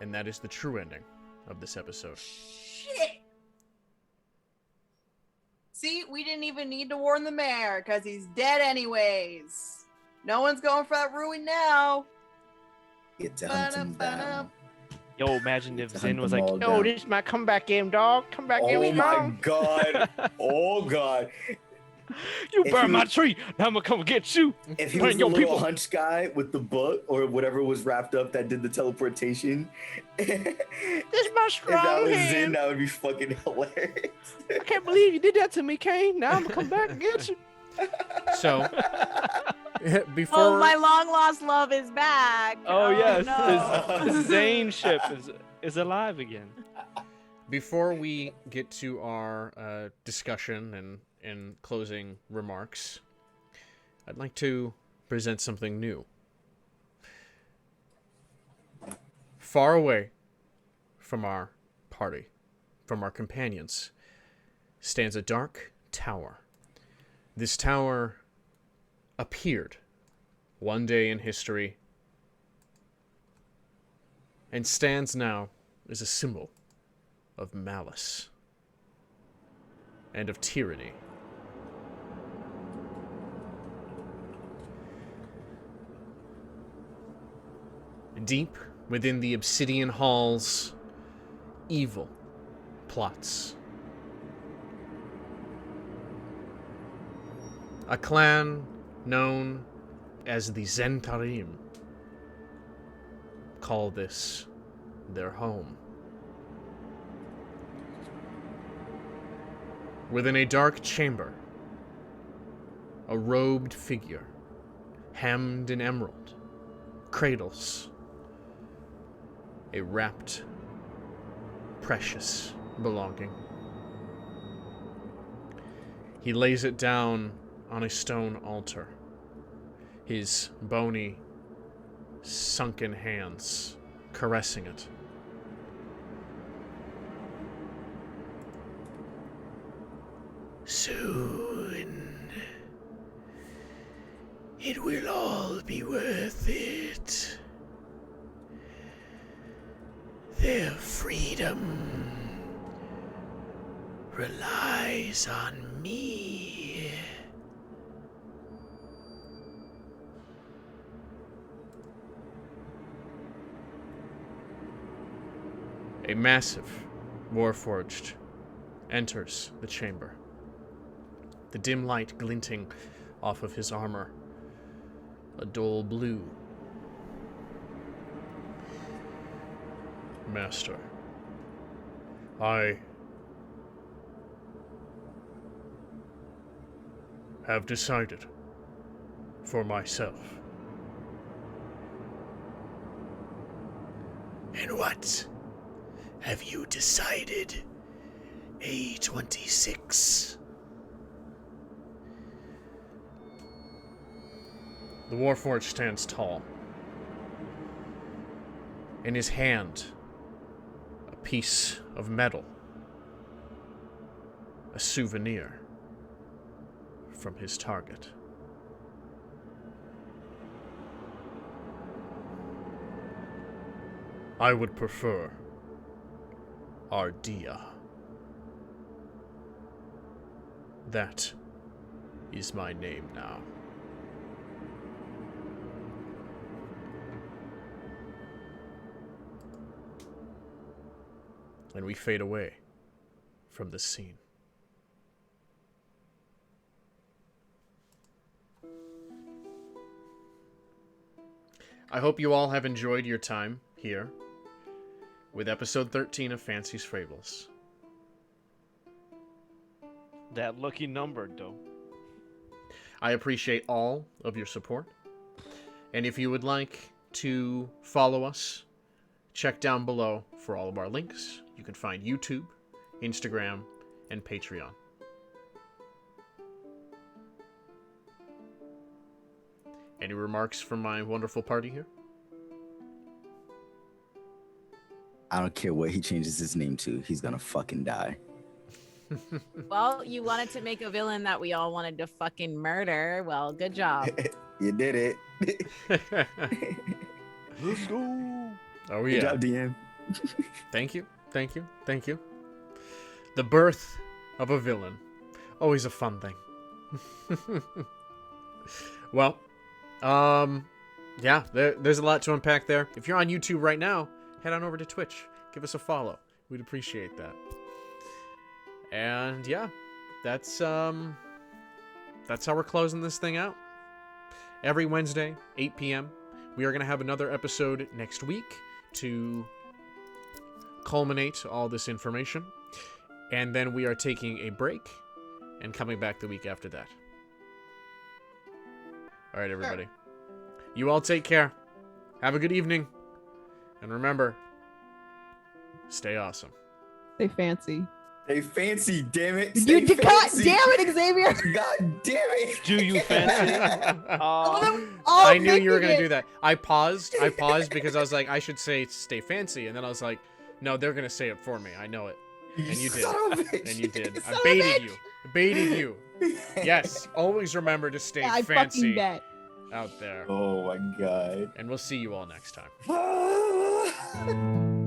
And that is the true ending of this episode. Shit. See, we didn't even need to warn the mayor, because he's dead anyways. No one's going for that ruin now. Get to hunt him down. Yo, imagine if To Zen hunt was them like, all yo, down. this is my comeback game, dog. Comeback game Oh my strong. god. Oh god. You If burned you- my tree. Now I'm gonna come get you. If he Burn was the your little people. hunch guy with the book or whatever was wrapped up that did the teleportation, This is my if that strong was hand. Zen, that would be fucking hilarious. I can't believe you did that to me, Kane. Now I'm gonna come back and get you. So, before... Oh, my long lost love is back. Oh, yes, no. his Zane ship is alive again. Before we get to our discussion and closing remarks, I'd like to present something new. Far away from our party, from our companions, stands a dark tower. This tower appeared one day in history and stands now as a symbol of malice and of tyranny. Deep within the obsidian halls, evil plots. A clan known as the Zentarim call this their home. Within a dark chamber, a robed figure, hemmed in emerald, cradles a wrapped, precious belonging. He lays it down on a stone altar, his bony, sunken hands caressing it. Soon, it will all be worth it. Their freedom relies on me. A massive Warforged enters the chamber, the dim light glinting off of his armor, a dull blue. Master, I have decided for myself. And what have you decided, A26? The Warforged stands tall. In his hand, a piece of metal. A souvenir from his target. I would prefer Ardia. That is my name now. And we fade away from the scene. I hope you all have enjoyed your time here with episode 13 of Fancie's Fables. That lucky number, though. I appreciate all of your support. And if you would like to follow us, check down below for all of our links. You can find YouTube, Instagram, and Patreon. Any remarks from my wonderful party here? I don't care what he changes his name to. He's gonna fucking die. Well, you wanted to make a villain that we all wanted to fucking murder. Well, good job. You did it. Let's go. Oh Good yeah. job, DM. Thank you. Thank you. Thank you. The birth of a villain. Always a fun thing. Well, yeah, there's a lot to unpack there. If you're on YouTube right now, head on over to Twitch. Give us a follow. We'd appreciate that. And yeah, that's how we're closing this thing out. Every Wednesday, 8 p.m. We are going to have another episode next week to culminate all this information. And then we are taking a break and coming back the week after that. All right, everybody. You all take care. Have a good evening. And remember, stay awesome. Stay fancy. Hey, fancy, damn it. You Stay God fancy. damn it, Xavier! God damn it. Do you fancy? I knew you were going to do that. I paused because I was like, I should say stay fancy. And then I was like, no, they're going to say it for me. I know it. And you did. Son of a bitch. And you did. Son I of a baited bitch. you. I baited you. Yes. Always remember to stay I fancy fucking bet. out there. Oh my god. And we'll see you all next time. Ah.